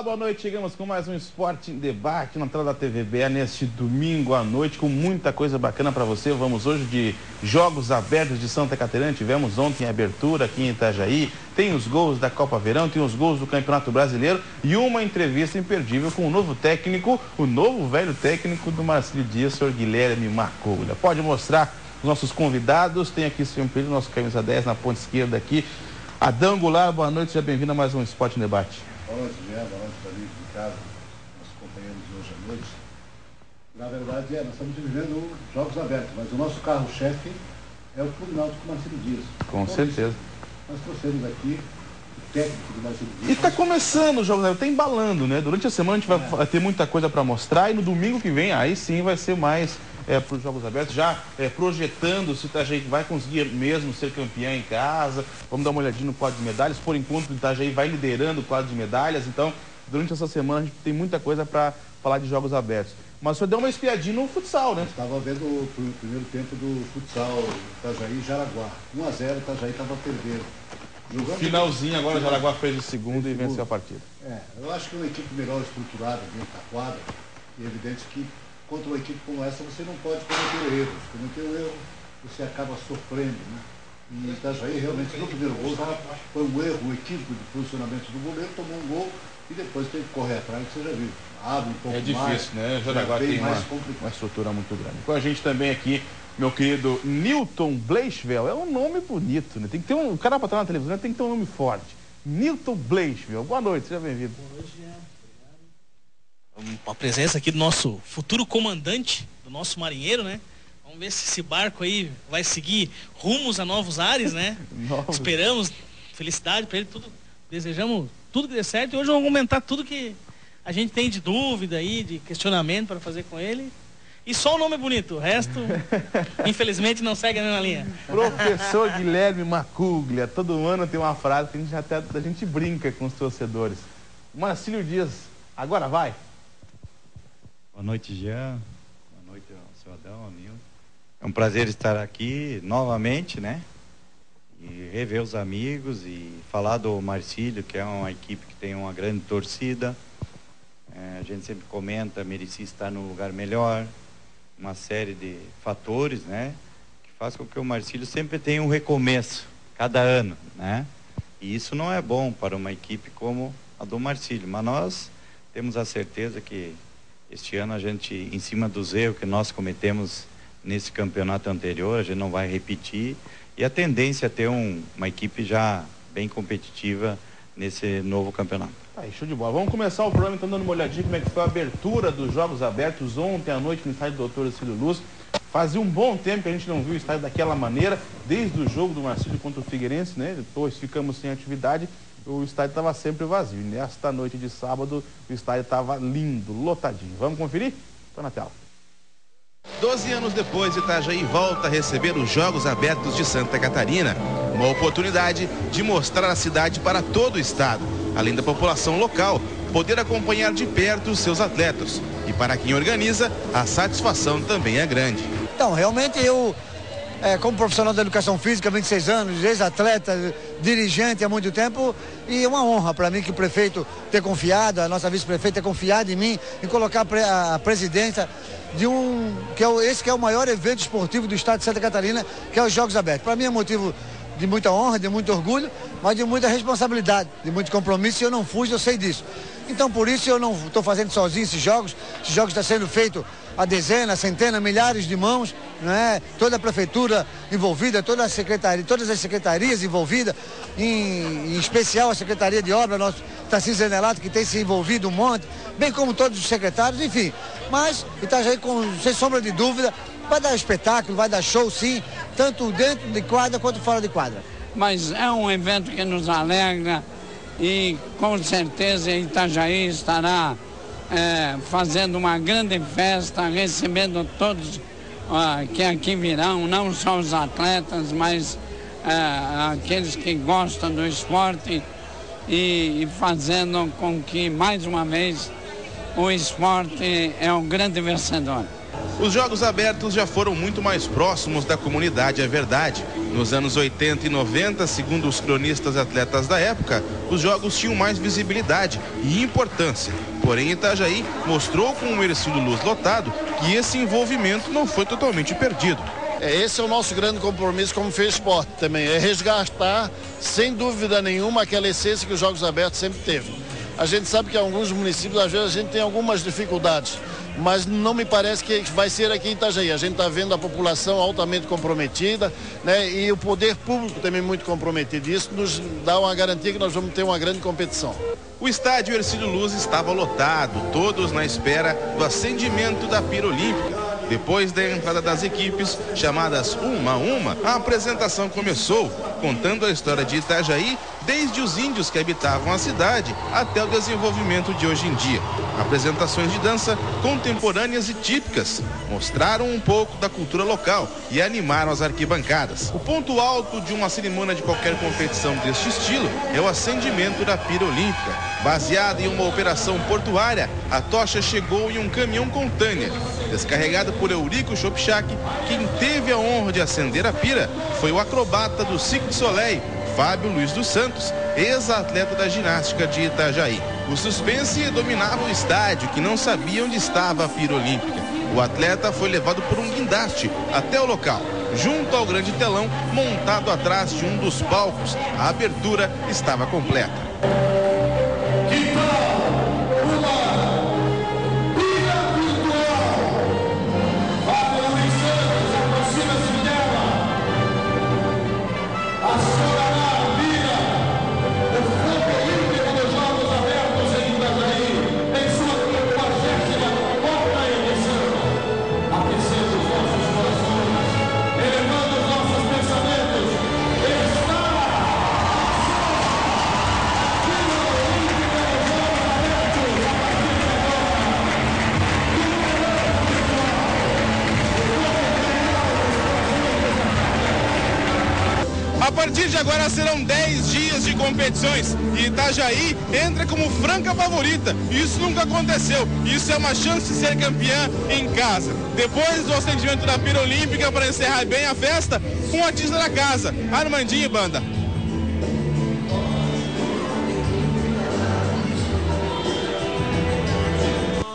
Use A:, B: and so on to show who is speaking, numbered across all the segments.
A: Olá, boa noite. Chegamos com mais um Esporte em Debate na tela da TVBA neste domingo à noite, com muita coisa bacana para você. Vamos hoje de Jogos Abertos de Santa Catarina. Tivemos ontem a abertura aqui em Itajaí. Tem os gols da Copa Verão, tem os gols do Campeonato Brasileiro e uma entrevista imperdível com o novo técnico, o novo velho técnico do Marcílio Dias, o senhor Guilherme Macuglia. Pode mostrar os nossos convidados. Tem aqui sempre o nosso camisa 10 na ponta esquerda aqui. Adão Goulart, boa noite, seja bem-vindo a mais um Esporte em Debate.
B: Boa noite, Jean, boa noite para mim de casa, nossos companheiros de hoje à noite. Na verdade, nós estamos vivendo Jogos Abertos, mas o nosso carro-chefe é o Clube Náutico Marcílio Dias.
A: Com certeza.
B: Nós trouxemos aqui o técnico do Marcílio Dias.
A: E está começando os Jogos Abertos, está embalando, né? Durante a semana a gente vai ter muita coisa para mostrar e no domingo que vem, aí sim vai ser mais para os Jogos Abertos, já projetando se o Itajaí vai conseguir mesmo ser campeão em casa. Vamos dar uma olhadinha no quadro de medalhas. Por enquanto o Itajaí vai liderando o quadro de medalhas, então durante essa semana a gente tem muita coisa para falar de Jogos Abertos. Mas o senhor deu uma espiadinha no futsal, né?
B: Estava vendo o primeiro tempo do futsal Itajaí e Jaraguá. 1 a 0, o Itajaí estava perdendo.
A: Finalzinho agora o Jaraguá fez o segundo e venceu a partida.
B: Eu acho que uma equipe melhor estruturada dentro da quadra, é evidente que contra uma equipe como essa você não pode cometer erros. Cometer um erro, você acaba sofrendo, né? E Itajaí realmente no primeiro gol foi um erro, um equívoco de posicionamento do goleiro, tomou um gol e depois teve que correr atrás, que você já viu. Abre um pouco mais.
A: É difícil, né? O Jaraguá tem uma estrutura muito grande. Com a gente também aqui, meu querido Nilton Bleichfeld. É um nome bonito, né? Tem que ter um cara para estar na televisão, tem que ter um nome forte. Nilton Bleichfeld. Boa noite, seja bem-vindo.
C: Boa noite, Jean. A presença aqui do nosso futuro comandante, do nosso marinheiro, né? Vamos ver se esse barco aí vai seguir rumos a novos ares, né? Esperamos felicidade para ele, tudo, desejamos tudo que dê certo. E hoje vamos comentar tudo que a gente tem de dúvida aí, de questionamento para fazer com ele. E só o nome é bonito, o resto, infelizmente, não segue a mesma linha.
A: Professor Guilherme Macuglia, todo ano tem uma frase que a gente brinca com os torcedores. Marcílio Dias, agora vai.
D: Boa noite, Jean. Boa noite ao seu Adão, ao Nilton. É um prazer estar aqui novamente, né? E rever os amigos e falar do Marcílio, que é uma equipe que tem uma grande torcida. A gente sempre comenta, merecia estar no lugar melhor. Uma série de fatores, né? Que faz com que o Marcílio sempre tenha um recomeço, cada ano, né? E isso não é bom para uma equipe como a do Marcílio. Mas nós temos a certeza que este ano a gente, em cima dos erros que nós cometemos nesse campeonato anterior, a gente não vai repetir. E a tendência é ter uma equipe já bem competitiva nesse novo campeonato.
A: Aí, show de bola. Vamos começar o programa então dando uma olhadinha como é que foi a abertura dos Jogos Abertos ontem à noite no estádio Doutor Ercílio Luz. Fazia um bom tempo que a gente não viu o estádio daquela maneira, desde o jogo do Marcílio contra o Figueirense, né? Depois ficamos sem atividade, o estádio estava sempre vazio. E nesta noite de sábado, o estádio estava lindo, lotadinho. Vamos conferir? Estou na tela.
E: 12 anos depois, Itajaí volta a receber os Jogos Abertos de Santa Catarina. Uma oportunidade de mostrar a cidade para todo o estado, além da população local, poder acompanhar de perto os seus atletas. E para quem organiza, a satisfação também é grande.
F: Então, realmente eu, como profissional da educação física, 26 anos, ex-atleta, dirigente há muito tempo, e é uma honra para mim que o prefeito ter confiado, a nossa vice-prefeita ter confiado em mim, e colocar a presidência de esse que é o maior evento esportivo do estado de Santa Catarina, que é os Jogos Abertos. Para mim é motivo de muita honra, de muito orgulho, mas de muita responsabilidade, de muito compromisso, e eu não fujo, eu sei disso. Então, por isso, eu não estou fazendo sozinho esses jogos estão sendo feitos a dezenas, centenas, milhares de mãos, né? Toda a prefeitura envolvida, todas as secretarias envolvidas, em especial a Secretaria de Obra, nosso Tarcísio Zenelato, que tem se envolvido um monte, bem como todos os secretários, enfim. Mas Itajaí, sem sombra de dúvida, vai dar espetáculo, vai dar show, sim, tanto dentro de quadra quanto fora de quadra.
G: Mas é um evento que nos alegra e com certeza Itajaí estará fazendo uma grande festa, recebendo todos que aqui virão, não só os atletas, mas aqueles que gostam do esporte e fazendo com que, mais uma vez, o esporte é o grande vencedor.
E: Os Jogos Abertos já foram muito mais próximos da comunidade, é verdade. Nos anos 80 e 90, segundo os cronistas atletas da época, os Jogos tinham mais visibilidade e importância. Porém, Itajaí mostrou com o Hercílio Luz lotado que esse envolvimento não foi totalmente perdido.
H: Esse é o nosso grande compromisso como FESPORT também, é resgatar, sem dúvida nenhuma, aquela essência que os Jogos Abertos sempre teve. A gente sabe que em alguns municípios, às vezes, a gente tem algumas dificuldades, mas não me parece que vai ser aqui em Itajaí. A gente está vendo a população altamente comprometida, né, e o poder público também muito comprometido. Isso nos dá uma garantia que nós vamos ter uma grande competição.
E: O estádio Hercílio Luz estava lotado, todos na espera do acendimento da pira olímpica. Depois da entrada das equipes, chamadas uma a uma, a apresentação começou, contando a história de Itajaí, desde os índios que habitavam a cidade até o desenvolvimento de hoje em dia. Apresentações de dança contemporâneas e típicas mostraram um pouco da cultura local e animaram as arquibancadas. O ponto alto de uma cerimônia de qualquer competição deste estilo é o acendimento da pira olímpica. Baseada em uma operação portuária, a tocha chegou em um caminhão container. Descarregada por Eurico Chopchak, quem teve a honra de acender a pira foi o acrobata do Cirque du Soleil, Fábio Luiz dos Santos, ex-atleta da ginástica de Itajaí. O suspense dominava o estádio, que não sabia onde estava a pira olímpica. O atleta foi levado por um guindaste até o local, junto ao grande telão montado atrás de um dos palcos. A abertura estava completa. A partir de agora serão 10 dias de competições e Itajaí entra como franca favorita. Isso nunca aconteceu. Isso é uma chance de ser campeã em casa. Depois do acendimento da pira olímpica, para encerrar bem a festa, um artista da casa, Armandinho e banda.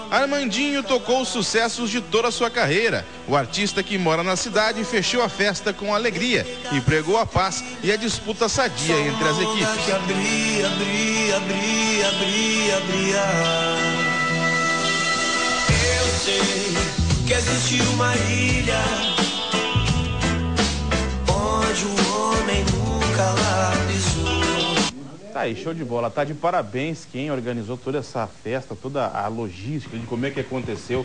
E: Armandinho tocou os sucessos de toda a sua carreira. O artista que mora na cidade fechou a festa com alegria e pregou a paz e a disputa sadia entre as equipes.
I: Eu sei que existe uma ilha onde o homem nunca lá pisou.
A: Tá aí, show de bola. Tá de parabéns quem organizou toda essa festa, toda a logística de como é que aconteceu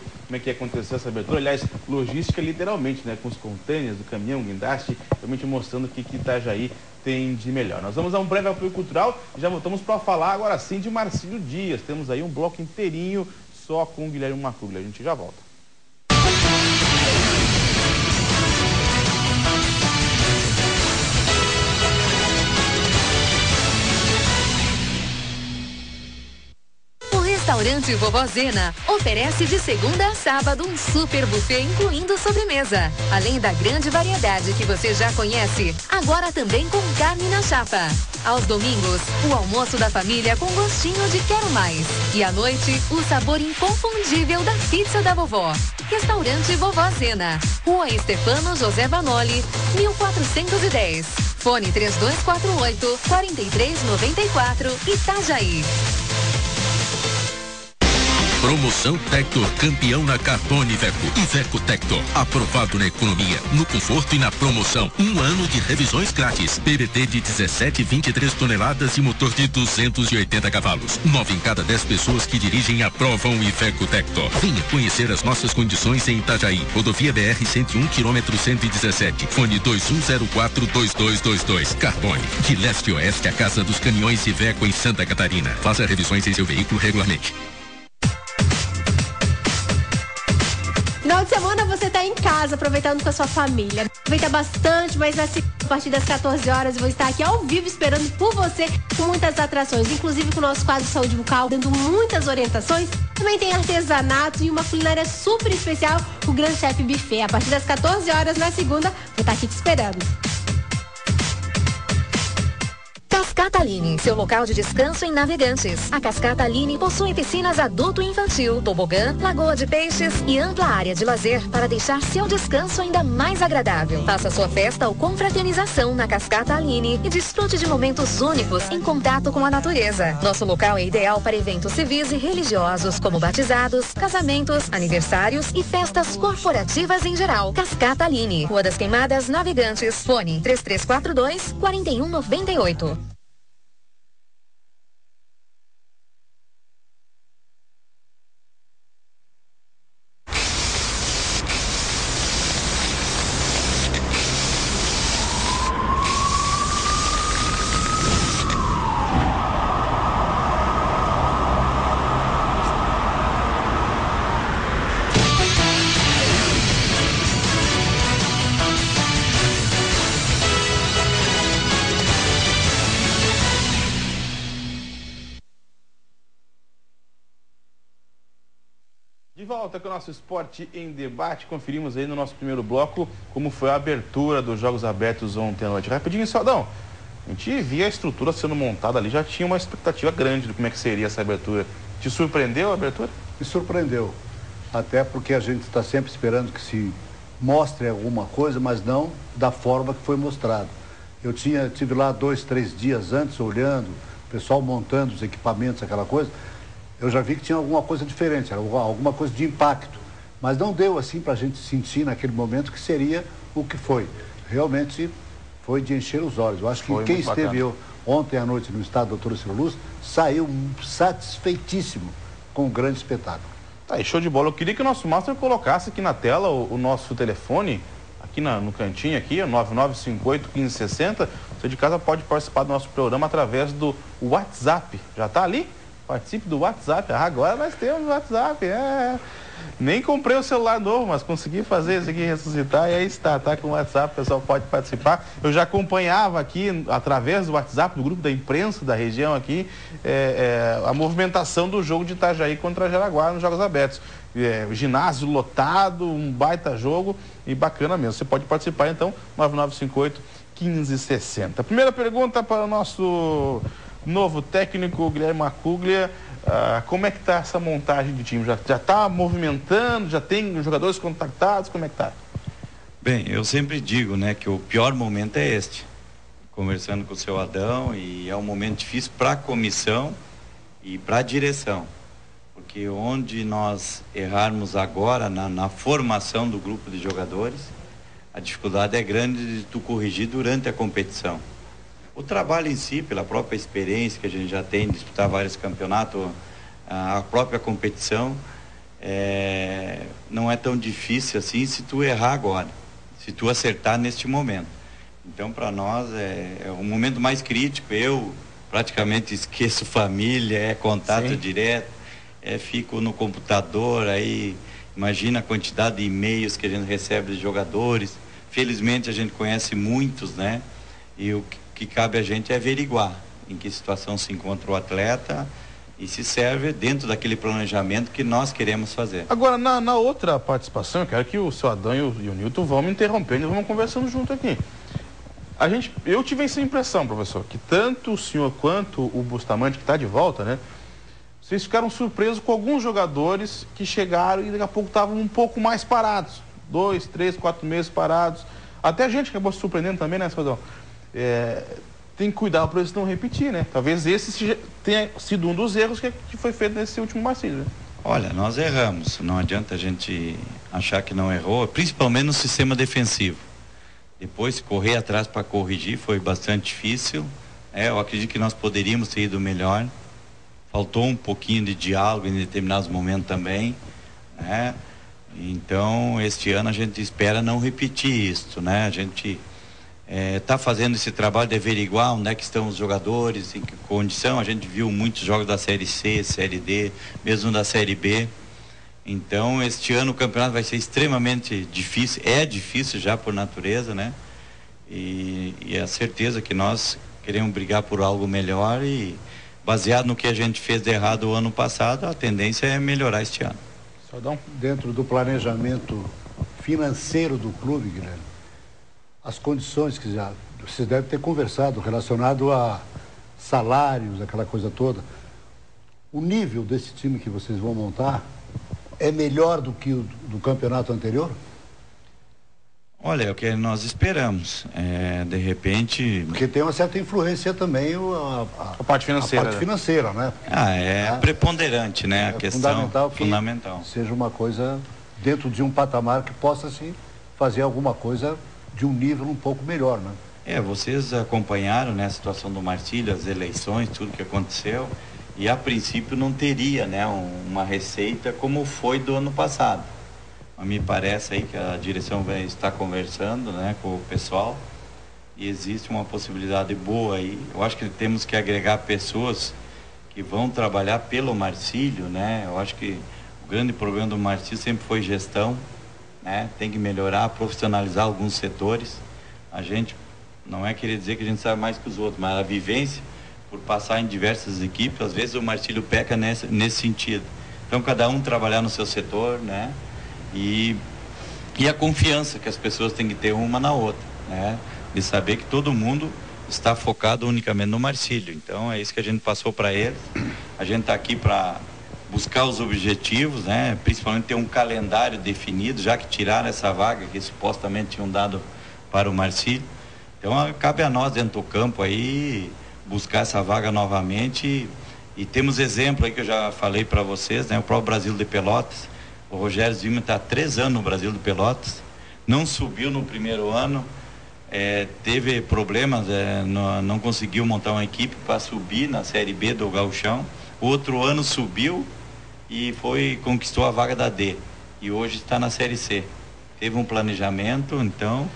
A: essa abertura. Aliás, logística literalmente, né? Com os contêineres, o caminhão, o guindaste, realmente mostrando o que Itajaí tem de melhor. Nós vamos a um breve apoio cultural e já voltamos para falar agora sim de Marcílio Dias. Temos aí um bloco inteirinho só com o Guilherme Macuglia. A gente já volta.
J: Restaurante Vovó Zena oferece de segunda a sábado um super buffet incluindo sobremesa. Além da grande variedade que você já conhece, agora também com carne na chapa. Aos domingos, o almoço da família com gostinho de quero mais. E à noite, o sabor inconfundível da pizza da vovó. Restaurante Vovó Zena, Rua Estefano José Vanoli, 1410. Fone 3248-4394, Itajaí.
K: Promoção Tector, campeão na Carbone Iveco. Iveco Tector, aprovado na economia, no conforto e na promoção. 1 ano de revisões grátis. PBT de 17 e 23 toneladas e motor de 280 cavalos. 9 em cada 10 pessoas que dirigem aprovam o Iveco Tector. Venha conhecer as nossas condições em Itajaí. Rodovia BR 101, quilômetro 117. Fone 2104-2222. Carbone, de leste a oeste, a casa dos caminhões Iveco em Santa Catarina. Faça revisões em seu veículo regularmente.
L: Final de semana você tá em casa, aproveitando com a sua família. Aproveita bastante, mas a partir das 14 horas eu vou estar aqui ao vivo esperando por você com muitas atrações, inclusive com o nosso quadro Saúde Bucal, dando muitas orientações. Também tem artesanato e uma culinária super especial, o Grand Chef Buffet. A partir das 14 horas na segunda, vou estar aqui te esperando.
J: Cascata Aline, seu local de descanso em Navegantes. A Cascata Aline possui piscinas adulto e infantil, tobogã, lagoa de peixes e ampla área de lazer para deixar seu descanso ainda mais agradável. Faça sua festa ou confraternização na Cascata Aline e desfrute de momentos únicos em contato com a natureza. Nosso local é ideal para eventos civis e religiosos, como batizados, casamentos, aniversários e festas corporativas em geral. Cascata Aline, Rua das Queimadas, Navegantes. Fone 3342-4198.
A: De volta com o nosso Esporte em Debate, conferimos aí no nosso primeiro bloco como foi a abertura dos Jogos Abertos ontem à noite. Rapidinho, Saldão, a gente via a estrutura sendo montada ali, já tinha uma expectativa grande de como é que seria essa abertura. Te surpreendeu a abertura?
B: Me surpreendeu, até porque a gente está sempre esperando que se mostre alguma coisa, mas não da forma que foi mostrado. Eu tive lá 2, 3 dias antes olhando, o pessoal montando os equipamentos, aquela coisa. Eu já vi que tinha alguma coisa diferente, alguma coisa de impacto. Mas não deu assim para a gente sentir naquele momento que seria o que foi. Realmente foi de encher os olhos. Eu acho que quem esteve ontem à noite no estádio Doutor Ciro Luz saiu satisfeitíssimo com o grande espetáculo.
A: Tá aí, show de bola. Eu queria que o nosso Master colocasse aqui na tela o nosso telefone, aqui no cantinho, aqui, 9958-1560. Você de casa pode participar do nosso programa através do WhatsApp. Já está ali? Participe do WhatsApp. Agora nós temos o WhatsApp. Nem comprei o celular novo, mas consegui fazer isso aqui ressuscitar e aí está com o WhatsApp, o pessoal pode participar. Eu já acompanhava aqui, através do WhatsApp, do grupo da imprensa da região aqui, a movimentação do jogo de Itajaí contra Jaraguá nos Jogos Abertos. Ginásio lotado, um baita jogo e bacana mesmo. Você pode participar então, 9958-1560. Primeira pergunta para o nosso novo técnico, Guilherme Macuglia. Como é que está essa montagem de time? Já está movimentando? Já tem jogadores contactados? Como é que está?
D: Bem, eu sempre digo, né, que o pior momento é este. Conversando com o seu Adão, e é um momento difícil para a comissão e para a direção. Porque onde nós errarmos agora na formação do grupo de jogadores, a dificuldade é grande de tu corrigir durante a competição. O trabalho em si, pela própria experiência que a gente já tem de disputar vários campeonatos, a própria competição, não é tão difícil assim se tu errar agora, se tu acertar neste momento. Então, para nós, é o momento mais crítico. Eu praticamente esqueço família, contato Sim. direto, fico no computador, aí imagina a quantidade de e-mails que a gente recebe de jogadores. Felizmente, a gente conhece muitos, né? E o que cabe a gente é averiguar em que situação se encontra o atleta e se serve dentro daquele planejamento que nós queremos fazer.
A: Agora, na outra participação, eu quero que o seu Adão e o Nilton vão me interrompendo e vamos conversando junto aqui. Eu tive essa impressão, professor, que tanto o senhor quanto o Bustamante, que está de volta, né? Vocês ficaram surpresos com alguns jogadores que chegaram e daqui a pouco estavam um pouco mais parados. 2, 3, 4 meses parados. Até a gente acabou se surpreendendo também, né, seu Adão? Tem que cuidar para isso não repetir, né? Talvez esse tenha sido um dos erros que foi feito nesse último Marcílio, né?
D: Olha, nós erramos, não adianta a gente achar que não errou, principalmente no sistema defensivo. Depois correr atrás para corrigir foi bastante difícil. Eu acredito que nós poderíamos ter ido melhor. Faltou um pouquinho de diálogo em determinados momentos também, né? Então, este ano a gente espera não repetir isso, né? A gente está fazendo esse trabalho de averiguar onde é que estão os jogadores, em que condição. A gente viu muitos jogos da Série C, Série D, mesmo da Série B. Então, este ano o campeonato vai ser extremamente difícil, é difícil já por natureza, né? E é a certeza que nós queremos brigar por algo melhor e, baseado no que a gente fez de errado o ano passado, a tendência é melhorar este ano.
B: Dentro do planejamento financeiro do clube, Guilherme, as condições que já você deve ter conversado relacionado a salários, aquela coisa toda, o nível desse time que vocês vão montar é melhor do que o do campeonato anterior?
D: Olha, é o que nós esperamos. De repente...
B: Porque tem uma certa influência também
A: a parte financeira.
B: A parte financeira, né?
D: Preponderante, né? A questão fundamental.
B: Que seja uma coisa dentro de um patamar que possa, sim, fazer alguma coisa de um nível um pouco melhor, né?
D: Vocês acompanharam, né, a situação do Marcílio, as eleições, tudo que aconteceu, e a princípio não teria, né, uma receita como foi do ano passado. Me parece aí que a direção vai estar conversando, né, com o pessoal e existe uma possibilidade boa aí. Eu acho que temos que agregar pessoas que vão trabalhar pelo Marcílio, né? Eu acho que o grande problema do Marcílio sempre foi gestão, né? Tem que melhorar, profissionalizar alguns setores. A gente não é querer dizer que a gente sabe mais que os outros, mas a vivência por passar em diversas equipes, às vezes o Marcílio peca nesse sentido. Então cada um trabalhar no seu setor, né? E a confiança que as pessoas têm que ter uma na outra, né? De saber que todo mundo está focado unicamente no Marcílio. Então é isso que a gente passou para eles. A gente está aqui para buscar os objetivos, né? Principalmente ter um calendário definido, já que tiraram essa vaga que supostamente tinham dado para o Marcílio. Então cabe a nós dentro do campo aí buscar essa vaga novamente e temos exemplo aí que eu já falei para vocês, né? O próprio Brasil de Pelotas. O Rogério Zimmer está há 3 anos no Brasil de Pelotas, não subiu no primeiro ano, teve problemas, não conseguiu montar uma equipe para subir na Série B do Gauchão. O outro ano subiu e conquistou a vaga da D e hoje está na Série C. Teve um planejamento, então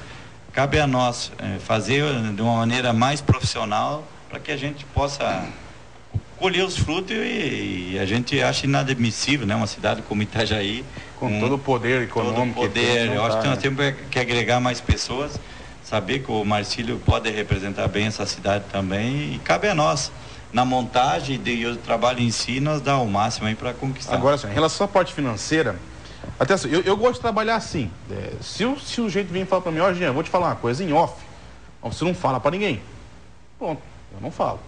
D: cabe a nós fazer de uma maneira mais profissional para que a gente possa colher os frutos e a gente acha inadmissível, né? Uma cidade como Itajaí
A: com todo o poder econômico,
D: eu acho que nós temos que agregar mais pessoas, saber que o Marcílio pode representar bem essa cidade também e cabe a nós na montagem e o trabalho em si nós dar o máximo aí para conquistar.
A: Agora, em relação à parte financeira, até assim, eu gosto de trabalhar assim, se o sujeito vem falar para mim, Jean, vou te falar uma coisa em off, você não fala para ninguém, pronto, eu não falo.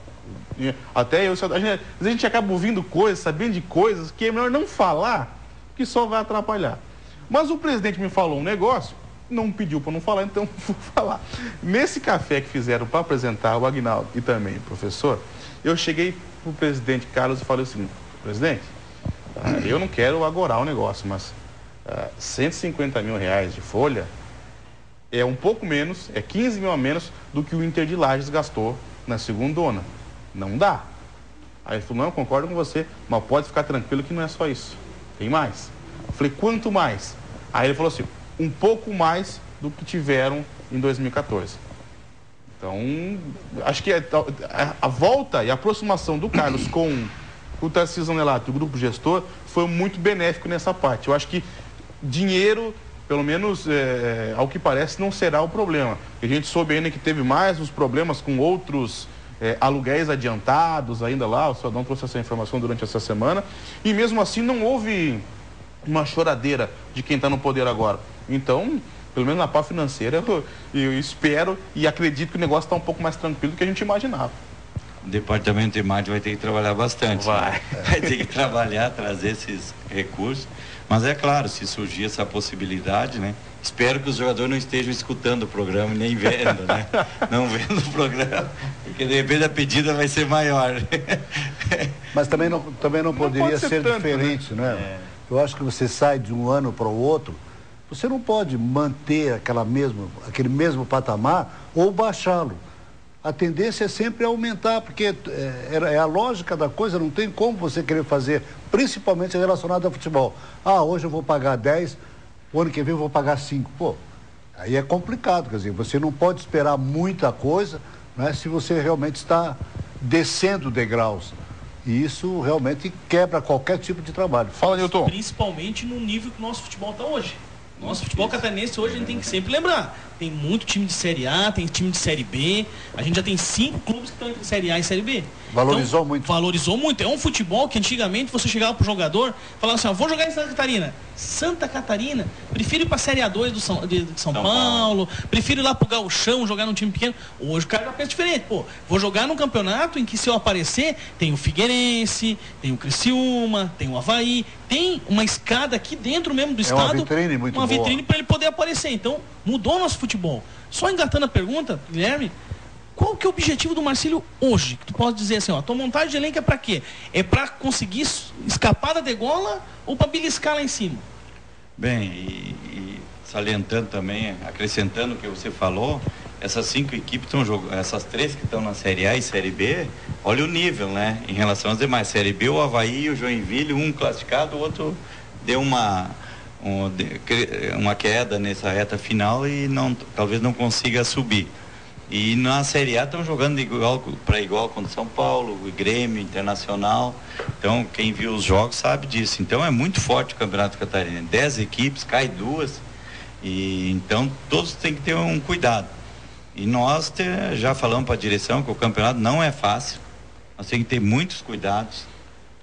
A: Até a gente acaba ouvindo coisas, sabendo de coisas que é melhor não falar, que só vai atrapalhar. Mas o presidente me falou um negócio, não pediu para não falar, então vou falar. Nesse café que fizeram para apresentar o Aguinaldo e também o professor, eu cheguei para o presidente Carlos e falei o seguinte: presidente, eu não quero agorar o negócio, mas 150 mil reais de folha é um pouco menos, é 15 mil a menos do que o Inter de Lages gastou na segundona. Não dá. Aí ele falou, não, eu concordo com você, mas pode ficar tranquilo que não é só isso. Tem mais. Eu falei, quanto mais? Aí ele falou assim, um pouco mais do que tiveram em 2014. Então, acho que a volta e a aproximação do Carlos com o Tarcísio Zanelato e o grupo gestor foi muito benéfico nessa parte. Eu acho que dinheiro, pelo menos ao que parece, não será o problema. A gente soube ainda que teve mais uns problemas com outros aluguéis adiantados ainda lá, o Cidadão trouxe essa informação durante essa semana, e mesmo assim não houve uma choradeira de quem está no poder agora. Então, pelo menos na parte financeira, eu espero e acredito que o negócio está um pouco mais tranquilo do que a gente imaginava.
D: O departamento de marketing vai ter que trabalhar bastante.
A: Vai
D: ter que trabalhar, trazer esses recursos. Mas é claro, se surgir essa possibilidade, né? Espero que os jogadores não estejam escutando o programa, nem vendo, né? Não vendo o programa, porque de repente a pedida vai ser maior.
B: Mas também não poderia ser tanto, diferente, né? Eu acho que você sai de um ano para o outro, você não pode manter aquele mesmo patamar ou baixá-lo. A tendência é sempre aumentar, porque é a lógica da coisa, não tem como você querer fazer, principalmente relacionado ao futebol. Hoje eu vou pagar 10, o ano que vem eu vou pagar 5. Pô, aí é complicado, quer dizer, você não pode esperar muita coisa, né, se você realmente está descendo degraus. E isso realmente quebra qualquer tipo de trabalho.
A: Fala, Nilton.
C: Principalmente no nível que o nosso futebol está hoje. Nosso futebol catarinense hoje a gente tem que sempre lembrar. Tem muito time de Série A, tem time de Série B. A gente já tem 5 clubes que estão entre Série A e Série B.
B: Valorizou muito.
C: Valorizou muito. É um futebol que antigamente você chegava pro jogador e falava assim, ó, vou jogar em Santa Catarina. Santa Catarina? Prefiro ir pra Série A2 de São Paulo. Prefiro ir lá pro Gauchão, jogar num time pequeno. Hoje o cara já pensa diferente. Pô, vou jogar num campeonato em que se eu aparecer, tem o Figueirense, tem o Criciúma, tem o Avaí. Tem uma escada aqui dentro mesmo do estado.
B: Uma vitrine muito boa.
C: Uma vitrine para ele poder aparecer. Então, mudou o nosso futebol. Só engatando a pergunta, Guilherme, qual que é o objetivo do Marcílio hoje? Que tu pode dizer assim, ó, tua montagem de elenco é para quê? É para conseguir escapar da degola ou para beliscar lá em cima?
D: Bem, e salientando também, acrescentando o que você falou, essas 5 equipes estão jogando, essas 3 que estão na Série A e Série B, olha o nível, né? Em relação às demais. Série B, o Avaí, o Joinville, um classificado, o outro deu uma queda nessa reta final e talvez não consiga subir. E na Série A estão jogando igual para igual contra São Paulo, o Grêmio, Internacional. Então, quem viu os jogos sabe disso. Então, é muito forte o Campeonato Catarinense. 10 equipes, cai 2. E então, todos têm que ter um cuidado. E nós já falamos para a direção que o campeonato não é fácil. Nós temos que ter muitos cuidados.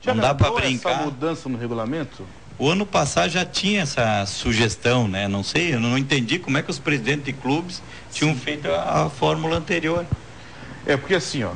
A: Já
D: não dá para brincar.
A: Essa mudança no regulamento?
D: O ano passado já tinha essa sugestão, né? Não sei, eu não entendi como é que os presidentes de clubes tinham feito a fórmula anterior.
A: É porque assim, ó,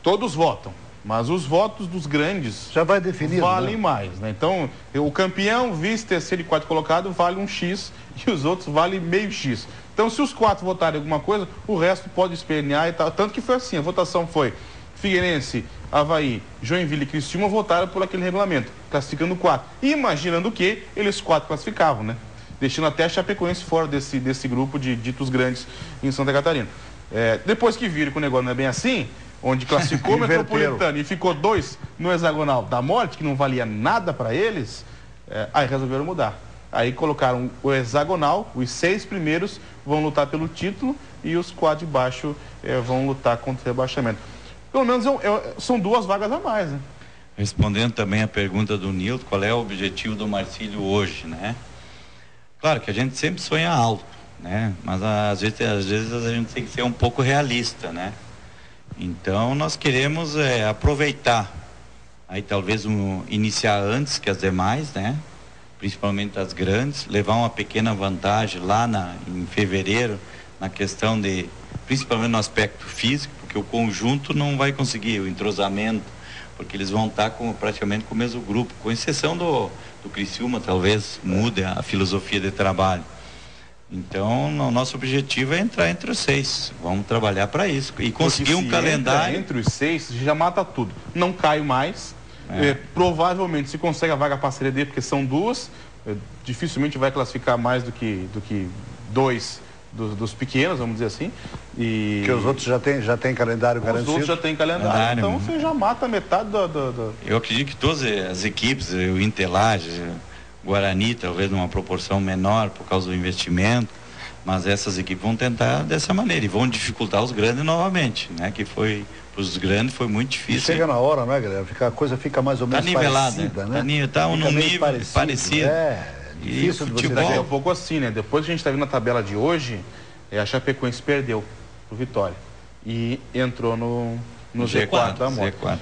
A: todos votam, mas os votos dos grandes
B: já vai definir,
A: valem mais, né? Então, o campeão, vice, terceiro e quarto colocado vale um X e os outros valem meio X. Então, se os 4 votarem alguma coisa, o resto pode espernear e tal. Tanto que foi assim, a votação foi Figueirense, Avaí, Joinville e Criciúma votaram por aquele regulamento, classificando 4. E imaginando que eles 4 classificavam, né? Deixando até a Chapecoense fora desse grupo de ditos grandes em Santa Catarina. Depois que viram que o negócio não é bem assim, onde classificou o Metropolitano e ficou 2 no hexagonal da morte, que não valia nada para eles, aí resolveram mudar. Aí colocaram o hexagonal, os 6 primeiros vão lutar pelo título e os 4 de baixo vão lutar contra o rebaixamento. Pelo menos são 2 vagas a mais, né?
D: Respondendo também a pergunta do Nilton, qual é o objetivo do Marcílio hoje, né? Claro que a gente sempre sonha alto, né? Mas às vezes a gente tem que ser um pouco realista, né? Então nós queremos aproveitar, aí talvez iniciar antes que as demais, né? Principalmente as grandes, levar uma pequena vantagem lá em fevereiro, na questão principalmente no aspecto físico, porque o conjunto não vai conseguir o entrosamento, porque eles vão estar praticamente com o mesmo grupo, com exceção do Criciúma, talvez mude a filosofia de trabalho. Então, o nosso objetivo é entrar entre os 6. Vamos trabalhar para isso e conseguir um calendário.
A: Entre os 6, já mata tudo. Não cai mais. Provavelmente se consegue a vaga para a Série D, porque são 2, dificilmente vai classificar mais do que 2 dos pequenos, vamos dizer assim.
B: Que os outros já tem calendário garantido.
A: Os outros já tem calendário. Então você já mata metade do...
D: Eu acredito que todas as equipes, o Interlages, Guarani, talvez numa proporção menor por causa do investimento, mas essas equipes vão tentar dessa maneira e vão dificultar os grandes novamente, né? Que foi, para os grandes foi muito difícil.
B: E chega na hora, né, galera? A coisa fica mais ou menos parecida, né?
D: Tá num nível parecido.
B: Difícil de
A: futebol. Daqui a pouco assim, né? Depois que a gente está vendo a tabela de hoje, a Chapecoense perdeu pro Vitória e entrou no G4 da moto.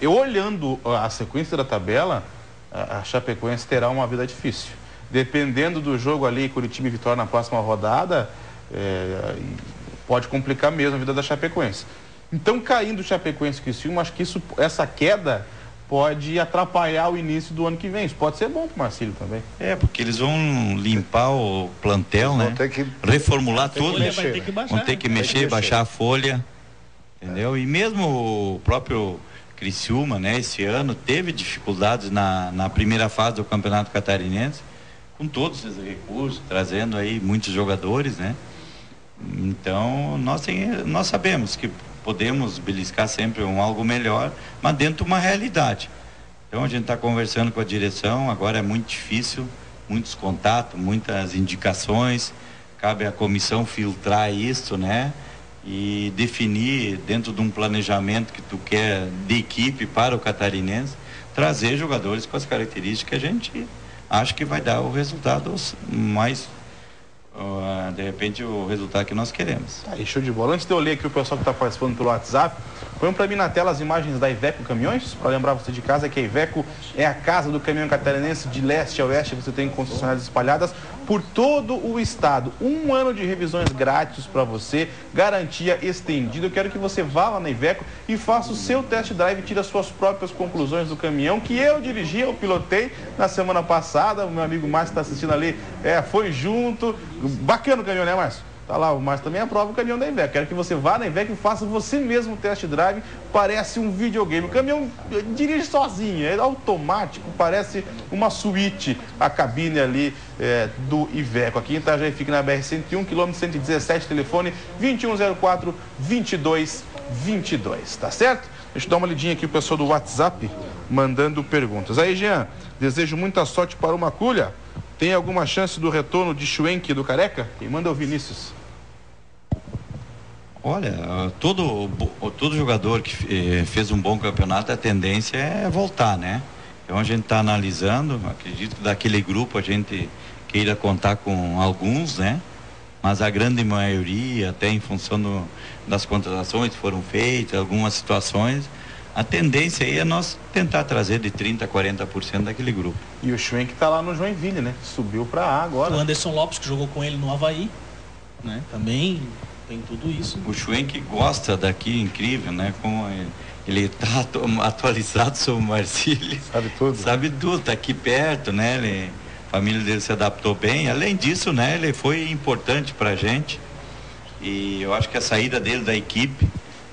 A: Eu olhando a sequência da tabela, a Chapecoense terá uma vida difícil. Dependendo do jogo ali, Curitiba e Vitória na próxima rodada, pode complicar mesmo a vida da Chapecoense. Então, caindo o Chapecoense e Criciúma, acho que essa queda pode atrapalhar o início do ano que vem. Isso pode ser bom para o Marcílio também.
D: Porque eles vão limpar o plantel, né? Reformular tudo. Vão ter que mexer, baixar a folha. Entendeu? E mesmo o próprio Criciúma, né? Esse ano teve dificuldades na primeira fase do Campeonato Catarinense, com todos esses recursos, trazendo aí muitos jogadores, né? Então, nós sabemos que podemos beliscar sempre algo melhor, mas dentro de uma realidade. Então a gente está conversando com a direção, agora é muito difícil, muitos contatos, muitas indicações, cabe à comissão filtrar isso, né? e definir dentro de um planejamento que tu quer de equipe para o catarinense, trazer jogadores com as características que a gente acha que vai dar o resultado mais, de repente, o resultado que nós queremos.
A: Tá aí, show de bola. Antes de eu ler aqui o pessoal que está participando pelo WhatsApp, põe para mim na tela as imagens da Iveco Caminhões, para lembrar você de casa que a Iveco é a casa do caminhão catarinense de leste a oeste. Você tem concessionárias espalhadas por todo o estado. 1 ano de revisões grátis para você, garantia estendida. Eu quero que você vá lá na Iveco e faça o seu test drive e tire as suas próprias conclusões do caminhão que eu dirigi, eu pilotei na semana passada. O meu amigo Márcio está assistindo ali, foi junto. Bacana o caminhão, né, Márcio? Tá lá, o Márcio também aprova o caminhão da Iveco. Quero que você vá na Iveco e faça você mesmo o test drive. Parece um videogame. O caminhão dirige sozinho, é automático, parece uma suíte a cabine ali do Iveco. Aqui em Itajaí, fica na BR-101, quilômetro 117, telefone 2104-2222, tá certo? Deixa eu dar uma lidinha aqui o pessoal do WhatsApp mandando perguntas. Aí, Jean, desejo muita sorte para o Maculha. Tem alguma chance do retorno de Schwenk do Careca? Quem manda é o Vinícius.
D: Olha, todo jogador que fez um bom campeonato, a tendência é voltar, né? Então a gente está analisando, acredito que daquele grupo a gente queira contar com alguns, né? Mas a grande maioria, até em função das contratações que foram feitas, algumas situações, a tendência aí é nós tentar trazer de 30% a 40% daquele grupo.
A: E o Schwenk está lá no Joinville, né? Subiu para A agora.
C: O Anderson Lopes, que jogou com ele no Avaí, né? Também tem tudo isso.
D: O Schwenk gosta daqui, incrível, né? Como ele está atualizado sobre o Marcílio.
A: Sabe tudo.
D: Sabe tudo, está aqui perto, né? A família dele se adaptou bem. Além disso, né? Ele foi importante para a gente. E eu acho que a saída dele da equipe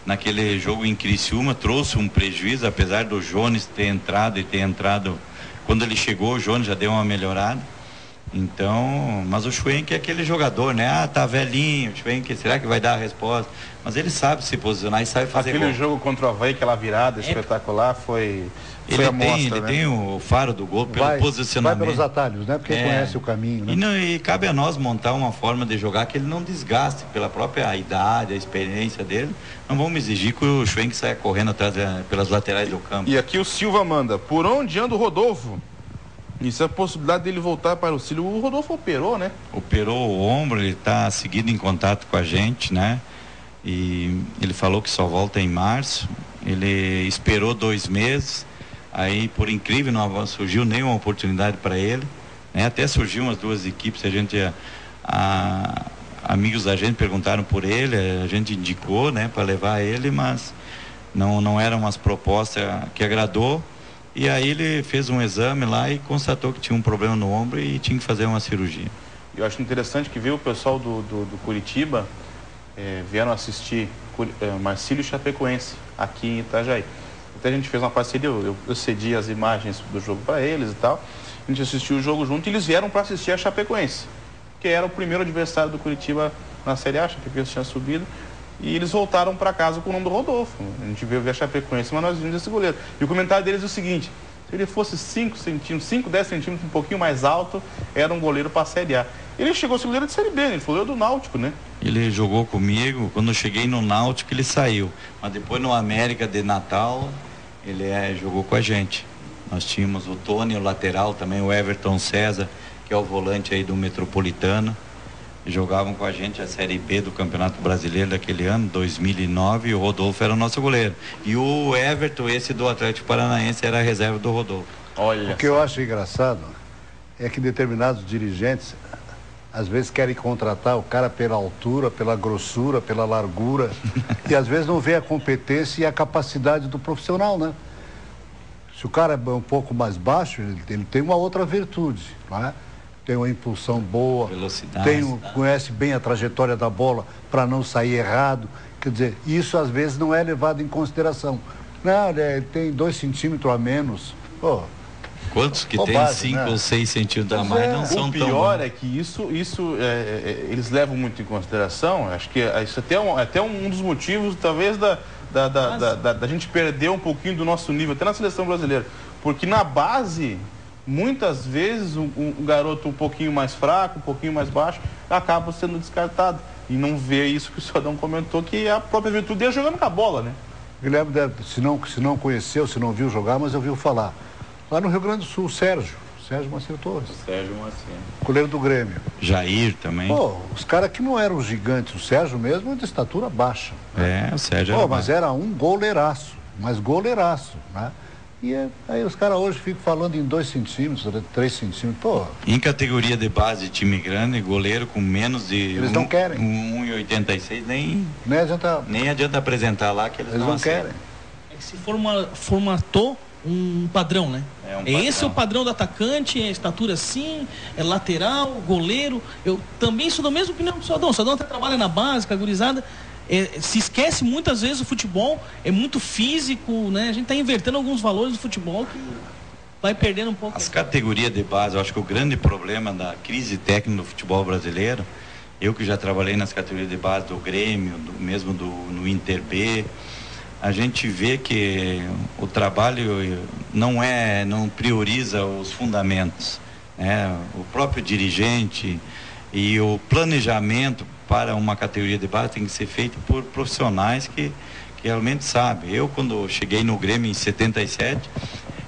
D: naquele jogo em Criciúma trouxe um prejuízo, apesar do Jones ter entrado quando ele chegou, o Jones já deu uma melhorada. Então, mas o Schwenk é aquele jogador, né? Tá velhinho, o Schwenk, será que vai dar a resposta? Mas ele sabe se posicionar e sabe fazer
A: aquele
D: gol.
A: Jogo contra o Avaí, aquela virada espetacular, foi a mostra,
D: ele
A: né?
D: tem o faro do gol pelo posicionamento.
B: Vai pelos atalhos, né? Porque conhece o caminho, né?
D: E cabe a nós montar uma forma de jogar que ele não desgaste pela própria idade, a experiência dele. Não vamos exigir que o Schwenk saia correndo atrás pelas laterais do campo.
A: E aqui o Silva manda, por onde anda o Rodolfo? Isso é a possibilidade dele voltar para o auxílio. O Rodolfo operou, né?
D: Operou o ombro, ele está seguindo em contato com a gente, né? E ele falou que só volta em março. Ele esperou 2 meses. Aí, por incrível, não surgiu nenhuma oportunidade para ele, né? Até surgiu umas 2 equipes, amigos da gente perguntaram por ele, a gente indicou, né, para levar ele, mas não eram umas propostas que agradou. E aí ele fez um exame lá e constatou que tinha um problema no ombro e tinha que fazer uma cirurgia.
A: Eu acho interessante que veio o pessoal do Curitiba, vieram assistir Marcílio e Chapecoense aqui em Itajaí. Até a gente fez uma parceria, eu cedi as imagens do jogo para eles e tal. A gente assistiu o jogo junto e eles vieram para assistir a Chapecoense, que era o primeiro adversário do Curitiba na Série A. A Chapecoense tinha subido. E eles voltaram para casa com o nome do Rodolfo. A gente veio ver a Chapecoense, mas nós vimos esse goleiro. E o comentário deles é o seguinte: se ele fosse 5, 10 centímetros, um pouquinho mais alto, era um goleiro para a Série A. Ele chegou a ser goleiro de Série B, ele foi do Náutico, né?
D: Ele jogou comigo, quando eu cheguei no Náutico ele saiu. Mas depois no América de Natal, ele jogou com a gente. Nós tínhamos o Tony, o lateral, também o Everton César, que é o volante aí do Metropolitano. Jogavam com a gente a Série B do Campeonato Brasileiro daquele ano, 2009, e o Rodolfo era o nosso goleiro. E o Everton, esse do Atlético Paranaense, era a reserva do Rodolfo.
B: Olha. O que eu acho engraçado é que determinados dirigentes, às vezes querem contratar o cara pela altura, pela grossura, pela largura, e às vezes não vê a competência e a capacidade do profissional, né? Se o cara é um pouco mais baixo, ele tem uma outra virtude, não é? Tem uma impulsão boa, conhece bem a trajetória da bola para não sair errado. Quer dizer, isso às vezes não é levado em consideração. Não, ele tem 2 centímetros a menos. Pô,
D: quantos que tem 5 ou 6 centímetros a mais não são tão...
A: O pior é que isso eles levam muito em consideração. Acho que isso até um dos motivos, talvez, da gente perder um pouquinho do nosso nível, até na seleção brasileira. Porque na base... Muitas vezes um garoto um pouquinho mais fraco, um pouquinho mais baixo, acaba sendo descartado. e não vê isso que o Cidadão comentou, que a própria Virtude ia jogando com a bola, né?
B: Guilherme, se não conheceu, se não viu jogar, mas ouviu falar. Lá no Rio Grande do Sul, o Sérgio Macedo Torres.
D: Sérgio Macedo.
B: Goleiro do Grêmio.
D: Jair também.
B: Pô, os caras que não eram gigantes, o Sérgio mesmo é de estatura baixa.
D: O Sérgio
B: era mas era um goleiraço, né? E aí os caras hoje ficam falando em 2 centímetros, 3 centímetros, pô.
D: Em categoria de base de time grande, goleiro com menos de...
B: Eles não querem.
D: 1,86 nem adianta apresentar lá que eles
B: não querem.
C: Se formatou um padrão, né? Esse é o padrão do atacante, é estatura assim, é lateral, goleiro. Eu também sou da mesma opinião do Cidadão. O Cidadão até trabalha na base, com a gurizada. Se esquece muitas vezes o futebol, é muito físico, né? A gente está invertendo alguns valores do futebol que vai perdendo um pouco.
D: As categorias de base, eu acho que o grande problema da crise técnica do futebol brasileiro, eu que já trabalhei nas categorias de base do Grêmio, no Inter B, a gente vê que o trabalho não prioriza os fundamentos, né? O próprio dirigente e o planejamento para uma categoria de base tem que ser feito por profissionais que realmente sabem. Eu, quando cheguei no Grêmio em 77,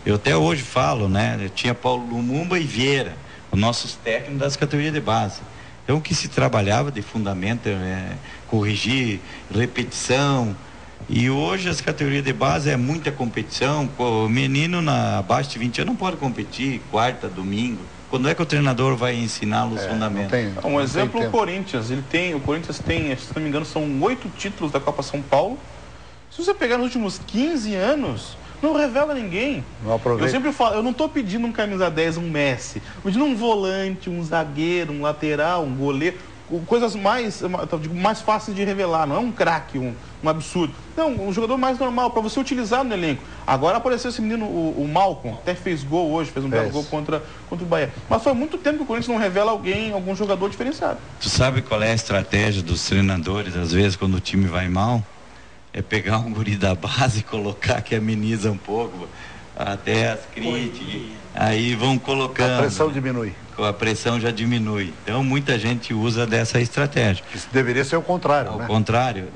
D: eu até hoje falo, né? Eu tinha Paulo Lumumba e Vieira, os nossos técnicos das categorias de base. Então, o que se trabalhava de fundamento corrigir, repetição. E hoje as categorias de base é muita competição. O menino abaixo de 20 anos não pode competir quarta, domingo. Quando é que o treinador vai ensiná-lo os fundamentos?
A: Um exemplo, o Corinthians. O Corinthians tem, se não me engano, são 8 títulos da Copa São Paulo. Se você pegar nos últimos 15 anos, não revela ninguém. Eu sempre falo, eu não estou pedindo um camisa 10, um Messi. Eu pedindo um volante, um zagueiro, um lateral, um goleiro. Coisas mais fáceis de revelar. Não é um craque, um absurdo. Não, um jogador mais normal, para você utilizar no elenco. Agora apareceu esse menino, o Malcom, até fez gol hoje, fez um belo gol contra o Bahia. Mas foi muito tempo que o Corinthians não revela algum jogador diferenciado.
D: Tu sabe qual é a estratégia dos treinadores, às vezes, quando o time vai mal? É pegar um guri da base e colocar que ameniza um pouco, até as críticas. Aí vão colocando.
B: A pressão diminui.
D: A pressão já diminui. Então, muita gente usa dessa estratégia.
B: Isso deveria ser o contrário, né?
D: Ao contrário.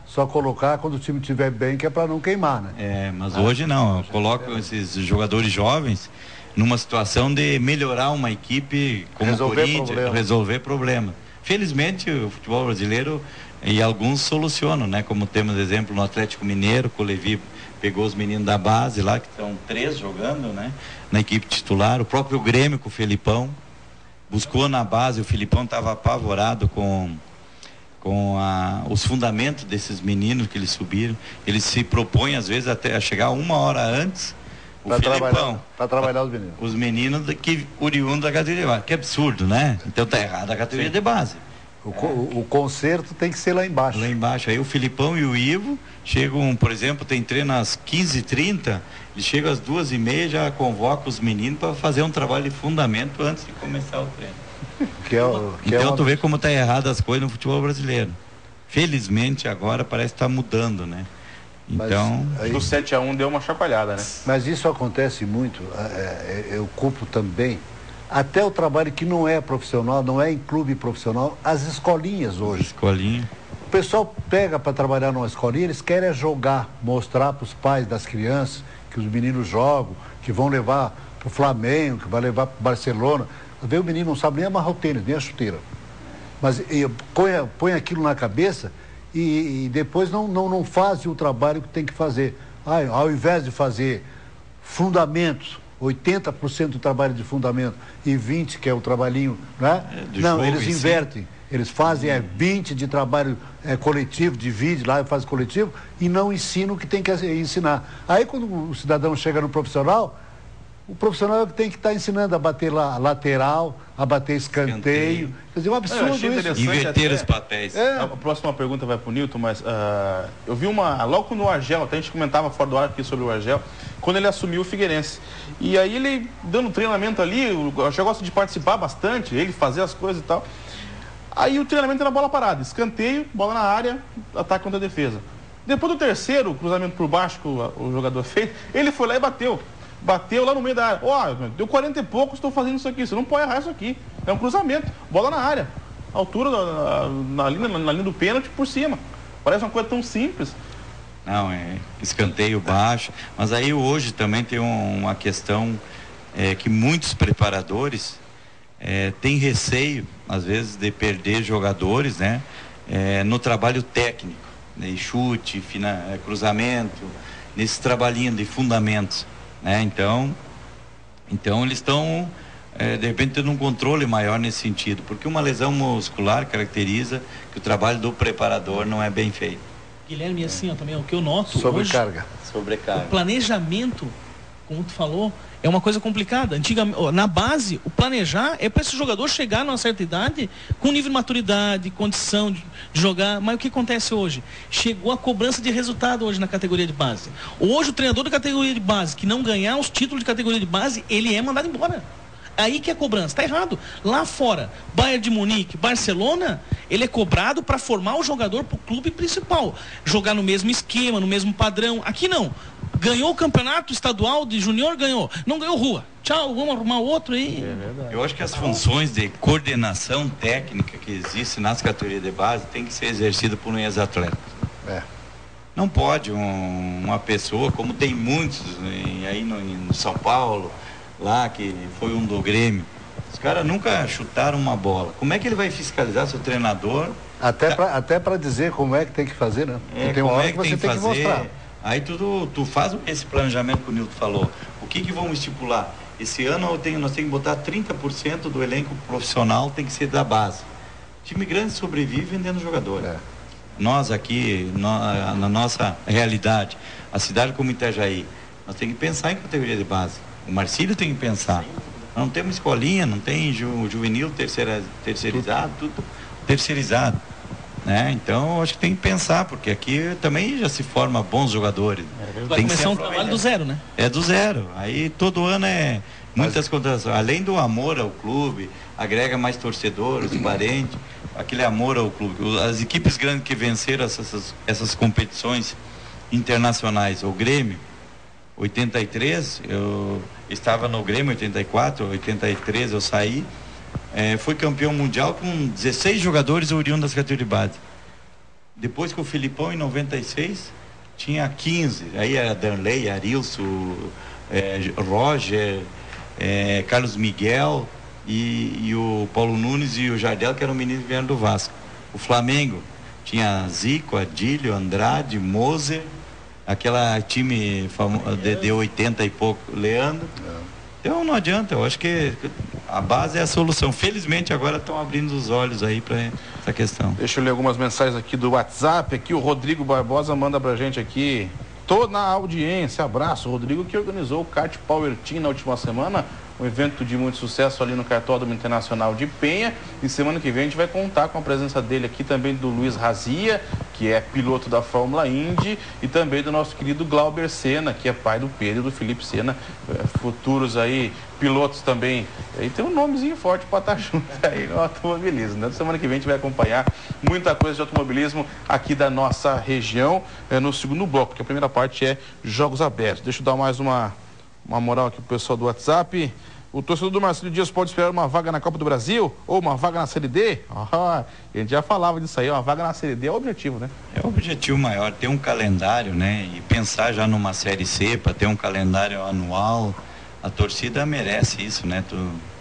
B: Só colocar quando o time estiver bem, que é para não queimar, né?
D: Mas hoje não. Eu coloco esses jogadores jovens numa situação de melhorar uma equipe como o Corinthians, resolver problema. Felizmente, o futebol brasileiro e alguns solucionam, né? Como temos exemplo no Atlético Mineiro, que o Levi pegou os meninos da base lá, que estão 3 jogando, né? Na equipe titular. O próprio Grêmio com o Felipão buscou na base. O Felipão estava apavorado com os fundamentos desses meninos que eles subiram. Eles se propõem às vezes até a chegar 1 hora antes
B: para trabalhar os meninos.
D: Os meninos oriundos da categoria de base. Que absurdo, né? Então tá errado a categoria de base.
B: O concerto tem que ser lá embaixo.
D: Lá embaixo. Aí o Filipão e o Ivo chegam, por exemplo, tem treino às 15h30, eles chegam às 2h30, já convoca os meninos para fazer um trabalho de fundamento antes de começar o treino. Então tu vê como tá errado as coisas no futebol brasileiro. Felizmente agora parece que tá mudando, né? Então...
A: Do 7-1 deu uma chacoalhada, né?
B: Mas isso acontece muito, eu culpo também até o trabalho que não é profissional, não é em clube profissional, as escolinhas hoje.
D: Escolinha.
B: O pessoal pega para trabalhar numa escolinha, eles querem jogar, mostrar para os pais das crianças que os meninos jogam, que vão levar para o Flamengo, que vai levar para o Barcelona. Vê, o menino não sabe nem amarrar o tênis, nem a chuteira. Mas põe aquilo na cabeça e depois não faz o trabalho que tem que fazer. Ao invés de fazer fundamentos, 80% do trabalho de fundamento e 20% que é o trabalhinho, né? Não, eles invertem. Eles fazem 20% de trabalho coletivo, divide lá e faz coletivo e não ensinam o que tem que ensinar. Aí quando o cidadão chega no profissional, o profissional é que tem que estar ensinando a bater lateral, a bater escanteio. Quer dizer, um absurdo isso.
D: Inverter os papéis.
A: A próxima pergunta vai para o Nilton, mas eu vi logo no Argel, até a gente comentava fora do ar aqui sobre o Argel, quando ele assumiu o Figueirense. E aí ele, dando treinamento ali, o Argel gosta de participar bastante, ele fazer as coisas e tal. Aí o treinamento era bola parada, escanteio, bola na área, ataque contra a defesa. Depois do terceiro cruzamento por baixo que o jogador fez, ele foi lá e bateu lá no meio da área. Deu 40 e poucos, estou fazendo isso aqui. Você não pode errar isso aqui. É um cruzamento, bola na área. A altura na linha do pênalti por cima. Parece uma coisa tão simples.
D: Não, é escanteio baixo. Mas aí hoje também tem uma questão que muitos preparadores têm receio, às vezes, de perder jogadores, né? No trabalho técnico, né? Chute, cruzamento, nesse trabalhinho de fundamentos, né? Então eles estão de repente tendo um controle maior nesse sentido, porque uma lesão muscular caracteriza que o trabalho do preparador não é bem feito.
C: Guilherme, assim, também o que eu noto
H: Sobrecarga.
C: O planejamento, como tu falou, é uma coisa complicada. Na base, o planejar é para esse jogador chegar numa certa idade com nível de maturidade, condição de jogar. Mas o que acontece hoje? Chegou a cobrança de resultado hoje na categoria de base. Hoje o treinador da categoria de base que não ganhar os títulos de categoria de base, ele é mandado embora. Aí que é cobrança, tá errado. Lá fora, Bayern de Munique, Barcelona, ele é cobrado para formar o jogador pro clube principal, jogar no mesmo esquema, no mesmo padrão. Aqui não. Ganhou o campeonato estadual de junior, ganhou. Não ganhou rua. Tchau, vamos arrumar outro aí.
D: Eu acho que as funções de coordenação técnica que existem nas categorias de base tem que ser exercida por um ex-atleta. Não pode uma pessoa, como tem muitos aí no São Paulo, lá que foi um do Grêmio, os caras nunca chutaram uma bola. Como é que ele vai fiscalizar seu treinador?
B: Até para dizer como é que tem que fazer, né? Tem uma hora que você tem que mostrar.
D: Aí tu faz esse planejamento que o Nilton falou. O que vamos estipular? Esse ano nós temos que botar 30% do elenco profissional tem que ser da base. Time grande sobrevive vendendo jogador. Nós aqui, na nossa realidade, a cidade como Itajaí, nós temos que pensar em categoria de base. O Marcílio tem que pensar. Não temos escolinha, não tem juvenil terceirizado, tudo terceirizado, né? Então acho que tem que pensar, porque aqui também já se forma bons jogadores.
C: Vai começar um trabalho do zero, né?
D: É do zero. Aí todo ano muitas contratações. Além do amor ao clube, agrega mais torcedores, parentes, aquele amor ao clube. As equipes grandes que venceram essas competições internacionais, o Grêmio, 83, eu estava no Grêmio, 84, 83 eu saí, fui campeão mundial com 16 jogadores oriundos das categorias de base. Depois que o Filipão, em 96, tinha 15, aí era Danley, Arilson, Roger, Carlos Miguel e o Paulo Nunes e o Jardel, que eram meninos que vieram do Vasco. O Flamengo tinha Zico, Adílio, Andrade, Moser, aquela time de 80 e pouco, Leandro. Então não adianta, eu acho que a base é a solução. Felizmente agora estão abrindo os olhos aí para essa questão.
A: Deixa eu ler algumas mensagens aqui do WhatsApp. Aqui o Rodrigo Barbosa manda pra gente aqui. Tô na audiência, abraço. O Rodrigo que organizou o Kart Power Team na última semana, um evento de muito sucesso ali no Cartódromo Internacional de Penha. E semana que vem a gente vai contar com a presença dele aqui também, do Luiz Razia, que é piloto da Fórmula Indy, e também do nosso querido Glauber Senna, que é pai do Pedro e do Felipe Senna, futuros aí pilotos também. E tem um nomezinho forte para estar junto aí no automobilismo, né? Semana que vem a gente vai acompanhar muita coisa de automobilismo aqui da nossa região, no segundo bloco, porque a primeira parte é Jogos Abertos. Deixa eu dar mais uma moral aqui pro pessoal do WhatsApp. O torcedor do Marcílio Dias pode esperar uma vaga na Copa do Brasil ou uma vaga na Série D? A gente já falava disso aí, uma vaga na Série D é o objetivo, né?
D: É o objetivo maior, ter um calendário, né? E pensar já numa Série C, para ter um calendário anual. A torcida merece isso, né?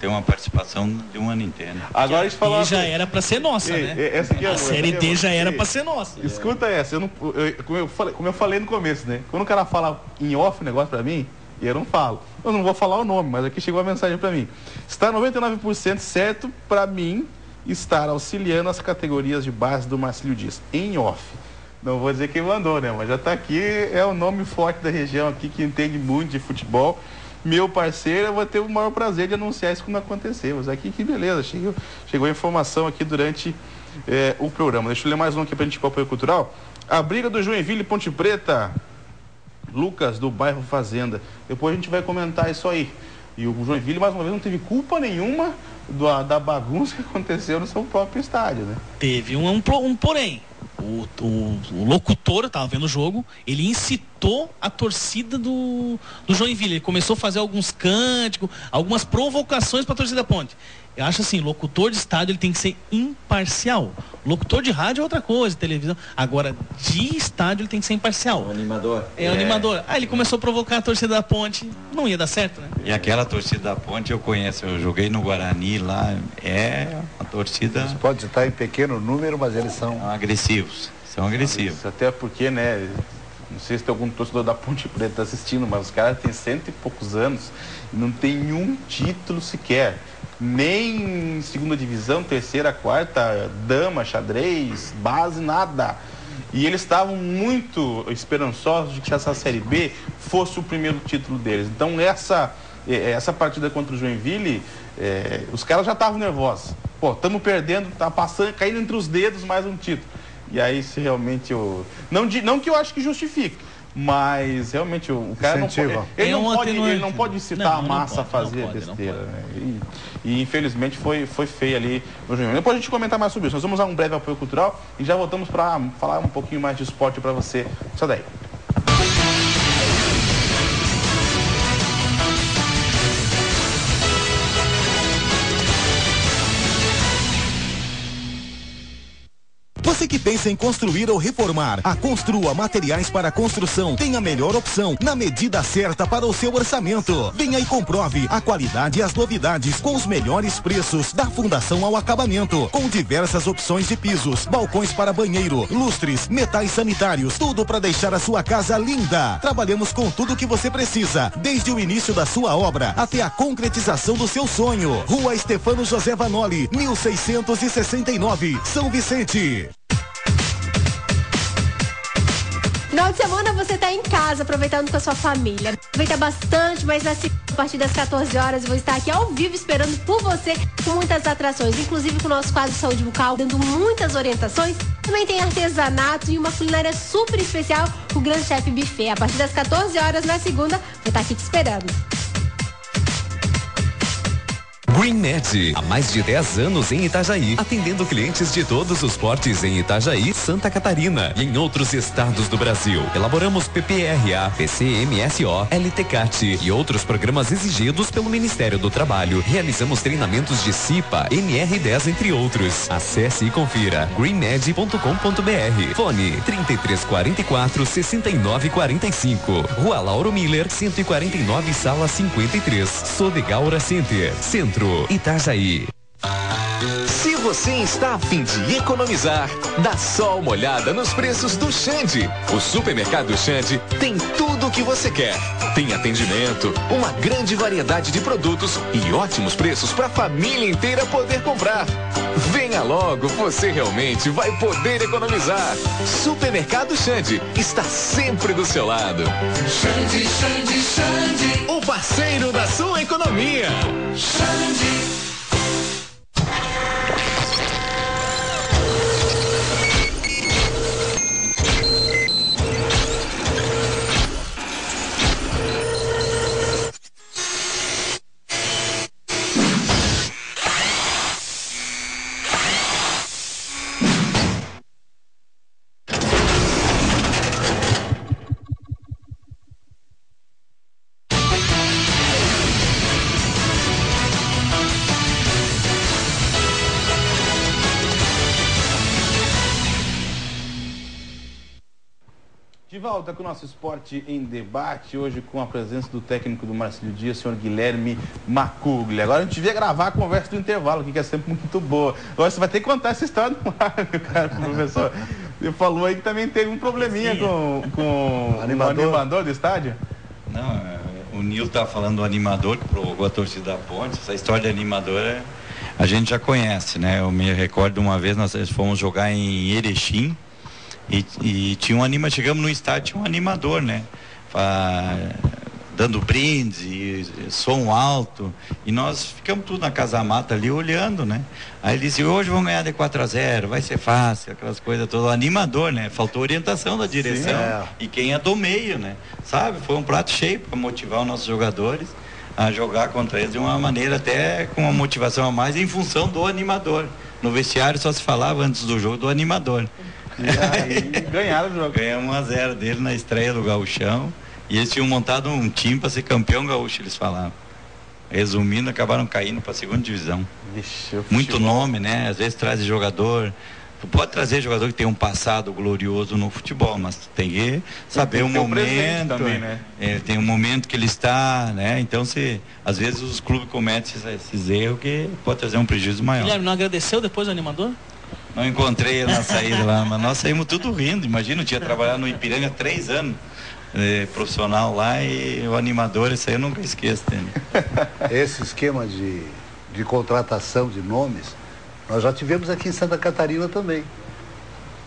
D: Ter uma participação de um ano inteiro.
A: Agora a gente falava...
C: já era para ser nossa, né? A Série D já era para ser nossa.
A: Escuta essa, como eu falei no começo, né? Quando o cara fala em off o negócio para mim, e eu não falo. Eu não vou falar o nome, mas aqui chegou a mensagem para mim. Está 99% certo para mim estar auxiliando as categorias de base do Marcílio Dias. Em off. Não vou dizer quem mandou, né? Mas já está aqui, é o nome forte da região aqui, que entende muito de futebol. Meu parceiro, eu vou ter o maior prazer de anunciar isso quando acontecer. Mas aqui, que beleza. Chegou a informação aqui durante o programa. Deixa eu ler mais um aqui para a gente ir para o apoio cultural. A briga do Joinville e Ponte Preta. Lucas, do bairro Fazenda. Depois a gente vai comentar isso aí. E o Joinville, mais uma vez, não teve culpa nenhuma da bagunça que aconteceu no seu próprio estádio, né?
C: Teve um porém. O locutor, estava vendo o jogo, ele incitou a torcida do Joinville. Ele começou a fazer alguns cânticos, algumas provocações para a torcida da Ponte. Eu acho assim, locutor de estádio ele tem que ser imparcial. Locutor de rádio é outra coisa, televisão. Agora, de estádio ele tem que ser imparcial.
D: O animador.
C: É o animador. Aí ele começou a provocar a torcida da Ponte. Não ia dar certo, né?
D: E aquela torcida da Ponte eu conheço. Eu joguei no Guarani lá. É uma torcida...
B: Eles podem estar em pequeno número, mas eles são
D: agressivos. São agressivos.
A: Até porque, né? Não sei se tem algum torcedor da Ponte Preta assistindo, mas os caras têm 100 e poucos anos e não tem nenhum título sequer. Nem segunda divisão, terceira, quarta, dama, xadrez, base, nada. E eles estavam muito esperançosos de que essa Série B fosse o primeiro título deles. Então essa partida contra o Joinville, os caras já estavam nervosos. Pô, estamos perdendo, tá passando, caindo entre os dedos mais um título. E aí se realmente não que eu acho que justifique, mas realmente o cara não pode, ele não pode incitar a massa a fazer besteira, né? E infelizmente foi feio ali no Joinville. Depois a gente comentar mais sobre isso. Nós vamos a um breve apoio cultural e já voltamos para falar um pouquinho mais de esporte para você. Só daí.
M: Você que pensa em construir ou reformar, a Construa Materiais para Construção tem a melhor opção, na medida certa para o seu orçamento. Venha e comprove a qualidade e as novidades com os melhores preços, da fundação ao acabamento, com diversas opções de pisos, balcões para banheiro, lustres, metais sanitários, tudo para deixar a sua casa linda. Trabalhamos com tudo que você precisa, desde o início da sua obra até a concretização do seu sonho. Rua Estefano José Vanoli, 1669, São Vicente.
L: Final de semana você tá em casa, aproveitando com a sua família. Aproveita bastante, mas a partir das 14 horas eu vou estar aqui ao vivo esperando por você com muitas atrações, inclusive com o nosso quadro Saúde Bucal, dando muitas orientações. Também tem artesanato e uma culinária super especial, o Grande Chef Buffet. A partir das 14 horas na segunda, vou estar aqui te esperando.
N: GreenMed, há mais de 10 anos em Itajaí, atendendo clientes de todos os portes em Itajaí, Santa Catarina e em outros estados do Brasil. Elaboramos PPRA, PCMSO, LTCAT e outros programas exigidos pelo Ministério do Trabalho. Realizamos treinamentos de CIPA, NR10, entre outros. Acesse e confira greenmed.com.br. Fone 3344 6945. Rua Lauro Miller, 149, sala 53. Sodegaura Center, Centro, Itajaí.
O: Se você está a fim de economizar, dá só uma olhada nos preços do Xande. O supermercado Xande tem tudo o que você quer. Tem atendimento, uma grande variedade de produtos e ótimos preços para a família inteira poder comprar. Venha logo, você realmente vai poder economizar. Supermercado Xande está sempre do seu lado.
I: Xande, Xande, Xande,
O: o parceiro da sua economia.
I: Xande.
A: De volta com o nosso Esporte em Debate, hoje com a presença do técnico do Marcílio Dias, senhor Guilherme Macugli. Agora a gente vê gravar a conversa do intervalo, que é sempre muito boa. Agora você vai ter que contar essa história no ar, cara, professor. Você falou aí que também teve um probleminha com o animador do estádio?
D: Não, o Nil tá falando do animador que provocou a torcida da Ponte. Essa história de animador a gente já conhece, né? Eu me recordo uma vez nós fomos jogar em Erechim. E tinha chegamos no estádio, tinha um animador, né? Dando brindes e som alto. E nós ficamos tudo na casa mata ali olhando, né? Aí ele disse, hoje vamos ganhar de 4-0, vai ser fácil, aquelas coisas todas. O animador, né? Faltou orientação da direção. Sim, E quem é do meio, né? Sabe? Foi um prato cheio para motivar os nossos jogadores a jogar contra eles de uma maneira até com uma motivação a mais em função do animador. No vestiário só se falava antes do jogo do animador.
A: E aí ganharam o jogo.
D: Ganhamos 1-0 dele na estreia do Gauchão. E eles tinham montado um time para ser campeão gaúcho, eles falavam. resumindo, acabaram caindo para a segunda divisão.
A: Vixe,
D: muito nome, né? Às vezes traz jogador. Tu pode trazer jogador que tem um passado glorioso no futebol, mas tu tem que saber o momento
A: também, né?
D: Tem um momento que ele está, né? Então, às vezes os clubes cometem esses erros que pode trazer um prejuízo maior.
C: Guilherme, não agradeceu depois o animador?
D: Não encontrei ele na saída lá, mas nós saímos tudo rindo. Imagina, eu tinha trabalhado no Ipiranga 3 anos, profissional lá, e o animador, isso aí eu nunca esqueço dele.
B: Esse esquema de contratação de nomes, nós já tivemos aqui em Santa Catarina também.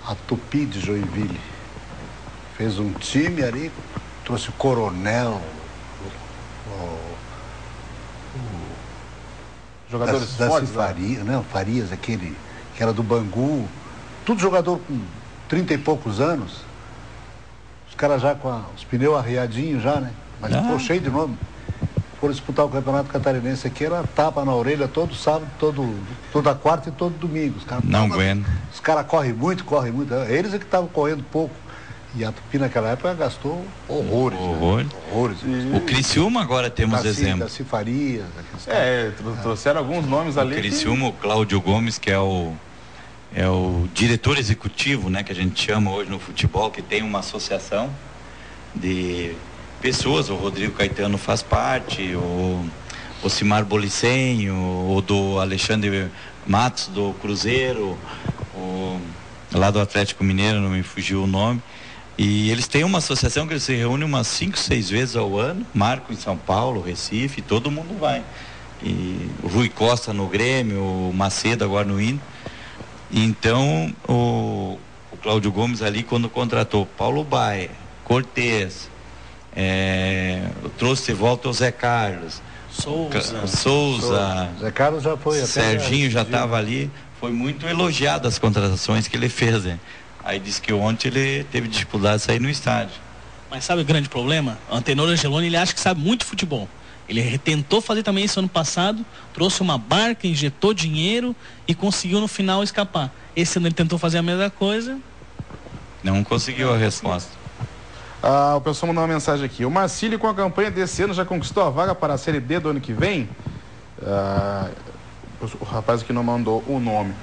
B: A Tupi de Joinville fez um time ali, trouxe o Coronel,
A: jogadores
B: da
A: fortes,
B: Farias, né? Farias, aquele que era do Bangu, tudo jogador com 30 e poucos anos, os caras já com os pneus arreadinhos já, né? Mas ficou cheio de nome. Foram disputar o Campeonato Catarinense aqui, era tapa na orelha todo sábado, toda quarta e todo domingo. Os caras,
D: não aguento.
B: Os caras correm muito. Eles é que estavam correndo pouco. E a Tupi naquela época gastou horrores. Horrores.
D: O Criciúma agora temos exemplo.
B: Da Cifarias.
A: Trouxeram alguns nomes ali.
D: O Criciúma, o Cláudio Gomes, que é o diretor executivo, né, que a gente chama hoje no futebol, que tem uma associação de pessoas, o Rodrigo Caetano faz parte, o Cimar Bolicenho, o do Alexandre Matos do Cruzeiro, lá do Atlético Mineiro, não me fugiu o nome. E eles têm uma associação que eles se reúnem umas 5, 6 vezes ao ano, marcam em São Paulo, Recife, todo mundo vai. E o Rui Costa no Grêmio, o Macedo agora no Inter. Então, o Cláudio Gomes ali, quando contratou Paulo Baia, Cortez, trouxe de volta o Zé Carlos, Souza.
B: Zé Carlos já foi.
D: Serginho já estava ali. Foi muito elogiado as contratações que ele fez, né? Aí disse que ontem ele teve dificuldade de sair no estádio.
C: Mas sabe o grande problema? O Antenor Angeloni, ele acha que sabe muito futebol. Ele tentou fazer também isso ano passado, trouxe uma barca, injetou dinheiro e conseguiu no final escapar. Esse ano ele tentou fazer a mesma coisa.
D: Não conseguiu a resposta.
A: O pessoal mandou uma mensagem aqui. O Marcílio, com a campanha desse ano, já conquistou a vaga para a Série D do ano que vem? O rapaz aqui não mandou o nome.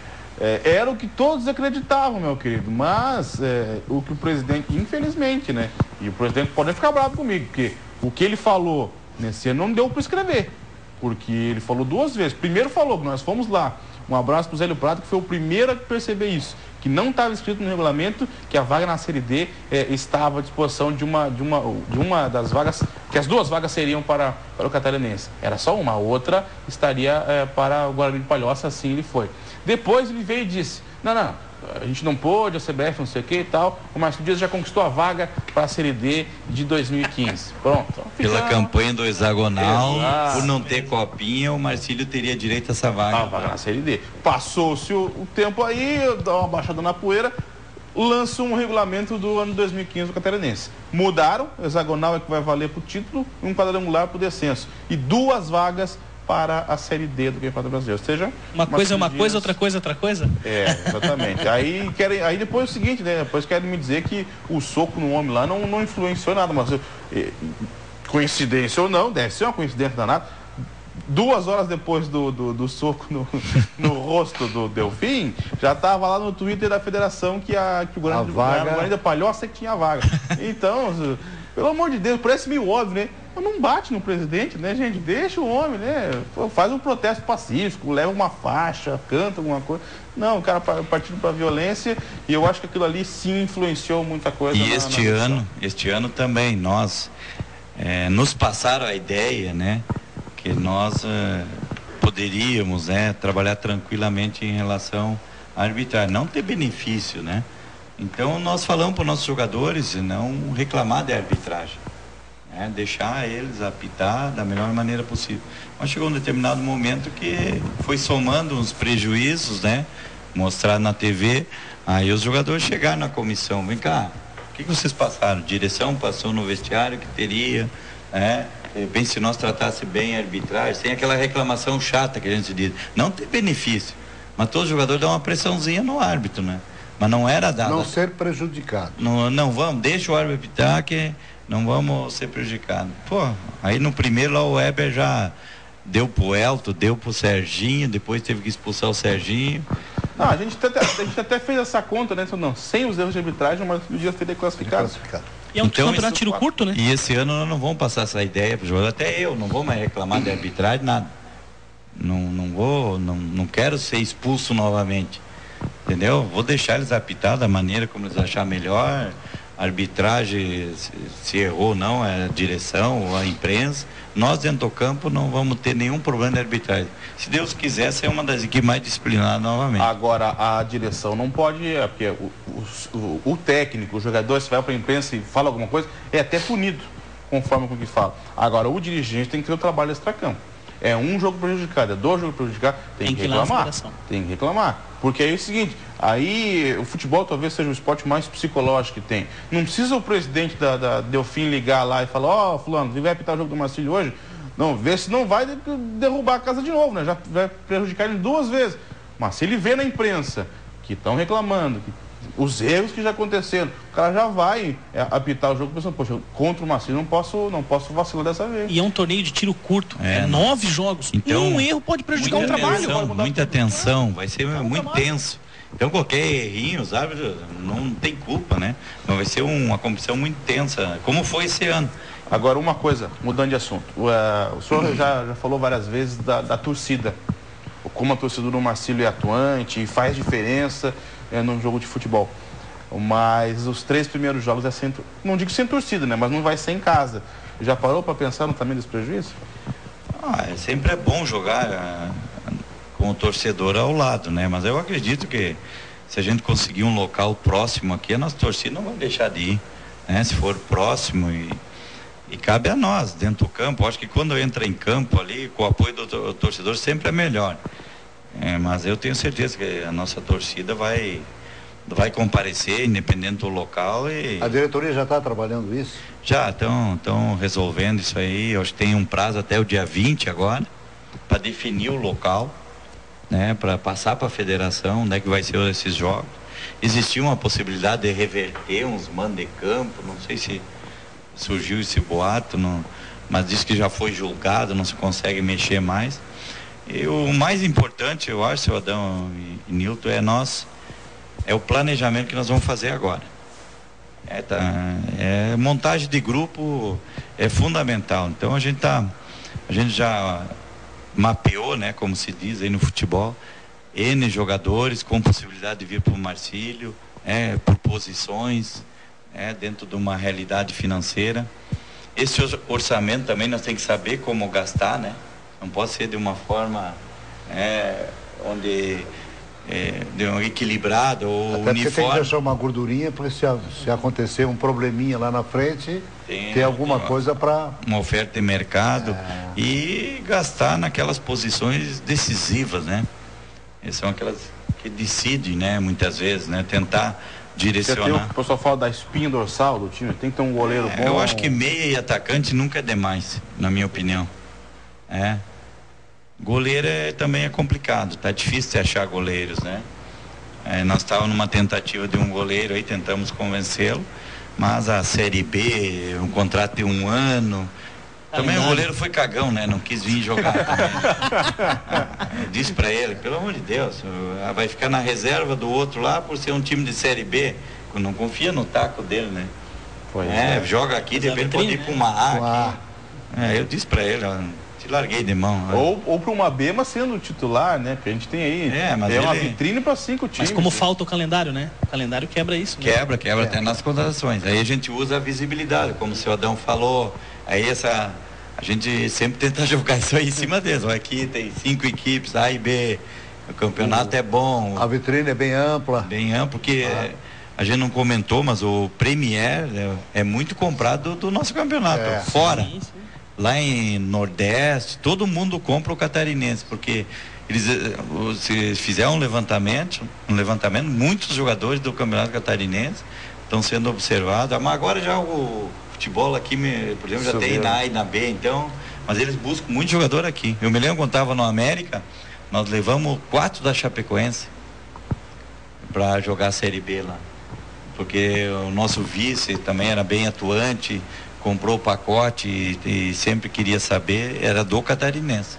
A: Era o que todos acreditavam, meu querido, mas o que o presidente, infelizmente, né? E o presidente pode ficar bravo comigo, porque o que ele falou nesse ano não deu para escrever, porque ele falou 2 vezes. Primeiro falou que nós fomos lá, um abraço para o Zélio Prata, que foi o primeiro a perceber isso, que não estava escrito no regulamento que a vaga na Série D estava à disposição de uma das vagas, que as 2 vagas seriam para o Catarinense. Era só uma, a outra estaria para o Guarani de Palhoça, assim ele foi. Depois ele veio e disse, não, a gente não pôde, a CBF não sei o que e tal, o Márcio Dias já conquistou a vaga para a Série D de 2015. Pronto.
D: Pela campanha do hexagonal, por não ter copinha, o Marcílio teria direito a essa vaga.
A: A vaga na Série D. Passou-se o tempo aí, dá uma baixada na poeira, lançou um regulamento do ano 2015 do Catarinense. Mudaram, o hexagonal é que vai valer para o título e um quadrangular para o descenso. E 2 vagas para a Série D do Campeonato Brasileiro. Ou seja,
C: uma coisa é uma coisa, outra coisa é outra coisa?
A: Exatamente. aí depois é o seguinte, né? Depois querem me dizer que o soco no homem lá não influenciou nada, mas coincidência ou não, deve ser uma coincidência danada. 2 horas depois do soco no rosto do Delfim, já estava lá no Twitter da federação que o Guarani da Palhoça que tinha a vaga. Então, pelo amor de Deus, parece meio óbvio, né? Não bate no presidente, né, gente? Deixa o homem, né? Faz um protesto pacífico, leva uma faixa, canta alguma coisa. Não, o cara partindo para violência, e eu acho que aquilo ali sim influenciou muita coisa.
D: E este ano também, nós nos passaram a ideia, né, que nós poderíamos, trabalhar tranquilamente em relação à arbitragem, não ter benefício, né? Então nós falamos para os nossos jogadores não reclamar da arbitragem. Deixar eles apitar da melhor maneira possível. Mas chegou um determinado momento que foi somando uns prejuízos, né? Mostrar na TV, aí os jogadores chegaram na comissão, vem cá, o que vocês passaram? Direção passou no vestiário que teria, bem, se nós tratasse bem a arbitragem, sem aquela reclamação chata que a gente diz, não tem benefício, mas todo jogador dá uma pressãozinha no árbitro, né? Mas não era dado.
B: Não ser prejudicado.
D: Não vamos, deixa o árbitro apitar que não vamos ser prejudicados. Aí no primeiro lá o Weber já deu pro Elton, deu pro Serginho, depois teve que expulsar o Serginho.
A: Não, a gente até fez essa conta, né? Não, sem os erros de arbitragem, mas o dia seria classificado.
C: E é um campeonato tiro curto, né?
D: E esse ano nós não vamos passar essa ideia pro jogador, até eu, não vou mais reclamar de arbitragem, nada. Não quero ser expulso novamente. Entendeu? Vou deixar eles apitar da maneira como eles acharem melhor. A arbitragem, se errou ou não, é a direção ou a imprensa. Nós dentro do campo não vamos ter nenhum problema de arbitragem. Se Deus quiser, ser uma das equipes mais disciplinadas novamente.
A: Agora, a direção não pode, porque o técnico, o jogador, se vai para a imprensa e fala alguma coisa, é até punido, conforme com o que fala. Agora, o dirigente tem que ter o trabalho extracampo. É um jogo prejudicado, é 2 jogos prejudicados, tem que reclamar. Tem que reclamar. Porque aí é o seguinte, aí o futebol talvez seja o esporte mais psicológico que tem. Não precisa o presidente da Delfim ligar lá e falar, ó, fulano, vai apitar o jogo do Marcílio hoje? Não, vê se não vai derrubar a casa de novo, né? Já vai prejudicar ele 2 vezes. Mas se ele vê na imprensa que estão reclamando, os erros que já aconteceram, o cara já vai apitar o jogo pensando, poxa, contra o Marcílio não posso vacilar dessa vez.
C: E é um torneio de tiro curto, 9 jogos.
D: Então,
C: um erro pode prejudicar o trabalho.
D: Muita atenção, vai ser muito tenso. Então qualquer errinho, os árbitros não tem culpa, né? Mas vai ser uma competição muito tensa, como foi esse ano.
A: Agora uma coisa, mudando de assunto, o senhor já falou várias vezes da torcida, como a torcida do Marcílio é atuante e faz diferença no jogo de futebol. Mas os 3 primeiros jogos é sem, não digo sem torcida, né? Mas não vai ser em casa. Já parou para pensar no tamanho desse prejuízo?
D: Sempre é bom jogar com o torcedor ao lado, né? Mas eu acredito que se a gente conseguir um local próximo aqui, a nossa torcida não vai deixar de ir, né? Se for próximo e cabe a nós dentro do campo. Acho que quando entra em campo ali, com o apoio do torcedor, sempre é melhor. Mas eu tenho certeza que a nossa torcida vai comparecer, independente do local.
B: A diretoria já está trabalhando isso?
D: Já estão resolvendo isso aí. Eu acho que tem um prazo até o dia 20 agora, para definir o local, né, para passar para a federação, onde é que vai ser esses jogos. Existia uma possibilidade de reverter uns mandos de campo, não sei se surgiu esse boato, mas diz que já foi julgado, não se consegue mexer mais. E o mais importante, eu acho, seu Adão e Nilton, é o planejamento que nós vamos fazer agora. Montagem de grupo é fundamental. Então a gente já mapeou, né, como se diz aí no futebol, N jogadores com possibilidade de vir para o Marcílio, por posições, dentro de uma realidade financeira. Esse orçamento também nós temos que saber como gastar, né? Não pode ser de uma forma onde de um equilibrado ou
B: até
D: uniforme.
B: Você tem que deixar uma gordurinha para se acontecer um probleminha lá na frente, ter alguma coisa para...
D: Uma oferta de mercado e gastar naquelas posições decisivas, né? Essas são aquelas que decidem, né? Muitas vezes, né? Tentar direcionar.
A: O pessoal fala da espinha dorsal do time, tem que ter um goleiro bom.
D: Eu acho que meia e atacante nunca é demais, na minha opinião. Goleiro também é complicado, tá difícil de achar goleiros, né? Nós estávamos numa tentativa de um goleiro aí, tentamos convencê-lo, mas a Série B, um contrato de 1 ano, também o goleiro foi cagão, né? Não quis vir jogar também. Eu disse pra ele, pelo amor de Deus, vai ficar na reserva do outro lá por ser um time de Série B, não confia no taco dele, né? Joga aqui, de repente pode ir pra uma A aqui. Eu disse pra ele, larguei de mão.
A: Ou para uma B, mas sendo titular, né? Porque a gente tem aí. Uma vitrine para 5 times.
C: Mas como falta o calendário, né? O calendário quebra isso. Né?
D: Quebra até nas contratações. Aí a gente usa a visibilidade, como o senhor Adão falou. Aí a gente sempre tenta jogar isso aí em cima deles. Aqui tem 5 equipes, A e B. O campeonato é bom.
B: A vitrine é bem ampla.
D: Bem ampla, porque a gente não comentou, mas o Premier é muito comprado do nosso campeonato. Fora. Sim. Lá em Nordeste, todo mundo compra o catarinense, porque se fizer um levantamento, muitos jogadores do campeonato catarinense estão sendo observados, mas agora já o futebol aqui, por exemplo, já tem na A e na B, então, mas eles buscam muito jogador aqui. Eu me lembro quando estava no América, nós levamos 4 da Chapecoense para jogar a Série B lá, porque o nosso vice também era bem atuante, comprou o pacote e sempre queria saber, era do catarinense.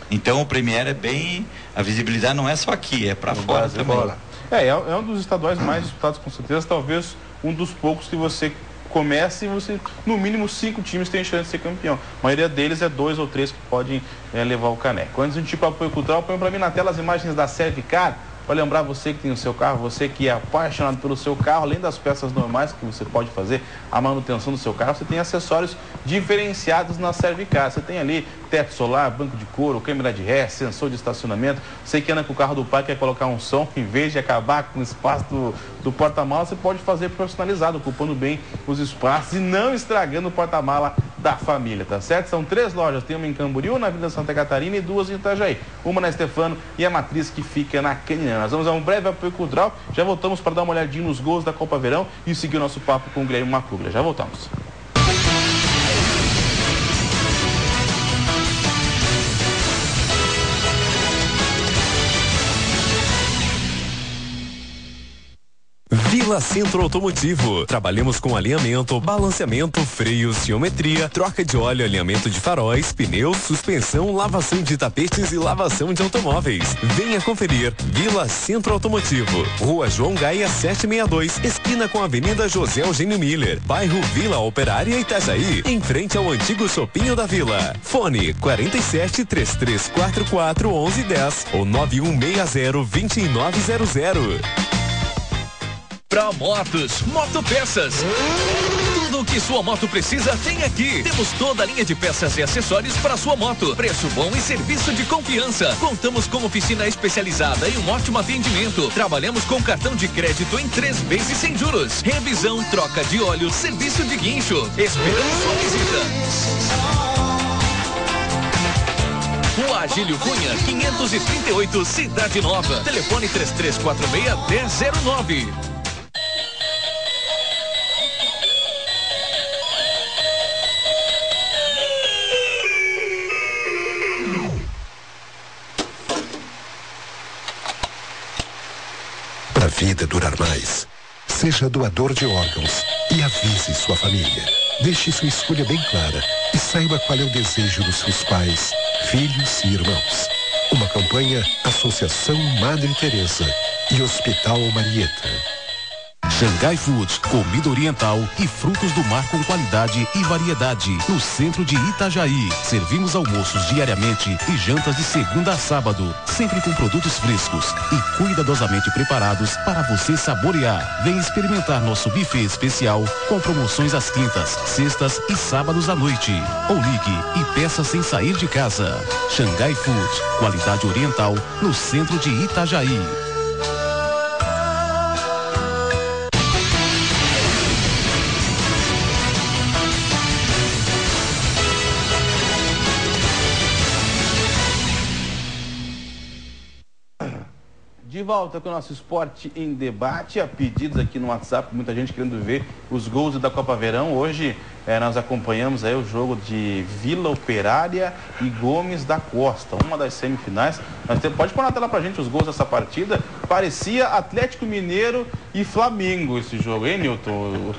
D: Então o Premier é bem... A visibilidade não é só aqui, é para fora também.
A: É um dos estaduais mais disputados, com certeza, talvez um dos poucos que você começa e você, no mínimo 5 times têm chance de ser campeão. A maioria deles é 2 ou 3 que podem levar o caneco. Antes de a gente ir para o apoio cultural, põe para mim na tela as imagens da Servicar, para lembrar você que tem o seu carro, você que é apaixonado pelo seu carro, além das peças normais que você pode fazer, a manutenção do seu carro, você tem acessórios diferenciados na Servicar. Você tem ali teto solar, banco de couro, câmera de ré, sensor de estacionamento. Você que anda com o carro do pai, quer colocar um som, em vez de acabar com o espaço do porta-mala, você pode fazer personalizado, ocupando bem os espaços e não estragando o porta-mala da família, tá certo? São 3 lojas, tem uma em Camboriú, na Avenida Santa Catarina, e 2 em Itajaí. Uma na Estefano e a matriz que fica na Canina. Nós vamos a um breve apoio cultural, já voltamos para dar uma olhadinha nos gols da Copa Verão e seguir o nosso papo com o Guilherme Macuglia. Já voltamos.
N: Vila Centro Automotivo. Trabalhamos com alinhamento, balanceamento, freios, geometria, troca de óleo, alinhamento de faróis, pneus, suspensão, lavação de tapetes e lavação de automóveis. Venha conferir. Vila Centro Automotivo. Rua João Gaia 762, esquina com a Avenida José Eugênio Miller, bairro Vila Operária, Itajaí, em frente ao antigo Shopping da Vila. Fone 47 3344 1110 ou 9160 2900.
O: Promotos, Motopeças. Tudo o que sua moto precisa tem aqui. Temos toda a linha de peças e acessórios para sua moto. Preço bom e serviço de confiança. Contamos com oficina especializada e um ótimo atendimento. Trabalhamos com cartão de crédito em 3 vezes sem juros. Revisão, troca de óleo, serviço de guincho. Esperamos sua visita. Rua Agílio Cunha, 538, Cidade Nova. Telefone 3346-1009.
P: Para a vida durar mais, seja doador de órgãos e avise sua família. Deixe sua escolha bem clara e saiba qual é o desejo dos seus pais, filhos e irmãos. Uma campanha Associação Madre Teresa e Hospital Marieta.
Q: Xangai Foods, comida oriental e frutos do mar com qualidade e variedade, no centro de Itajaí. Servimos almoços diariamente e jantas de segunda a sábado, sempre com produtos frescos e cuidadosamente preparados para você saborear. Venha experimentar nosso buffet especial com promoções às quintas, sextas e sábados à noite. Ou ligue e peça sem sair de casa. Xangai Foods, qualidade oriental, no centro de Itajaí.
A: De volta com o nosso Esporte em Debate, a pedidos aqui no WhatsApp, muita gente querendo ver os gols da Copa Verão. Hoje nós acompanhamos aí o jogo de Vila Operária e Gomes da Costa, uma das semifinais. Pode pôr na tela pra gente os gols dessa partida. Parecia Atlético Mineiro e Flamengo esse jogo, hein, Nilton?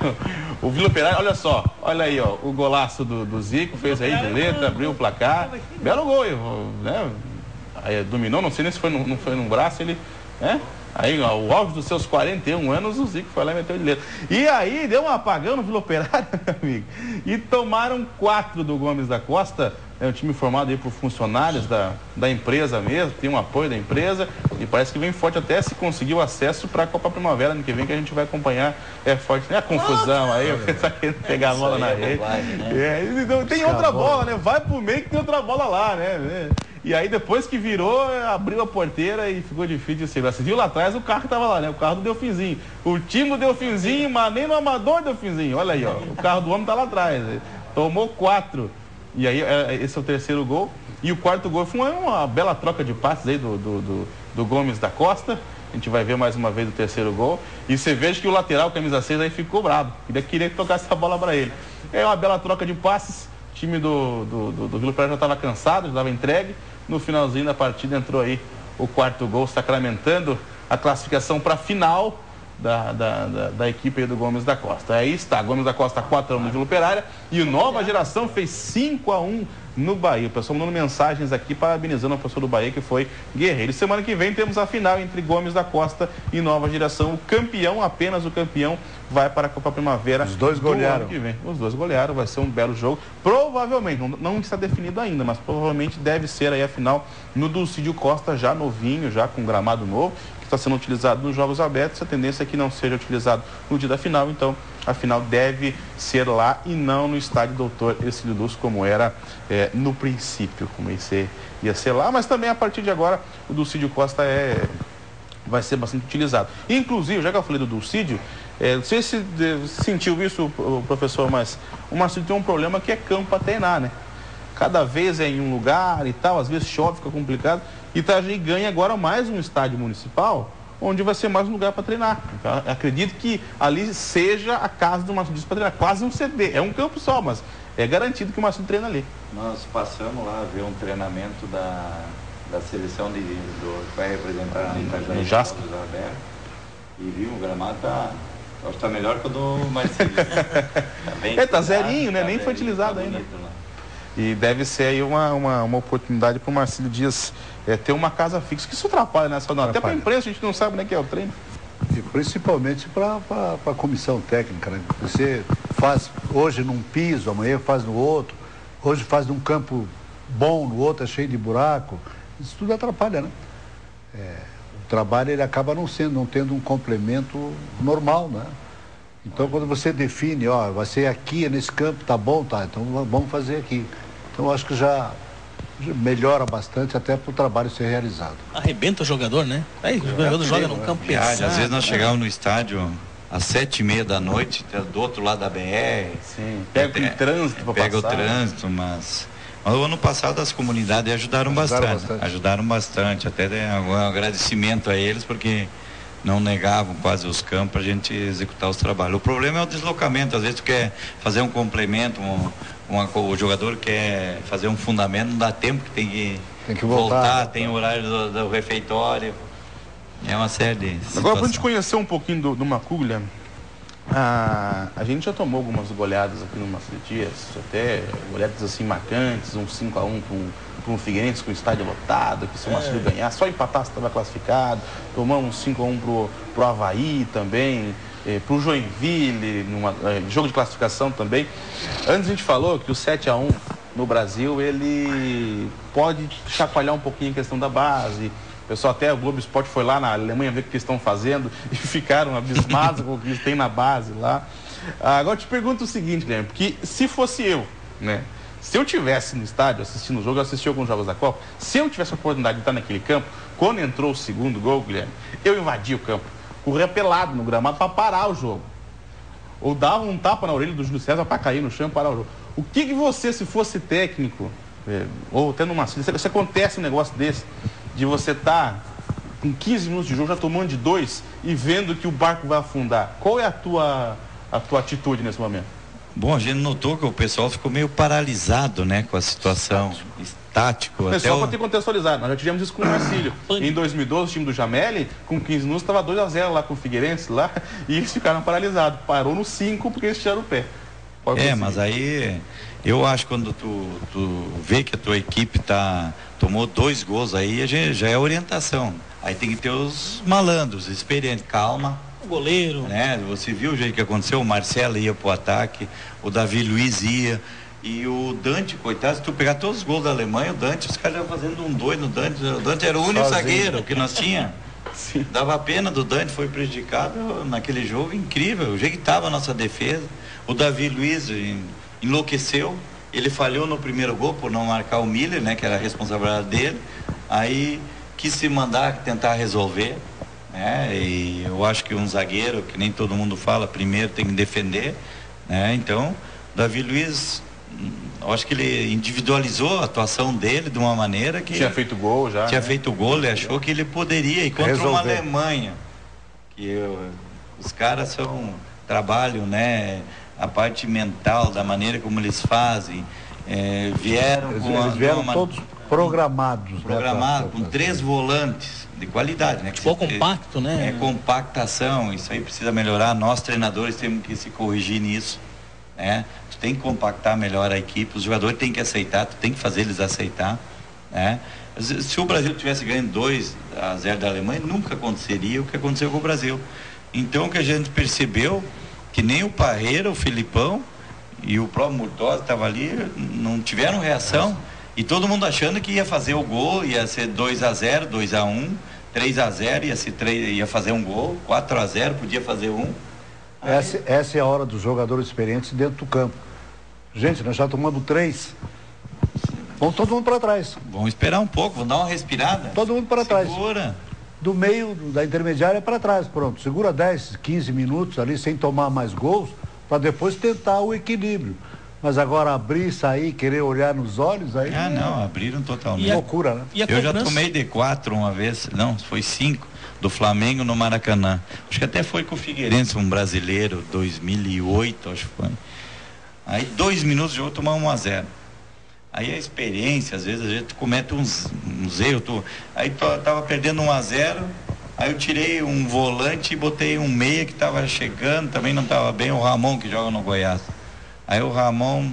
A: O Vila Operária, olha só, olha aí, ó, o golaço do Zico, fez aí de letra, abriu o placar. Belo gol, né? Aí dominou, não sei nem se não foi no braço, ele... Aí, ó, o auge dos seus 41 anos, o Zico foi lá e meteu de letra. E aí, deu um apagão no Vila Operária, meu amigo. E tomaram 4 do Gomes da Costa. É um time formado aí por funcionários da empresa mesmo, tem um apoio da empresa. E parece que vem forte até se conseguir o acesso para a Copa Primavera ano que vem, que a gente vai acompanhar. É forte, né? A confusão aí, o pessoal querendo pegar a bola na rede. Então, tem outra bola, né? Vai pro meio que tem outra bola lá, né? E aí depois que virou, abriu a porteira e ficou difícil de segurar. Você viu lá atrás, o carro tava lá, né? O carro do Delfinzinho. O time do Delfinzinho, mas nem no amador Delfinzinho. Olha aí, ó. O carro do homem tá lá atrás. Tomou 4. E aí, esse é o terceiro gol. E o quarto gol foi uma bela troca de passes aí do Gomes da Costa. A gente vai ver mais uma vez o terceiro gol. E você veja que o lateral, camisa 6, aí ficou bravo. Queria que tocasse essa bola para ele. É uma bela troca de passes. O time do Vila Operária já estava cansado, já estava entregue. No finalzinho da partida entrou aí o quarto gol, sacramentando a classificação para a final da equipe aí do Gomes da Costa. Aí está, Gomes da Costa 4-1 no Vila Operária e o Nova Geração fez 5-1 no Bahia. O pessoal mandando mensagens aqui parabenizando o professor do Bahia, que foi guerreiro. E semana que vem temos a final entre Gomes da Costa e Nova Geração. O campeão, apenas o campeão, vai para a Copa Primavera.
B: Os dois golearam.
A: Ano que vem. Os dois golearam, vai ser um belo jogo. Provavelmente, não está definido ainda, mas provavelmente deve ser aí a final no Dulcídio Costa, já novinho, já com gramado novo, que está sendo utilizado nos Jogos Abertos. A tendência é que não seja utilizado no dia da final, então a final deve ser lá e não no estádio Doutor Ercílio Luz, como era no princípio, como ia ser lá, mas também a partir de agora o Dulcídio Costa vai ser bastante utilizado. Inclusive, já que eu falei do Dulcídio, não sei se sentiu isso, professor, mas o Marcílio tem um problema que é campo para treinar, né? Cada vez é em um lugar e tal, às vezes chove, fica complicado. E Itajaí ganha agora mais um estádio municipal, onde vai ser mais um lugar para treinar. Então, acredito que ali seja a casa do Marcílio para treinar, quase um CD. É um campo só, mas é garantido que o Marcílio treina ali.
D: Nós passamos lá a ver um treinamento da seleção que vai representar a Itajaí
A: no Jasca.
D: E viu, o gramado acho que está melhor que o do Marcílio.
A: Tá zerinho, né? Nem foi utilizado ainda. E deve ser aí uma oportunidade para o Marcílio Dias ter uma casa fixa, que isso atrapalha, né? Até para a imprensa a gente não sabe, né, que é o treino.
B: E principalmente para a comissão técnica, né? Você faz hoje num piso, amanhã faz no outro, hoje faz num campo bom, no outro é cheio de buraco. Isso tudo atrapalha, né? O trabalho ele acaba não tendo um complemento normal, né? Então quando você define, vai ser aqui nesse campo, tá bom, tá, então vamos fazer aqui. Então eu acho que já melhora bastante até para o trabalho ser realizado.
C: Arrebenta o jogador, né? Aí o jogador joga num campo pesado.
D: Às vezes nós chegávamos no estádio às 7h30 da noite, do outro lado da BR.
A: Sim, pega o trânsito para passar.
D: Pega o trânsito, mas o ano passado as comunidades ajudaram bastante. Até um agradecimento a eles, porque não negavam quase os campos para a gente executar os trabalhos. O problema é o deslocamento. Às vezes tu quer fazer um complemento, o jogador quer fazer um fundamento, não dá tempo, que tem que voltar, tem o horário do refeitório. É uma série de situações.
A: Agora, para a gente conhecer um pouquinho do Macuglia, a gente já tomou algumas goleadas aqui no Marcílio Dias, até goleadas assim marcantes, um 5-1 para um Figueirense com o estádio lotado, que se o Marcílio ganhar, só empatar você estava classificado. Tomamos um 5-1 pro Avaí também, pro Joinville, jogo de classificação também. Antes a gente falou que o 7-1 no Brasil, ele pode chacoalhar um pouquinho a questão da base. O pessoal, até o Globo Esporte foi lá na Alemanha ver o que eles estão fazendo e ficaram abismados com o que eles têm na base lá. Agora eu te pergunto o seguinte, Guilherme, porque se fosse eu, né? Se eu tivesse no estádio assistindo o jogo, eu assisti alguns jogos da Copa, se eu tivesse a oportunidade de estar naquele campo, quando entrou o segundo gol, Guilherme, eu invadia o campo, corria pelado no gramado para parar o jogo. Ou dava um tapa na orelha do Júlio César para cair no chão e parar o jogo. O que você, se fosse técnico, ou até numa se acontece um negócio desse, de você estar com 15 minutos de jogo já tomando de 2 e vendo que o barco vai afundar, qual é a tua atitude nesse momento?
D: Bom, a gente notou que o pessoal ficou meio paralisado, né, com a situação, estático.
A: Só para ter contextualizado, nós já tivemos isso com o Marcílio. Em 2012, o time do Jameli, com 15 minutos, estava 2-0 lá com o Figueirense, lá, e eles ficaram paralisados. Parou no 5 porque eles tiraram o pé.
D: Mas aí, eu acho que quando tu vê que a tua equipe tomou 2 gols aí, já é orientação. Aí tem que ter os malandros, experientes, calma.
C: O goleiro.
D: Né? Você viu o jeito que aconteceu, o Marcelo ia pro ataque, o Davi Luiz ia, e o Dante, coitado, se tu pegar todos os gols da Alemanha, o Dante, os caras estavam fazendo um doido no Dante. O Dante era o único zagueiro que nós tínhamos. Dava pena do Dante, foi prejudicado naquele jogo, incrível, o jeito que estava a nossa defesa. O Davi Luiz enlouqueceu, ele falhou no primeiro gol por não marcar o Miller, né, que era a responsabilidade dele. Aí quis se tentar resolver, né? E eu acho que um zagueiro, que nem todo mundo fala, primeiro tem que defender, né? Então, Davi Luiz, eu acho que ele individualizou a atuação dele de uma maneira que
A: tinha feito gol já.
D: Tinha feito gol, ele achou que ele poderia, e contra uma Alemanha, que os caras trabalham, né? A parte mental, da maneira como eles fazem, vieram
B: todos programados.
D: Com 3 volantes de qualidade, né?
C: Futebol compacto, né?
D: Compactação, isso aí precisa melhorar. Nós, treinadores, temos que se corrigir nisso, né? Tu tu tem que compactar melhor a equipe, os jogadores têm que aceitar, tu tem que fazer eles aceitar, né? Se o Brasil tivesse ganho 2-0 da Alemanha, nunca aconteceria o que aconteceu com o Brasil. Então o que a gente percebeu, que nem o Parreira, o Filipão e o próprio Murtosa estavam ali, não tiveram reação, e todo mundo achando que ia fazer o gol, ia ser 2-0, 2-1, 3-0, ia fazer um gol, 4-0, podia fazer um.
B: Essa é a hora dos jogadores experientes dentro do campo. Gente, nós já tomamos 3. Vamos todo mundo para trás.
D: Vamos esperar um pouco, vamos dar uma respirada.
B: Todo mundo para trás.
D: Segura.
B: Do meio, da intermediária para trás, pronto. Segura 10, 15 minutos ali, sem tomar mais gols, para depois tentar o equilíbrio. Mas agora abrir, sair, querer olhar nos olhos, aí...
D: Não, abriram totalmente.
B: Loucura, né?
D: Eu já tomei de 4 uma vez, não, foi 5, do Flamengo no Maracanã. Acho que até foi com o Figueirense, um brasileiro, 2008, acho que foi. Aí 2 minutos de jogo, tomar 1-0. Aí a experiência, às vezes a gente comete uns erros. Aí tava perdendo 1-0, aí eu tirei um volante e botei um meia que tava chegando, também não tava bem, o Ramon, que joga no Goiás. Aí o Ramon,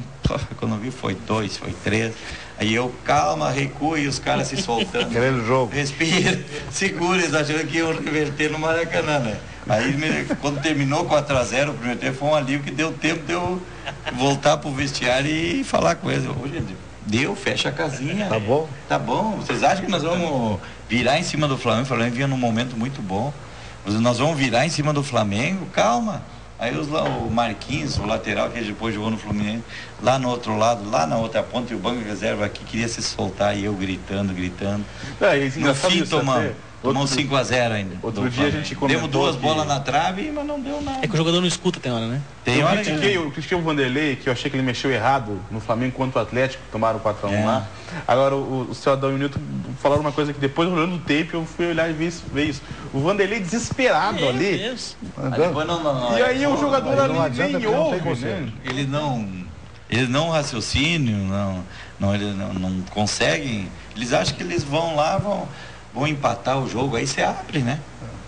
D: quando eu vi, foi 2, foi 3. Aí eu, calma, recua, e os caras se soltando.
B: Querendo jogo.
D: Respira, segura, eles achando que iam reverter no Maracanã, né? Aí quando terminou 4-0, o primeiro tempo foi um alívio que deu tempo de eu voltar pro vestiário e falar com eles. Ô, gente, deu, fecha a casinha.
B: Tá bom?
D: Tá bom. Vocês acham que nós vamos virar em cima do Flamengo? O Flamengo vinha num momento muito bom. Nós vamos virar em cima do Flamengo? Calma. Aí o Marquinhos, o lateral, que depois jogou no Fluminense, lá no outro lado, lá na outra ponta, e o banco de reserva aqui queria se soltar, e eu gritando. No fim tomamos 5-0 ainda.
A: Outro dia a gente comentou.
D: Demos 2 bolas na trave, mas não deu nada.
C: É que o jogador não escuta, tem hora, né?
A: Eu critiquei o Vanderlei, que eu achei que ele mexeu errado no Flamengo contra o Atlético, tomaram 4-1 lá. Agora o seu Adão e o Nilton falaram uma coisa que depois, olhando o tape, eu fui olhar e ver isso. O Vanderlei desesperado ali. E aí o jogador ali nem ouve, né?
D: Eles não raciocínio, eles não conseguem. Eles acham que eles vão lá, vão empatar o jogo, aí você abre, né?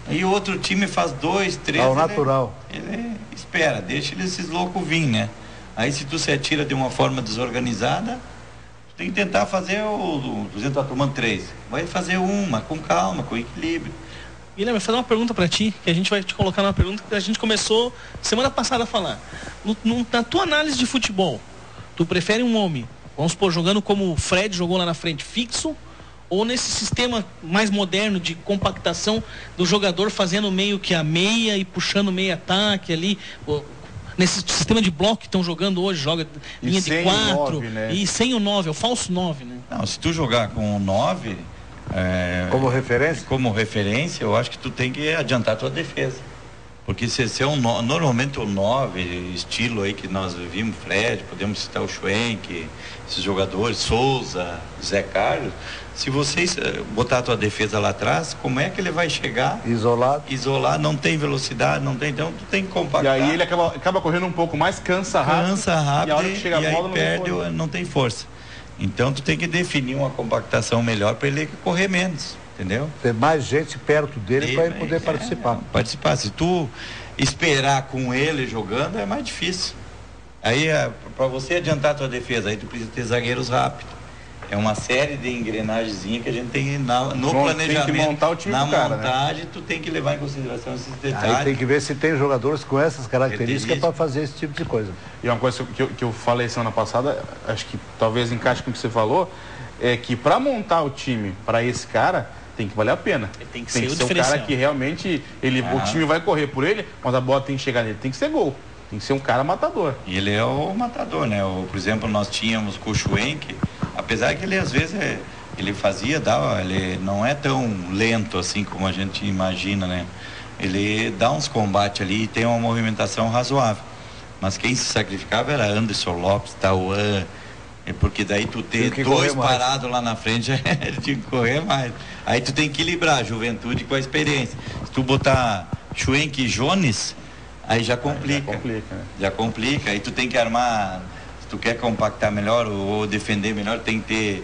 D: Aí o outro time faz 2, 3.
B: Ao natural.
D: Ele espera, deixa esses loucos vir, né? Aí se tu se atira de uma forma desorganizada, tu tem que tentar fazer por exemplo, tá tomando 3. Vai fazer uma, com calma, com equilíbrio.
C: Guilherme, vou fazer uma pergunta para ti, que a gente vai te colocar numa pergunta que a gente começou semana passada a falar. Na tua análise de futebol, tu prefere um homem, vamos supor, jogando como o Fred jogou lá na frente, fixo, ou nesse sistema mais moderno de compactação do jogador fazendo meio que a meia e puxando meio ataque ali, nesse sistema de bloco que estão jogando hoje, joga linha de 4, né? E sem o 9, é o falso 9, né?
D: Não, se tu jogar com o 9...
B: como referência?
D: Como referência, eu acho que tu tem que adiantar a tua defesa. Porque se é normalmente o 9, estilo aí que nós vimos, Fred, podemos citar o Schwenk, esses jogadores, Souza, Zé Carlos, se vocês botar a tua defesa lá atrás, como é que ele vai chegar? Isolado, não tem velocidade, então tu tem que compactar.
A: E aí ele acaba correndo um pouco mais, cansa rápido.
D: E a hora que chega a bola, não tem força. Então tu tem que definir uma compactação melhor para ele correr menos, entendeu?
B: Ter mais gente perto dele para ele poder participar.
D: Se tu esperar com ele jogando, é mais difícil. Aí para você adiantar a tua defesa, aí tu precisa ter zagueiros rápidos. É uma série de engrenagenzinhas que a gente tem no planejamento. Tem que montar o time na montagem, né? Tu tem que levar em consideração esses detalhes.
B: Aí tem que ver se tem jogadores com essas características para fazer esse tipo de coisa.
A: E uma coisa que eu falei semana passada, acho que talvez encaixe com o que você falou, é que para montar o time para esse cara, tem que valer a pena.
C: Tem que
A: ser o cara que realmente o time vai correr por ele, mas a bola tem que chegar nele, tem que ser gol. Tem que ser um cara matador.
D: E ele é o matador, né? Por exemplo, nós tínhamos com o Schwenk, apesar que ele às vezes ele ele não é tão lento assim como a gente imagina, né? Ele dá uns combates ali e tem uma movimentação razoável. Mas quem se sacrificava era Anderson Lopes, Tauan, porque daí tu ter 2 parados lá na frente, tinha que correr mais. Aí tu tem que equilibrar a juventude com a experiência. Se tu botar Schwenk e Jones, aí já complica. Já complica. Aí tu tem que armar, se tu quer compactar melhor ou defender melhor, tem que ter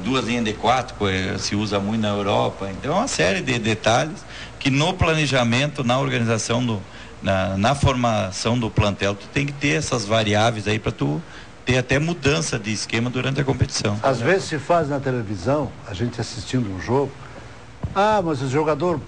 D: 2 linhas de 4, se usa muito na Europa. Então é uma série de detalhes que no planejamento, na organização na formação do plantel, tu tem que ter essas variáveis aí para tu ter até mudança de esquema durante a competição.
B: Às vezes se faz na televisão, a gente assistindo um jogo, mas o jogador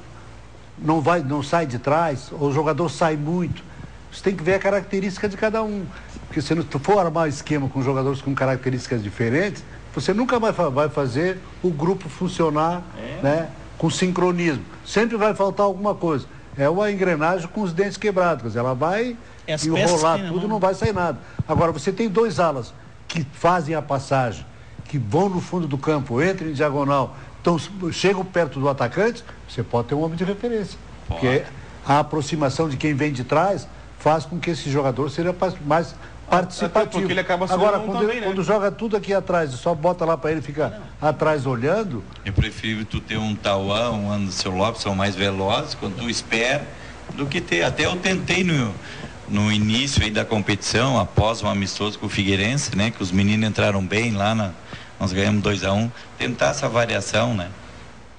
B: não sai de trás, ou o jogador sai muito. Você tem que ver a característica de cada um. Porque se tu for armar esquema com jogadores com características diferentes, você nunca vai fazer o grupo funcionar, né, com sincronismo. Sempre vai faltar alguma coisa. É uma engrenagem com os dentes quebrados. Quer dizer, ela vai enrolar tudo, não vai sair nada. Agora, você tem 2 alas que fazem a passagem, que vão no fundo do campo, entram em diagonal, então chegam perto do atacante, você pode ter um homem de referência. Porque a aproximação de quem vem de trás faz com que esse jogador seja mais participativo.
A: Porque ele acaba
B: agora,
A: também,
B: quando joga tudo aqui atrás e só bota lá para ele ficar atrás olhando...
D: Eu prefiro tu ter um Tauan, um Anderson Lopes, são mais velozes, quando tu espera, do que ter. Até eu tentei no início aí da competição, após um amistoso com o Figueirense, né, que os meninos entraram bem lá, nós ganhamos 2-1, tentar essa variação, né.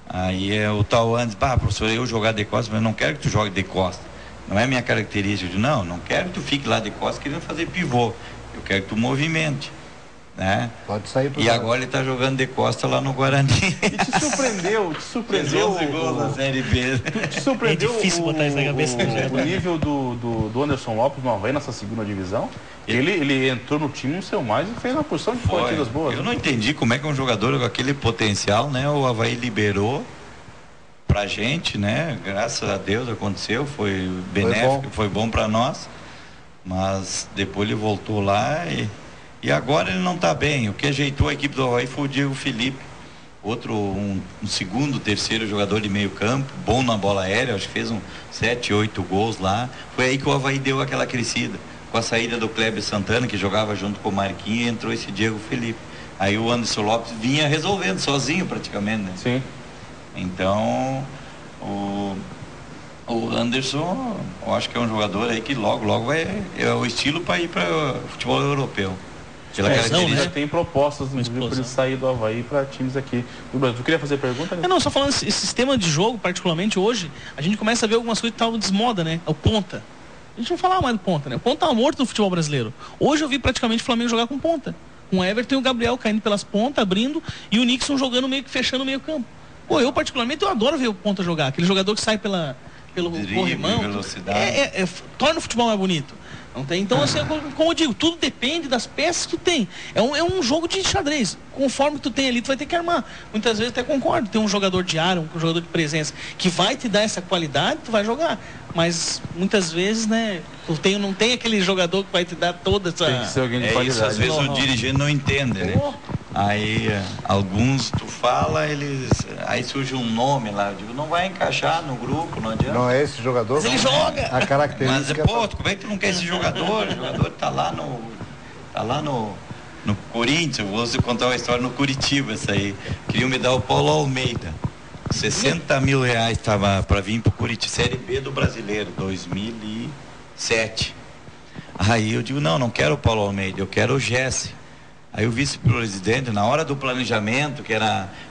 D: Aí o Tauan diz, professor, eu jogar de costas, mas eu não quero que tu jogue de costas. Não é minha característica. Eu digo, não quero que tu fique lá de costas querendo fazer pivô. Eu quero que tu movimente. Né?
B: Pode sair pro
D: E agora ele está jogando de costas lá no Guarani.
A: E te surpreendeu
D: Fez 11 gols na Série B.
A: Te surpreendeu
C: botar isso na cabeça
A: o nível do Anderson Lopes no Havaí nessa segunda divisão? Ele entrou no time no seu mais e fez uma porção de partidas boas.
D: Eu não entendi como é que um jogador com aquele potencial, né? O Havaí liberou pra gente, né? Graças a Deus aconteceu, foi benéfico, foi bom para nós, mas depois ele voltou lá e agora ele não está bem. O que ajeitou a equipe do Havaí foi o Diego Felipe, um segundo, terceiro jogador de meio campo, bom na bola aérea, acho que fez 7, 8 gols lá. Foi aí que o Havaí deu aquela crescida, com a saída do Kleber Santana, que jogava junto com o Marquinhos, e entrou esse Diego Felipe. Aí o Anderson Lopes vinha resolvendo sozinho praticamente, né?
A: Sim.
D: Então, o Anderson, eu acho que é um jogador aí que logo é o estilo para ir para o futebol europeu.
A: Já tem propostas para ele sair do Havaí para times aqui do Brasil. Tu queria fazer pergunta? Né?
C: Não, só falando esse sistema de jogo, particularmente hoje, a gente começa a ver algumas coisas que estavam desmoda, né? O ponta. A gente não falava mais do ponta, né? O ponta tá morto no futebol brasileiro. Hoje eu vi praticamente o Flamengo jogar com ponta. Com o Everton e o Gabriel caindo pelas pontas, abrindo, e o Nixon jogando meio que fechando o meio campo. Pô, eu particularmente eu adoro ver o ponta jogar. Aquele jogador que sai pelo corrimão.
D: Velocidade.
C: Torna o futebol mais bonito. Não tem? Então, assim, como eu digo, tudo depende das peças que tu tem. É um jogo de xadrez. Conforme tu tem ali, tu vai ter que armar. Muitas vezes até concordo. Tem um jogador de área, um jogador de presença que vai te dar essa qualidade, tu vai jogar. Mas muitas vezes, né, não tem aquele jogador que vai te dar toda essa...
A: Tem que ser alguém de qualidade.
D: Isso, às vezes o dirigente não entende, né? Aí alguns tu fala, aí surge um nome lá, eu digo, não vai encaixar no grupo, não adianta.
B: Não é esse jogador?
C: Mas ele joga.
B: A característica.
D: Mas como é que tu não quer esse jogador? O jogador tá lá no Corinthians. Eu vou contar uma história no Curitiba, essa aí. Queriam me dar o Paulo Almeida. 60 mil reais estava para vir pro Curitiba, Série B do Brasileiro, 2007. Aí eu digo, não quero o Paulo Almeida, eu quero o Jesse. Aí o vice-presidente, na hora do planejamento,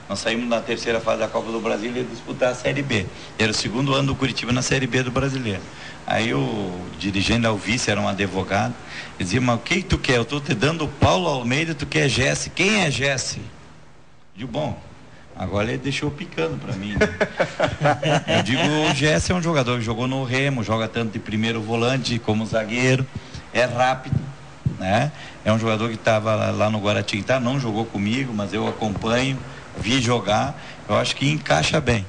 D: nós saímos na terceira fase da Copa do Brasil, ia disputar a Série B. Era o segundo ano do Curitiba na Série B do Brasileiro. Aí o dirigente ao vice era um advogado, ele dizia, mas o que tu quer? Eu estou te dando o Paulo Almeida, tu quer Jesse. Quem é Jesse? Eu digo, bom, agora ele deixou picando para mim. Né? Eu digo, o Jesse é um jogador que jogou no Remo, joga tanto de primeiro volante como zagueiro, é rápido, né? É um jogador que estava lá no Guaratinguetá, não jogou comigo, mas eu acompanho, vi jogar, eu acho que encaixa bem.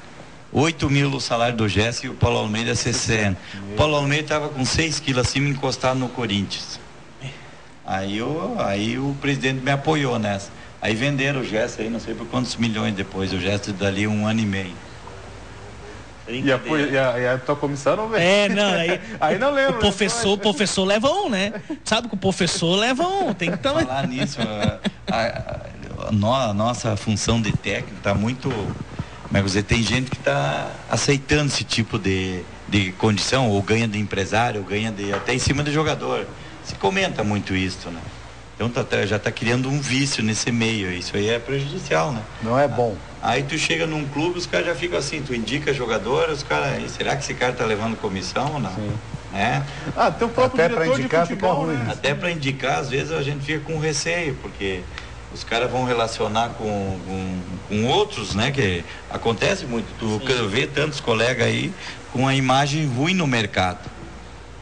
D: 8 mil o salário do Jesse e o Paulo Almeida 60. O Paulo Almeida estava com 6 quilos acima, encostado no Corinthians. Aí o presidente me apoiou nessa. Aí venderam o Jesse aí, não sei por quantos milhões depois, o Jesse dali 1 ano e meio.
A: E a tua comissão não vem. Aí não lembro.
C: O professor leva né? Sabe que o professor leva tem que também.
D: Falar nisso, a nossa função de técnico está muito... Mas você tem gente que está aceitando esse tipo de condição, ou ganha de empresário, ou ganha até em cima de jogador. Se comenta muito isso, né? Então já está criando um vício nesse meio, isso aí é prejudicial, né?
B: Não é bom.
D: Aí tu chega num clube, os caras já ficam assim, tu indica jogador, os caras, será que esse cara está levando comissão ou não?
A: Sim.
D: né?
A: Tem o próprio
D: até
A: diretor de futebol, né?
D: Até para indicar, às vezes a gente fica com receio, porque os caras vão relacionar com outros, né? Que acontece muito. Tu vê tantos colegas aí com a imagem ruim no mercado,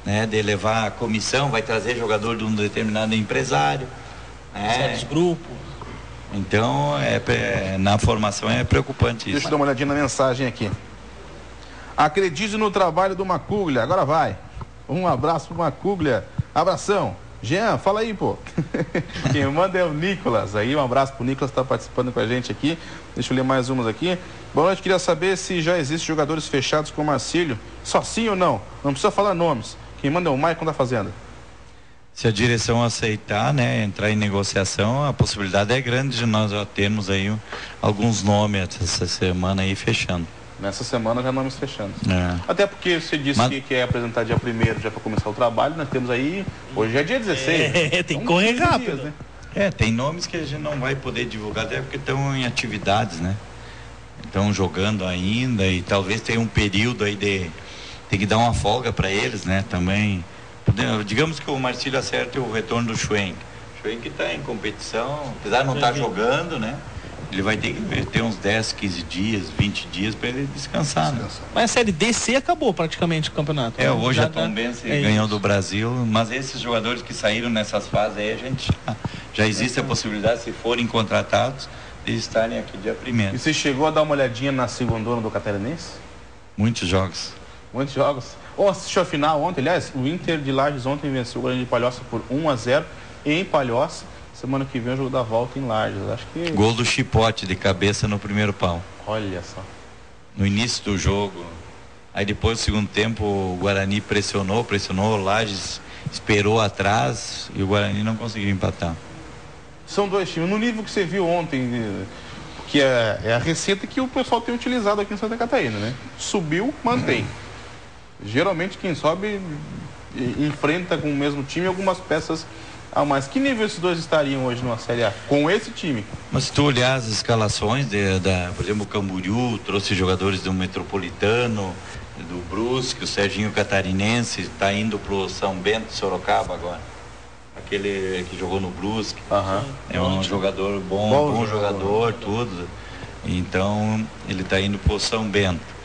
D: né? De levar a comissão, vai trazer jogador de um determinado empresário,
C: certos grupos.
D: Então, na formação é preocupante isso.
A: Deixa eu dar uma olhadinha na mensagem aqui. Acredite no trabalho do Macuglia. Agora vai. Um abraço pro Macuglia. Abração. Jean, fala aí, pô. Quem manda é o Nicolas. Aí, um abraço pro Nicolas, tá participando com a gente aqui. Deixa eu ler mais umas aqui. Boa noite, queria saber se já existem jogadores fechados com o Marcílio. Só sim ou não? Não precisa falar nomes. Quem manda é o Maicon da Fazenda.
D: Se a direção aceitar, né, entrar em negociação, a possibilidade é grande de nós já termos aí alguns nomes essa semana aí fechando.
A: Nessa semana já nomes fechando. Até porque você disse que quer apresentar dia 1º já para começar o trabalho, nós temos aí, hoje é dia 16.
C: Tem que correr rápido.
A: Dias, né?
D: Tem nomes que a gente não vai poder divulgar, até porque estão em atividades, né? Estão jogando ainda e talvez tenha um período aí tem que dar uma folga para eles, né? Também, digamos que o Marcílio acerte o retorno do Schwenk. O Schwenk está em competição, apesar de não estar jogando, né? Ele vai ter que ter uns 10, 15 dias, 20 dias para ele descansar, né?
C: Mas a Série D, C acabou praticamente o campeonato.
D: Hoje a Tombense ganhou do Brasil, mas esses jogadores que saíram nessas fases aí, a gente já existe a possibilidade, se forem contratados, de estarem aqui dia 1º.
A: E você chegou a dar uma olhadinha na segundona do Catarinense?
D: Muitos jogos.
A: Muitos jogos. Assistiu a final ontem, aliás, o Inter de Lages ontem venceu o Guarani de Palhoça por 1-0 em Palhoça. Semana que vem é o jogo da volta em Lages. Acho que...
D: Gol do Chipote de cabeça no primeiro pau.
A: Olha só.
D: No início do jogo. Aí depois do segundo tempo o Guarani pressionou, o Lages esperou atrás e o Guarani não conseguiu empatar.
A: São dois times. No nível que você viu ontem, que é a receita que o pessoal tem utilizado aqui em Santa Catarina, né? Subiu, mantém. Geralmente quem sobe enfrenta com o mesmo time algumas peças a mais. Que nível esses dois estariam hoje numa Série A? Com esse time?
D: Mas se tu olhar as escalações, por exemplo, o Camboriú trouxe jogadores do Metropolitano, do Brusque, o Serginho Catarinense está indo pro São Bento, Sorocaba agora. Aquele que jogou no Brusque. É um jogador bom jogador, tudo. Então ele está indo pro São Bento.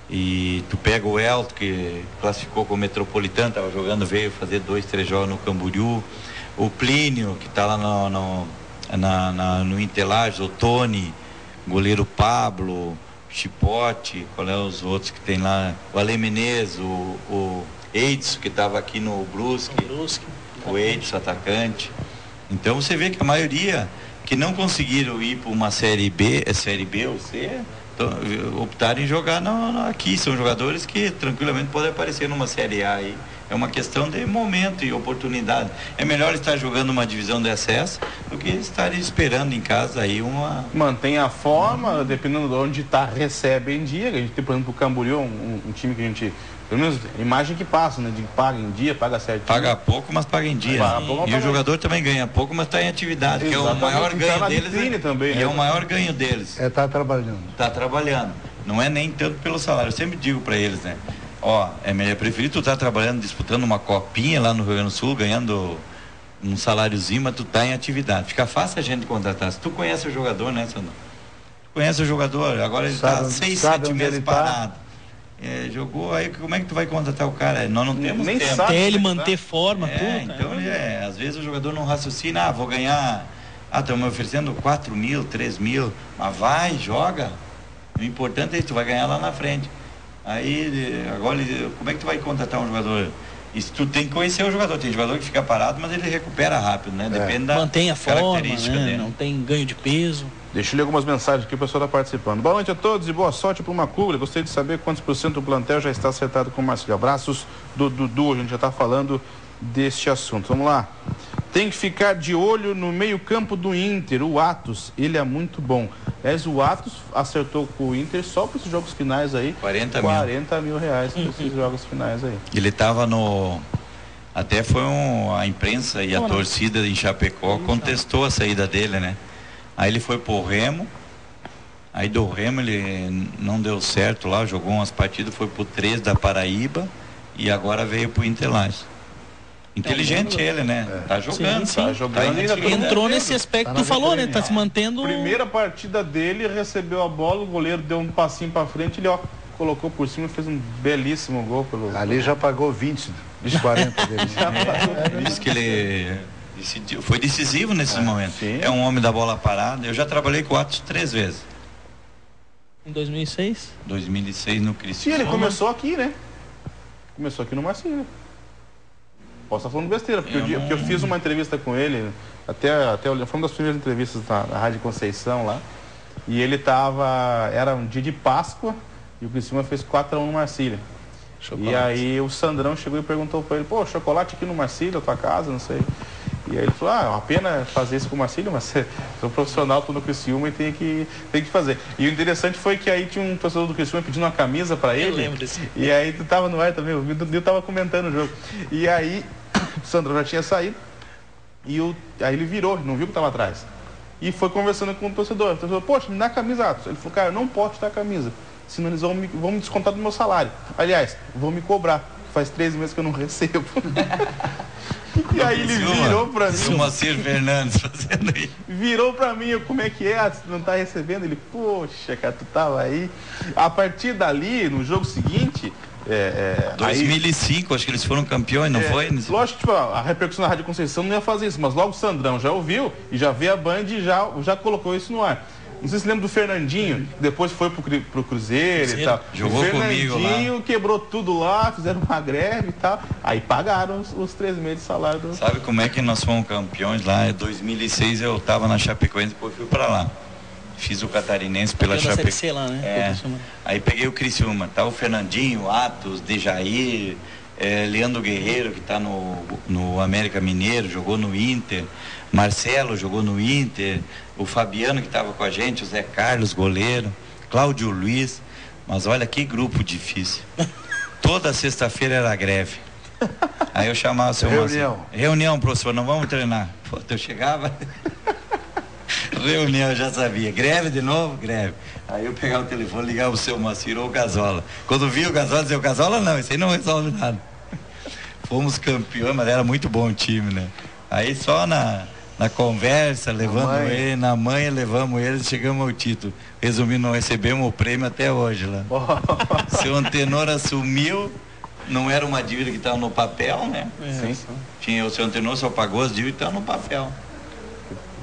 D: E tu pega o Elton, que classificou com o Metropolitano, estava jogando, veio fazer 2, 3 jogos no Camboriú. O Plínio, que está lá no Interlagos, o Tony, goleiro Pablo, Chipote, qual é os outros que tem lá? O Ale Menezes, o Edson, que estava aqui no Brusque, o Edson, atacante. Então você vê que a maioria que não conseguiram ir para uma Série B ou C, optaram em jogar aqui. São jogadores que tranquilamente podem aparecer numa Série A aí. É uma questão de momento e oportunidade. É melhor estar jogando uma divisão de acesso do que estar esperando em casa aí uma...
A: Mantém a forma, dependendo de onde está, recebe em dia. A gente tem, por exemplo, o Camboriú, um time que a gente... Pelo menos a imagem que passa, né? De paga em dia, paga certinho.
D: Paga pouco, mas paga em dia. E o jogador também ganha pouco, mas está em atividade. Que é o maior ganho deles.
A: Também, né?
D: É o maior ganho deles.
B: Tá trabalhando.
D: Tá trabalhando. Não é nem tanto pelo salário. Eu sempre digo para eles, né? É preferir tu estar trabalhando, disputando uma copinha lá no Rio Grande do Sul, ganhando um saláriozinho, mas tu tá em atividade. Fica fácil a gente contratar. Se tu conhece o jogador, né, Sandro? Tu conhece o jogador, agora ele está 6, 7 meses parado. Jogou, aí como é que tu vai contratar o cara? Nós não temos
C: nem
D: tempo.
C: Até ele manter forma, tudo.
D: Então, às vezes o jogador não raciocina, vou ganhar, estão me oferecendo 4 mil, 3 mil, mas vai, joga. O importante é que tu vai ganhar lá na frente. Aí, agora, como é que tu vai contratar um jogador? Isso tu tem que conhecer o jogador. Tem jogador que fica parado, mas ele recupera rápido, né? Depende da
C: mantém a forma,
D: característica dele.
C: Não tem ganho de peso.
A: Deixa eu ler algumas mensagens aqui, o pessoal está participando. Boa noite a todos e boa sorte para o Macuglia. Gostaria de saber quantos % do plantel já está acertado com o Marcílio. Abraços do Dudu, a gente já está falando deste assunto. Vamos lá. Tem que ficar de olho no meio-campo do Inter, o Atos, ele é muito bom. O Atos acertou com o Inter só para esses jogos finais aí. 40 mil reais para esses jogos finais aí.
D: Ele estava no... Até foi a imprensa e a torcida em Chapecó contestou a saída dele, né? Aí ele foi pro Remo. Aí do Remo ele não deu certo lá, jogou umas partidas, foi pro 3 da Paraíba e agora veio pro Interlagos. Inteligente ele, né? Tá jogando.
C: Sim.
A: Tá jogando.
C: Entrou nesse aspecto que tu falou, né? Tá se mantendo...
A: Primeira partida dele, recebeu a bola, o goleiro deu um passinho pra frente, ele colocou por cima e fez um belíssimo gol.
B: Ali já pagou 20 dos 40 dele.
D: Diz que ele foi decisivo nesses momentos. Sim. É um homem da bola parada. Eu já trabalhei com o Atos 3 vezes.
C: Em 2006?
D: 2006 no Criciúma.
A: Sim, ele começou aqui, né? Começou aqui no Marcílio. Posso estar falando besteira, porque eu fiz uma entrevista com ele, até foi uma das primeiras entrevistas na Rádio Conceição lá, e ele era um dia de Páscoa, e o Criciúma fez 4-1 no Marcílio. E aí o Sandrão chegou e perguntou para ele, pô, chocolate aqui no Marcílio, tua casa, não sei. E aí ele falou, é uma pena fazer isso com o Marcílio, mas sou profissional, tô no Criciúma e tem que fazer. E o interessante foi que aí tinha um torcedor do Criciúma pedindo uma camisa para ele. Eu lembro desse. E aí tu tava no ar também, o Nil tava comentando o jogo. E aí o Sandrão já tinha saído, aí ele virou, não viu que tava atrás. E foi conversando com o torcedor. O torcedor, poxa, me dá a camisa, Atos. Ele falou, cara, eu não posso te dar a camisa, senão eles vão me descontar do meu salário. Aliás, vão me cobrar, faz 3 meses que eu não recebo. E aí ele virou pra mim.
D: O Moacir Fernandes fazendo isso.
A: Virou pra mim, como é que é? Não tá recebendo? Ele, poxa, cara, tu tava aí. A partir dali, no jogo seguinte.
D: 2005, acho que eles foram campeões, não foi?
A: Lógico, tipo, a repercussão da Rádio Conceição não ia fazer isso, mas logo o Sandrão já ouviu e já vê a Band e já colocou isso no ar. Não sei se lembra do Fernandinho, que depois foi pro Cruzeiro e tal.
D: Jogou comigo lá. O
A: Fernandinho quebrou tudo lá, fizeram uma greve e tal. Aí pagaram os 3 meses de salário do...
D: Sabe como é que nós fomos campeões lá? Em 2006 eu tava na Chapecoense, depois fui pra lá. Fiz o Catarinense pela Chapecoense.
C: Lá, né?
D: Aí peguei o Criciúma. Tá o Fernandinho, Atos, Dejair, Leandro Guerreiro, que tá no América Mineiro, jogou no Inter. Marcelo jogou no Inter, o Fabiano que estava com a gente, o Zé Carlos, goleiro, Cláudio Luiz, mas olha que grupo difícil. Toda sexta-feira era greve. Aí eu chamava o seu reunião, professor, não vamos treinar. Pô, eu chegava, reunião, eu já sabia, greve de novo, greve. Aí eu pegava o telefone, ligava o seu Macir ou o Gazola. Quando via o Gazola, dizia, o Gazola não, isso aí não resolve nada. Fomos campeões, mas era muito bom o time, né? Aí só na conversa, levando ele, na manhã levamos ele, chegamos ao título. Resumindo, não recebemos o prêmio até hoje lá. Seu Antenor assumiu, não era uma dívida que estava no papel, né? Sim. O seu Antenor só pagou as dívidas que estavam no papel.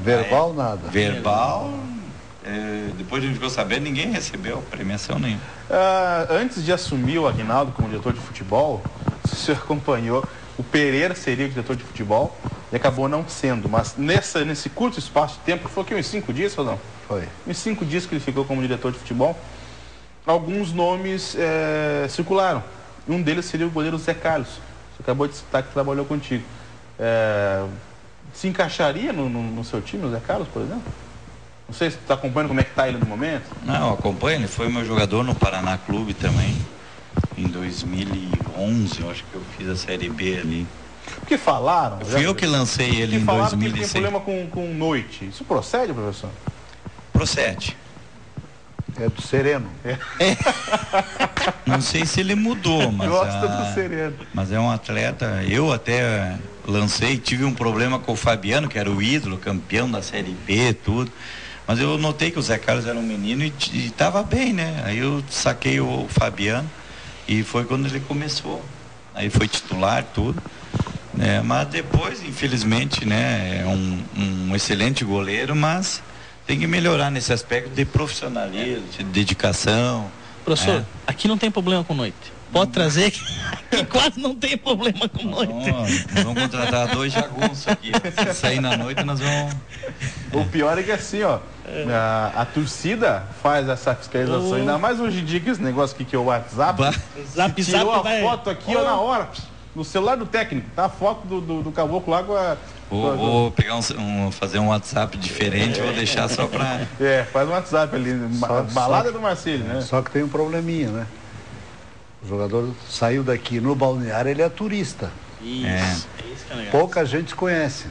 B: Verbal nada.
D: Verbal, depois a gente ficou sabendo, ninguém recebeu premiação nenhuma.
A: Antes de assumir o Aguinaldo como diretor de futebol, o senhor acompanhou, o Pereira seria o diretor de futebol e acabou não sendo, mas nesse curto espaço de tempo, foi que uns 5 dias ou não?
B: Foi.
A: Uns 5 dias que ele ficou como diretor de futebol, alguns nomes circularam. Um deles seria o goleiro Zé Carlos. Você acabou de citar que trabalhou contigo. Se encaixaria no seu time, o Zé Carlos, por exemplo? Não sei se você está acompanhando como é que está ele no momento.
D: Não, acompanho, ele foi meu jogador no Paraná Clube também. Em 2011, eu acho que eu fiz a Série B ali.
A: O que falaram?
D: Fui eu que lancei ele em 2006.
A: Que ele tem problema com noite. Isso procede, professor?
D: Procede.
B: É do Sereno.
D: Não sei se ele mudou, mas...
A: Gosta do Sereno.
D: Mas é um atleta, eu até lancei, tive um problema com o Fabiano, que era o ídolo, campeão da Série B, tudo. Mas eu notei que o Zé Carlos era um menino e estava bem, né? Aí eu saquei o Fabiano e foi quando ele começou. Aí foi titular, tudo. Mas depois, infelizmente, né? É um excelente goleiro, mas tem que melhorar nesse aspecto de profissionalismo, de dedicação.
C: Professor, aqui não tem problema com noite. Pode trazer que quase não tem problema com noite.
D: Nós vamos contratar 2 jagunços aqui. Se sair na noite, nós vamos...
A: O pior é que assim, ó, a torcida faz essa fiscalização, ainda mais hoje em dia que esse negócio aqui que é o WhatsApp. Tirou a foto aqui, ó, na hora, no celular do técnico, tá a foto do caboclo lá com a...
D: Vou pegar fazer um WhatsApp diferente, vou deixar só pra...
A: faz um WhatsApp ali, balada do Marcílio, né?
B: Só que tem um probleminha, né? O jogador saiu daqui no balneário, ele é turista.
C: Isso que é legal.
B: Pouca gente conhece.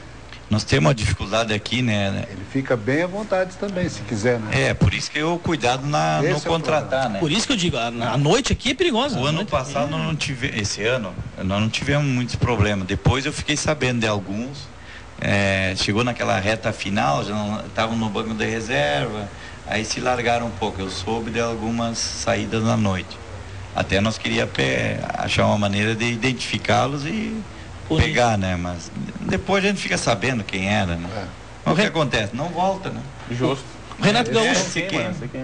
D: Nós temos uma dificuldade aqui, né?
B: Ele fica bem à vontade também, se quiser, né?
D: Por isso que eu cuidado no contratar, né?
C: Por isso que eu digo, a noite aqui é perigosa.
D: O ano passado esse ano, nós não tivemos muitos problemas. Depois eu fiquei sabendo de alguns. Chegou naquela reta final, já não estavam no banco de reserva, aí se largaram um pouco. Eu soube de algumas saídas na noite. Até nós queríamos achar uma maneira de identificá-los e pegar, né? Mas depois a gente fica sabendo quem era, né? Mas o que acontece? Não volta, né?
A: Justo.
C: O Renato Gaúcho.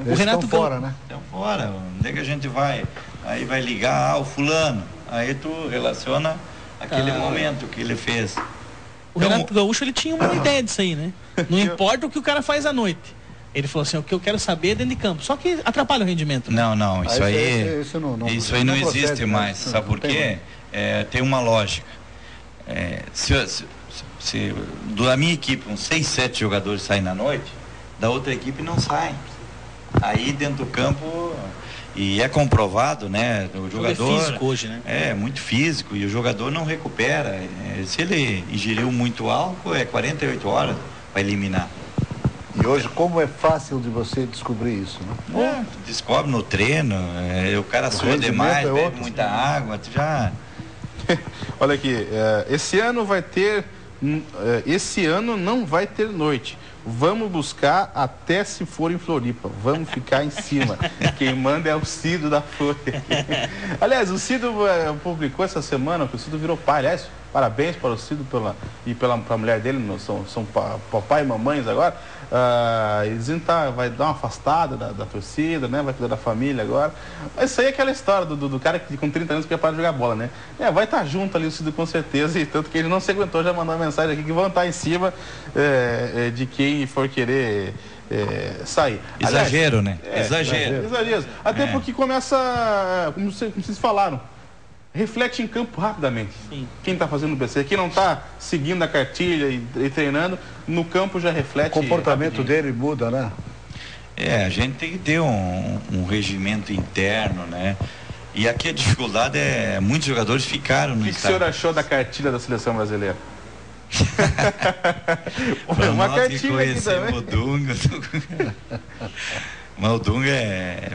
B: O Renato fora, né?
D: Estão fora. Onde é que a gente vai? Aí vai ligar, o fulano. Aí tu relaciona aquele momento que ele fez.
C: O Renato Gaúcho, ele tinha uma ideia disso aí, né? Não importa o que o cara faz à noite. Ele falou assim, o que eu quero saber é dentro de campo. Só que atrapalha o rendimento. Né?
D: Não, isso aí não existe mais. Sabe por quê? Tem uma lógica. Se da minha equipe uns 6, 7 jogadores saem na noite, da outra equipe não saem. Aí dentro do campo, e é comprovado, né? O jogador
C: é físico hoje, né?
D: É muito físico e o jogador não recupera. Se ele ingeriu muito álcool, 48 horas para eliminar.
B: E hoje, como é fácil de você descobrir isso, né?
D: Descobre no treino, o cara sua demais, bebe muita água, tu já...
A: Olha aqui, esse ano não vai ter noite. Vamos buscar até se for em Floripa. Vamos ficar em cima. Quem manda é o Cido da Folha. Aliás, o Cido publicou essa semana que o Cido virou pai. Aliás, parabéns para o Cido pela mulher dele. São papai e mamães agora. Eles vai dar uma afastada da torcida, né? Vai cuidar da família agora. Mas isso aí é aquela história do cara que com 30 anos quer parar de jogar bola, né? Vai estar junto ali o Cido com certeza. E tanto que ele não se aguentou, já mandou uma mensagem aqui que vão estar em cima de quem for querer sair.
D: Exagero,
A: aliás,
D: né? Exagero.
A: Até porque começa, como vocês falaram, reflete em campo rapidamente. Sim. Quem está fazendo o BC, quem não está seguindo a cartilha e treinando, no campo já reflete.
B: O comportamento dele muda, né?
D: A gente tem que ter um regimento interno, né? E aqui a dificuldade muitos jogadores ficaram no
A: estádio. O que o senhor achou da cartilha da seleção brasileira?
D: Uma cartilha aqui também. O Dunga. Mas o Dunga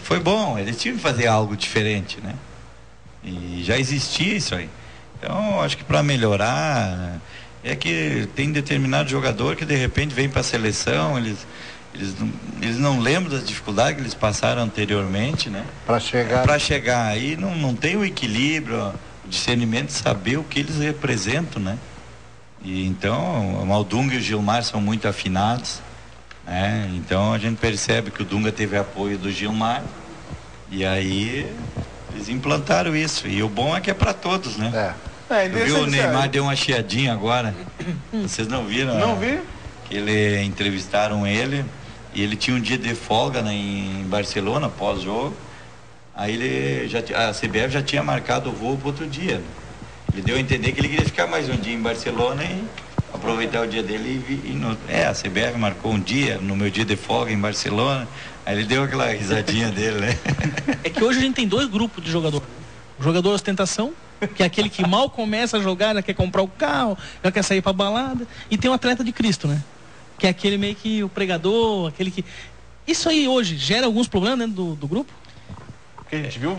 D: foi bom, ele tinha que fazer algo diferente, né? E já existia isso aí. Então, acho que para melhorar, que tem determinado jogador que de repente vem para a seleção, eles não lembram das dificuldades que eles passaram anteriormente, né? Para chegar aí não tem o equilíbrio, o discernimento de saber o que eles representam, né? E então, o Dunga e o Gilmar são muito afinados, né? Então a gente percebe que o Dunga teve apoio do Gilmar e aí eles implantaram isso. E o bom é que é para todos, né? Viu, o Neymar deu uma chiadinha agora. Vocês não viram?
A: Não vi.
D: Que entrevistaram ele e ele tinha um dia de folga em Barcelona pós-jogo. Aí a CBF já tinha marcado o voo para outro dia. Ele deu a entender que ele queria ficar mais um dia em Barcelona e aproveitar o dia dele a CBF marcou um dia, no meu dia de folga em Barcelona. Aí ele deu aquela risadinha dele, né?
C: É que hoje a gente tem 2 grupos de jogador. O jogador ostentação, que é aquele que mal começa a jogar, já quer comprar o carro, já quer sair pra balada. E tem o atleta de Cristo, né? Que é aquele meio que o pregador, aquele que... Isso aí hoje gera alguns problemas dentro do grupo?
A: Porque a gente viu...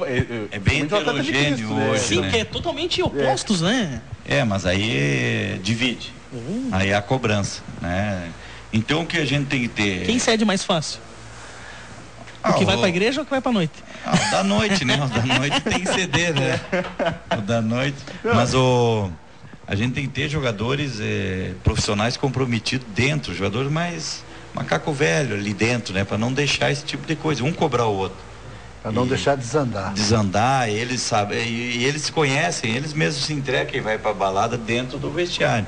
D: É bem heterogêneo hoje,
C: sim,
D: né?
C: que é totalmente opostos, né?
D: Mas aí divide. Aí é a cobrança, né? Então o que a gente tem que ter...
C: Quem cede mais fácil? O que vai pra igreja ou o que vai pra noite?
D: O da noite, né? O da noite tem que ceder, né? O da noite. Mas a gente tem que ter jogadores profissionais comprometidos dentro, jogadores mais macaco velho ali dentro, né? Pra não deixar esse tipo de coisa, um cobrar o outro.
B: Pra não deixar desandar.
D: Desandar, eles sabem, e eles se conhecem, eles mesmos se entregam e vai pra balada dentro do vestiário.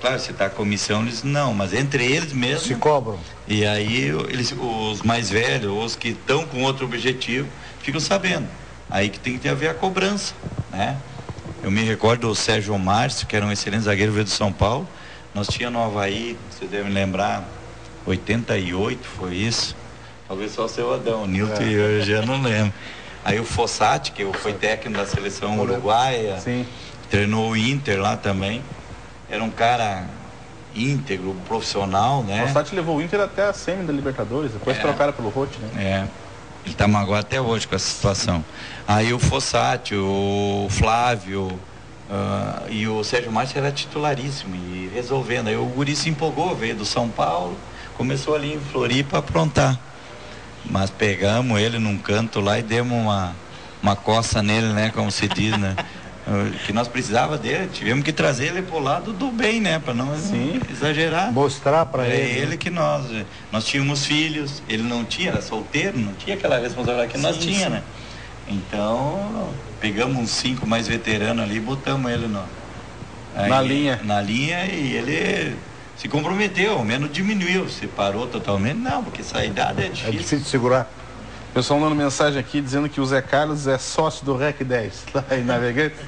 D: Claro, se tá a comissão, eles não, mas entre eles mesmos
B: se cobram.
D: E aí os mais velhos, os que estão com outro objetivo, ficam sabendo. Aí que tem que ter a ver a cobrança, né? Eu me recordo do Sérgio Márcio, que era um excelente zagueiro, veio do São Paulo. Nós tínhamos no Avaí, você deve lembrar, 88 foi isso. Talvez só o seu Adão, o Nilton e eu já não lembro. Aí o Fossati, que foi técnico da seleção uruguaia, treinou o Inter lá também. Era um cara íntegro, profissional, né?
A: O Fossati levou o Inter até a semi da Libertadores, depois trocaram pelo Roth, né?
D: Ele tá magoado até hoje com essa situação. Aí o Fossati, o Flávio e o Sérgio Márcio era titularíssimo e resolvendo. Aí o guri se empolgou, veio do São Paulo, começou ali em Floripa a aprontar. Mas pegamos ele num canto lá e demos uma coça nele, né? Como se diz, né? Que nós precisava dele, tivemos que trazer ele pro lado do bem, né? Para não exagerar.
F: Mostrar para ele.
D: Ele que nós tínhamos filhos, ele não tinha, era solteiro, não tinha aquela responsabilidade que nós tinha, né? Então, pegamos uns 5 mais veteranos ali e botamos ele na linha e ele se comprometeu, ao menos diminuiu, se parou totalmente, não, porque essa idade é difícil.
F: É difícil de segurar.
A: O pessoal mandando mensagem aqui dizendo que o Zé Carlos é sócio do REC 10, lá em Navegantes.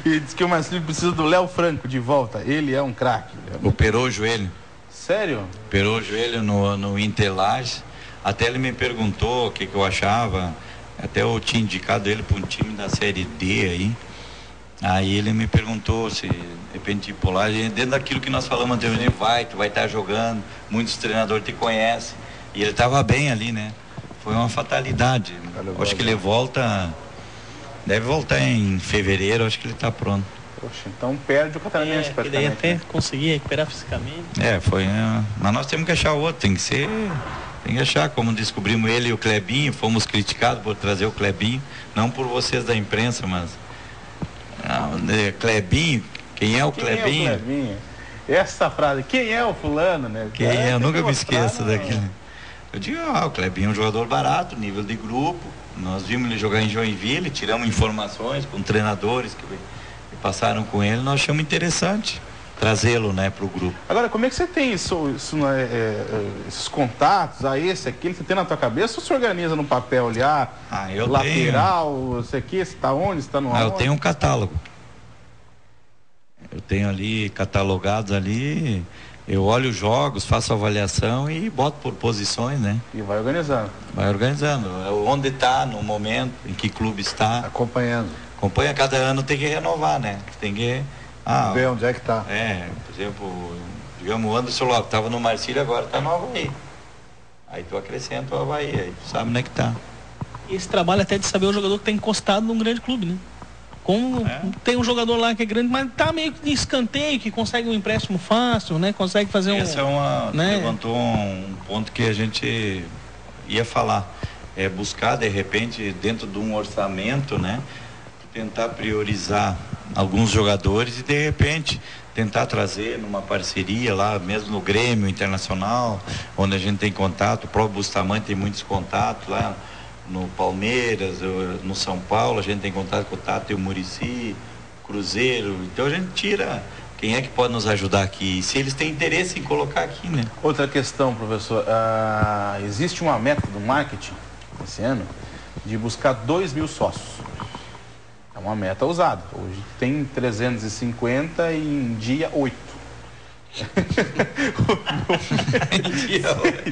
A: E diz que o Marcelo precisa do Léo Franco de volta. Ele é um craque.
D: Operou o joelho.
A: Sério?
D: Operou o joelho no Interlage. Até ele me perguntou o que eu achava. Até eu tinha indicado ele para um time da Série D aí. Aí ele me perguntou se, de repente, ir por lá, dentro daquilo que nós falamos anteriormente, tu vai estar jogando, muitos treinadores te conhecem. E ele estava bem ali, né? Foi uma fatalidade. Acho que ele deve voltar em fevereiro, acho que ele está pronto.
A: Poxa, então perde o Catarinense praticamente.
C: E daí até conseguir recuperar fisicamente.
D: Mas nós temos que achar outro, tem que achar, como descobrimos ele e o Clebinho, fomos criticados por trazer o Clebinho, não por vocês da imprensa, mas Clebinho, quem é o Clebinho?
A: É o Clebinho? Essa frase, quem é o fulano, né?
D: Eu nunca me esqueço daquilo. Eu digo, o Clebinho é um jogador barato, nível de grupo. Nós vimos ele jogar em Joinville, tiramos informações com treinadores que passaram com ele, nós achamos interessante trazê-lo, né, para o grupo.
A: Agora, como é que você tem esses contatos, esse aqui, você tem na tua cabeça ou você organiza no papel ali, lateral, isso aqui, você está onde, você está no
D: eu tenho um catálogo. Eu tenho ali catalogados ali, eu olho os jogos, faço avaliação e boto por posições, né?
A: E vai organizando.
D: Vai organizando. Onde está, no momento, em que clube está.
F: Acompanhando.
D: Acompanha, cada ano tem que renovar, né? Tem que
F: ver onde é que está.
D: Por exemplo, digamos, o Anderson Lopes estava no Marcílio, agora está no Avaí. Aí tu acrescenta o Avaí, aí tu sabe onde é que está.
C: E esse trabalho até de saber o jogador que está encostado num grande clube, né? Como tem um jogador lá que é grande, mas tá meio que de escanteio, que consegue um empréstimo fácil, né? Consegue fazer
D: levantou um ponto que a gente ia falar. É buscar, de repente, dentro de um orçamento, né? Tentar priorizar alguns jogadores e, de repente, tentar trazer numa parceria lá, mesmo no Grêmio Internacional, onde a gente tem contato. O próprio Bustamante tem muitos contatos lá. No Palmeiras, no São Paulo, a gente tem contato com o Tato e o Muricy, Cruzeiro. Então a gente tira quem é que pode nos ajudar aqui. E se eles têm interesse em colocar aqui, né?
A: Outra questão, professor. Existe uma meta do marketing esse ano de buscar 2.000 sócios. É uma meta usada. Hoje tem 350 e em dia 8.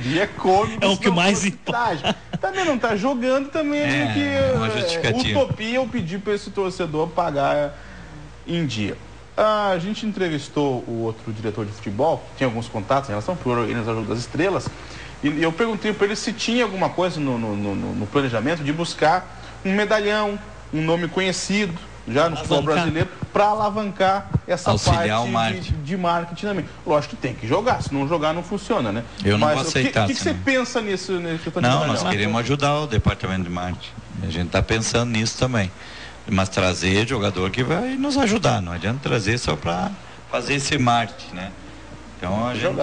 A: Dia cômico,
C: é o que mais
A: importa. Também não está jogando, também utopia eu pedir para esse torcedor pagar em dia. A gente entrevistou o outro diretor de futebol, que tinha alguns contatos em relação ao organizador das estrelas, e eu perguntei para ele se tinha alguma coisa no planejamento de buscar um medalhão, um nome conhecido já no futebol brasileiro, para alavancar essa parte de marketing também. Lógico que tem que jogar, se não jogar não funciona, né?
D: Eu não vou aceitar.
A: O que você pensa nisso?
D: Não, nós queremos ajudar o departamento de marketing. A gente está pensando nisso também. Mas trazer jogador que vai nos ajudar, não adianta trazer só para fazer esse marketing, né? Então a gente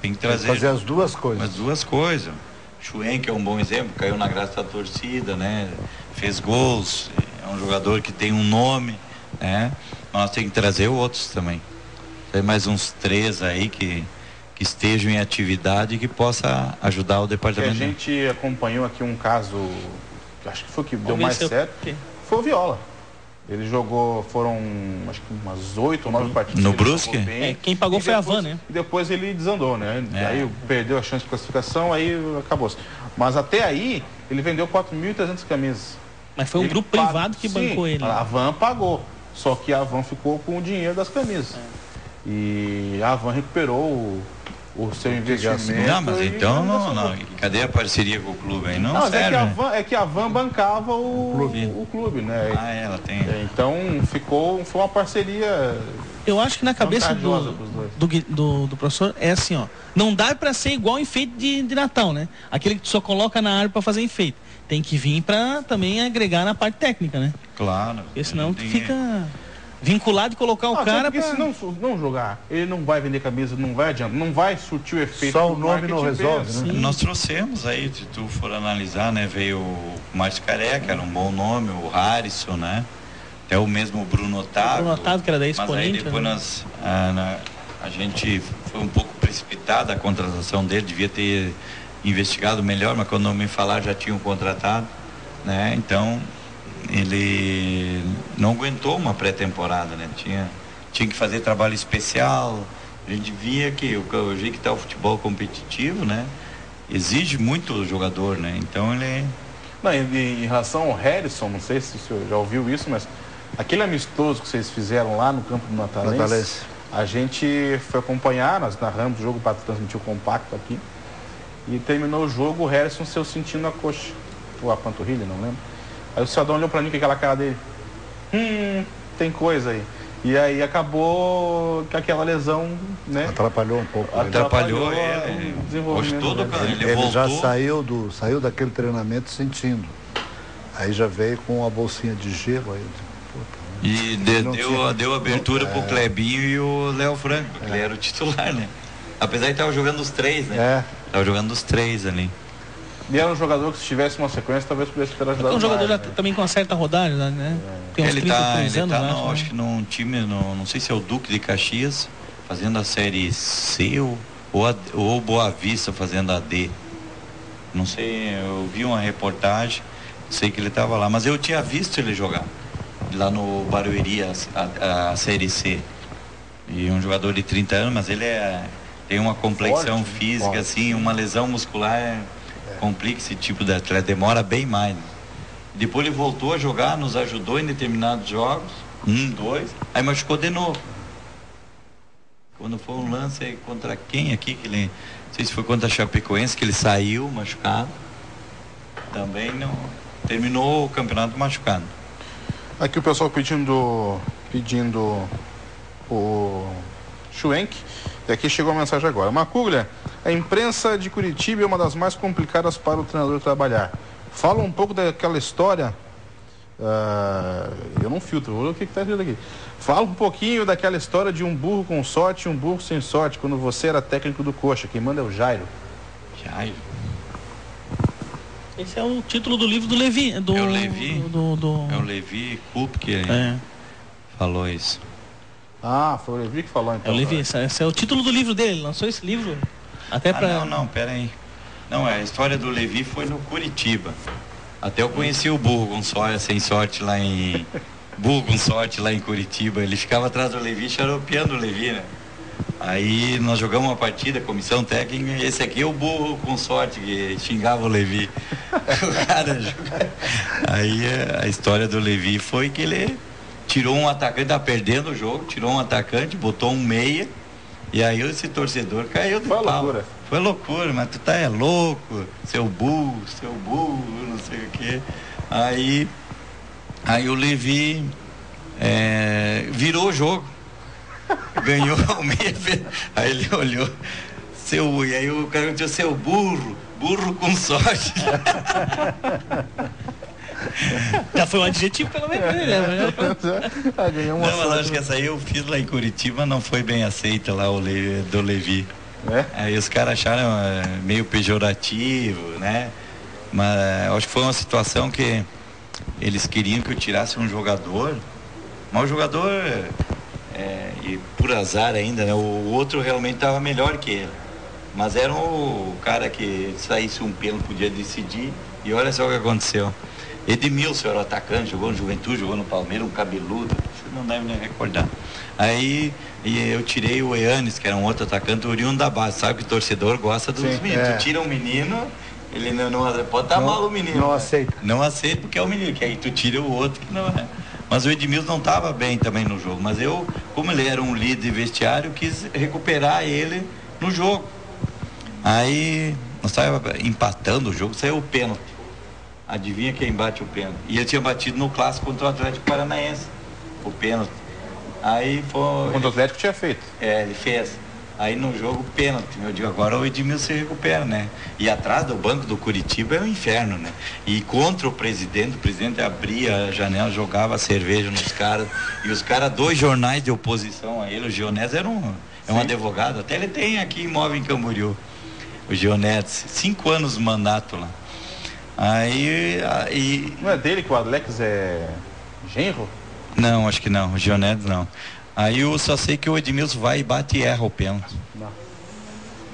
D: tem que trazer...
F: Fazer as duas coisas.
D: As duas coisas. Chuen, que é um bom exemplo, caiu na graça da torcida, né? Fez gols, é um jogador que tem um nome, né? Nós temos que trazer outros também. Tem mais uns 3 aí que estejam em atividade e que possa ajudar o departamento.
A: A gente acompanhou aqui um caso, acho que foi o que deu mais certo, foi o Viola. Ele jogou, foram acho que umas 8 ou 9 partidas.
D: No Brusque?
C: Quem pagou foi a Van, né?
A: E depois ele desandou, né? Aí perdeu a chance de classificação, aí acabou-se. Mas até aí, ele vendeu 4.300 camisas.
C: Mas foi um grupo privado que bancou ele.
A: A Van pagou, só que a Van ficou com o dinheiro das camisas. E a Havan recuperou o seu investimento.
D: Não, mas então não. Cadê a parceria com o clube aí? Não serve.
A: É que a Havan bancava o clube, né?
D: Ela tem.
A: Então foi uma parceria.
C: Eu acho que na cabeça do professor é assim, ó. Não dá para ser igual enfeite de Natal, né? Aquele que tu só coloca na árvore para fazer enfeite. Tem que vir para também agregar na parte técnica, né?
D: Claro.
C: Porque senão tu fica vinculado e colocar o cara
A: porque se não jogar, ele não vai vender camisa, não vai adiantar, não vai surtir o efeito.
B: Só o nome não resolve, né?
D: Nós trouxemos aí, se tu for analisar, né? Veio o Márcio Careca, era um bom nome, o Harrison, né? Até o mesmo Bruno Otávio.
C: Bruno Otávio, que era da Exponente.
D: Mas aí depois a gente foi um pouco precipitada a contratação dele, devia ter investigado melhor, mas quando me falaram já tinham contratado, né? Então ele não aguentou uma pré-temporada, né? Tinha que fazer trabalho especial. A gente via que o jeito que está o futebol competitivo, né? Exige muito do jogador, né? Então ele...
A: Não, em relação ao Harrison, não sei se o senhor já ouviu isso, mas aquele amistoso que vocês fizeram lá no campo do Natalense, a gente foi acompanhar, nós narramos o jogo para transmitir o compacto aqui, e terminou o jogo, o Harrison saiu sentindo a coxa, ou a panturrilha, não lembro. Aí o Cialdão olhou pra mim com aquela cara dele, tem coisa aí. E aí acabou que aquela lesão, né?
B: Atrapalhou um pouco.
D: Atrapalhou ele.
B: Ele já saiu daquele treinamento sentindo. Aí já veio com a bolsinha de gelo aí.
D: E deu abertura pro Clebinho e o Léo Franco, que ele era o titular, né? Apesar de estar jogando os três, né? Tava jogando os três ali.
A: E era um jogador que se tivesse uma sequência talvez pudesse ter ajudado.
C: É um jogador já também com uma certa rodagem, né? Tem uns
D: ele
C: 33 anos,
D: tá acho que num time, não sei se é o Duque de Caxias, fazendo a série C ou Boa Vista fazendo a D. Não sei, eu vi uma reportagem, sei que ele estava lá, mas eu tinha visto ele jogar lá no Barueri a série C. E um jogador de 30 anos, mas ele tem uma complexão física, assim, uma lesão muscular complica esse tipo de atleta, demora bem mais. Depois ele voltou a jogar, nos ajudou em determinados jogos, 2, aí machucou de novo. Quando foi um lance contra quem aqui, que ele, não sei se foi contra a Chapecoense, que ele saiu machucado, também não terminou o campeonato machucado.
A: Aqui o pessoal pedindo o Schwenk, e aqui chegou a mensagem agora. Macuglia, a imprensa de Curitiba é uma das mais complicadas para o treinador trabalhar. Fala um pouco daquela história. Eu não filtro, vou ver o que está escrito aqui. Fala um pouquinho daquela história de um burro com sorte e um burro sem sorte, quando você era técnico do Coxa. Quem manda é o Jairo.
D: Jairo.
C: Esse é o título do livro do Levi.
D: É o Levi. É o Levi Coupe que falou isso.
A: Ah, foi o Levi que falou então.
C: É o Levi, esse é o título do livro dele, ele lançou esse livro até para...
D: Não, pera aí. Não, a história do Levi foi no Curitiba. Até eu conheci o burro com sorte, sem sorte lá em... burro com sorte lá em Curitiba. Ele ficava atrás do Levi, xaropeando o Levi, né? Aí nós jogamos uma partida, comissão técnica, e esse aqui é o burro com sorte, que xingava o Levi. O cara... Aí a história do Levi foi que ele tirou um atacante, tá perdendo o jogo, tirou um atacante, botou um meia, e aí esse torcedor caiu do pau. Loucura. Foi loucura, mas tu tá louco, seu burro, não sei o quê. Aí o Levi virou o jogo. Ganhou o meia. Aí ele olhou, e aí o cara disse, seu burro com sorte.
C: Já foi um adjetivo pelo menos, né?
D: Não, mas acho que essa aí eu fiz lá em Curitiba, não foi bem aceita lá do Levi. Aí os caras acharam meio pejorativo, né? Mas acho que foi uma situação que eles queriam que eu tirasse um jogador, mas o jogador, e por azar ainda, né? O outro realmente estava melhor que ele. Mas era o cara que saísse um pelo, podia decidir, e olha só o que aconteceu. Edmilson era o atacante, jogou no Juventude, jogou no Palmeiras, um cabeludo, você não deve nem recordar. Aí eu tirei o Eanes, que era um outro atacante, oriundo da base, sabe que o torcedor gosta dos meninos. Tu tira um menino, ele não pode estar mal o menino.
B: Não aceita.
D: Não aceita porque é o menino, que aí tu tira o outro que não é. Mas o Edmilson não estava bem também no jogo. Mas eu, como ele era um líder de vestiário, quis recuperar ele no jogo. Aí nós estávamos empatando o jogo, saiu o pênalti. Adivinha quem bate o pênalti? E ele tinha batido no clássico contra o Atlético Paranaense, o pênalti. Aí foi...
A: Contra o Atlético tinha feito.
D: Ele fez. Aí no jogo, pênalti. Eu digo, agora o Edmilson se recupera, né? E atrás do banco do Curitiba é um inferno, né? E contra o presidente abria a janela, jogava cerveja nos caras. E os caras, 2 jornais de oposição a ele, o Gionese era um advogado. Até ele tem aqui imóvel em Camboriú. O Gionese, 5 anos de mandato lá. Aí...
A: Não é dele que o Alex é genro?
D: Não, acho que não. O Gionese não. Aí eu só sei que o Edmilson vai e bate e erra o pênalti.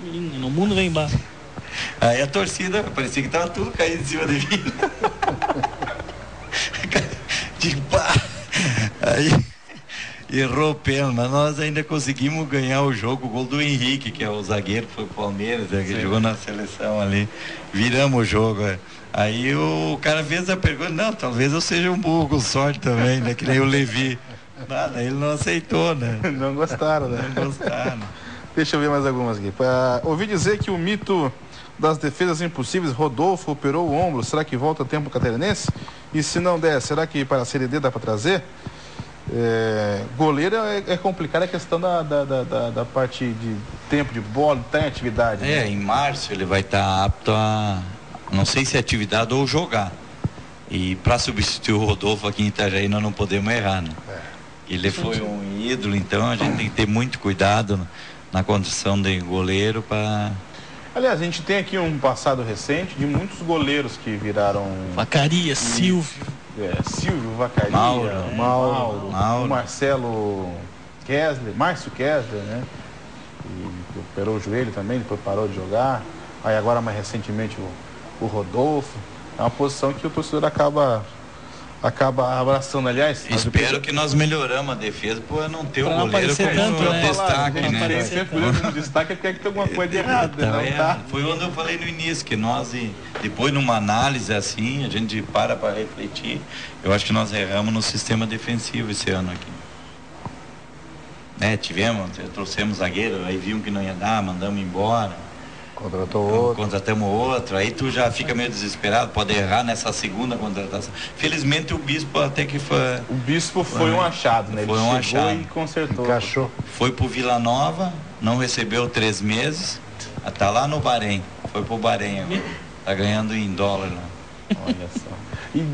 C: No mundo vem embaixo.
D: Aí a torcida, parecia que tava tudo caindo em cima de mim. Aí errou o pênalti, mas nós ainda conseguimos ganhar o jogo. O gol do Henrique, que é o zagueiro, foi pro Palmeiras, que jogou na seleção ali. Viramos o jogo. Aí o cara fez a pergunta, não, talvez eu seja um burro com sorte também, né? Que nem o Levi. Nada, ele não aceitou, né?
A: Não gostaram, né?
D: Não gostaram.
A: Deixa eu ver mais algumas aqui. Ouvi dizer que o mito das defesas impossíveis, Rodolfo operou o ombro, será que volta a tempo catarinense? E se não der, será que para a Série D dá para trazer? Goleiro é complicado a questão da parte de tempo de bola, tá em atividade. Né?
D: Em março ele vai estar apto a, não sei se é atividade ou jogar. E para substituir o Rodolfo aqui em Itajaí nós não podemos errar, né? Ele foi um ídolo, então a gente tem que ter muito cuidado na condição de goleiro para...
A: Aliás, a gente tem aqui um passado recente de muitos goleiros que viraram...
C: Vacaria, Silvio.
A: Silvio, Vacaria, Mauro, o Marcelo Kessler, Márcio Kessler, né? Que operou o joelho também, depois parou de jogar. Aí agora mais recentemente o Rodolfo. É uma posição que o torcedor acaba abraçando. Aliás,
D: espero que nós melhoramos a defesa para não ter o goleiro como destaque,
A: né? Sempre o goleiro como destaque é porque tem alguma coisa de errada.
D: Então, foi onde eu falei no início, que nós, depois numa análise assim, a gente para refletir. Eu acho que nós erramos no sistema defensivo esse ano aqui. Trouxemos zagueiro, aí vimos que não ia dar, mandamos embora. Contratamos outro, aí tu já fica meio desesperado, pode errar nessa segunda contratação. Felizmente o Bispo até que foi...
A: O Bispo foi um achado, né?
D: Foi um achado.
A: E consertou.
B: Encaixou.
D: Foi pro Vila Nova, não recebeu 3 meses, tá lá no Bahrein, foi pro Bahrein agora. Tá ganhando em dólar lá.
A: Olha só.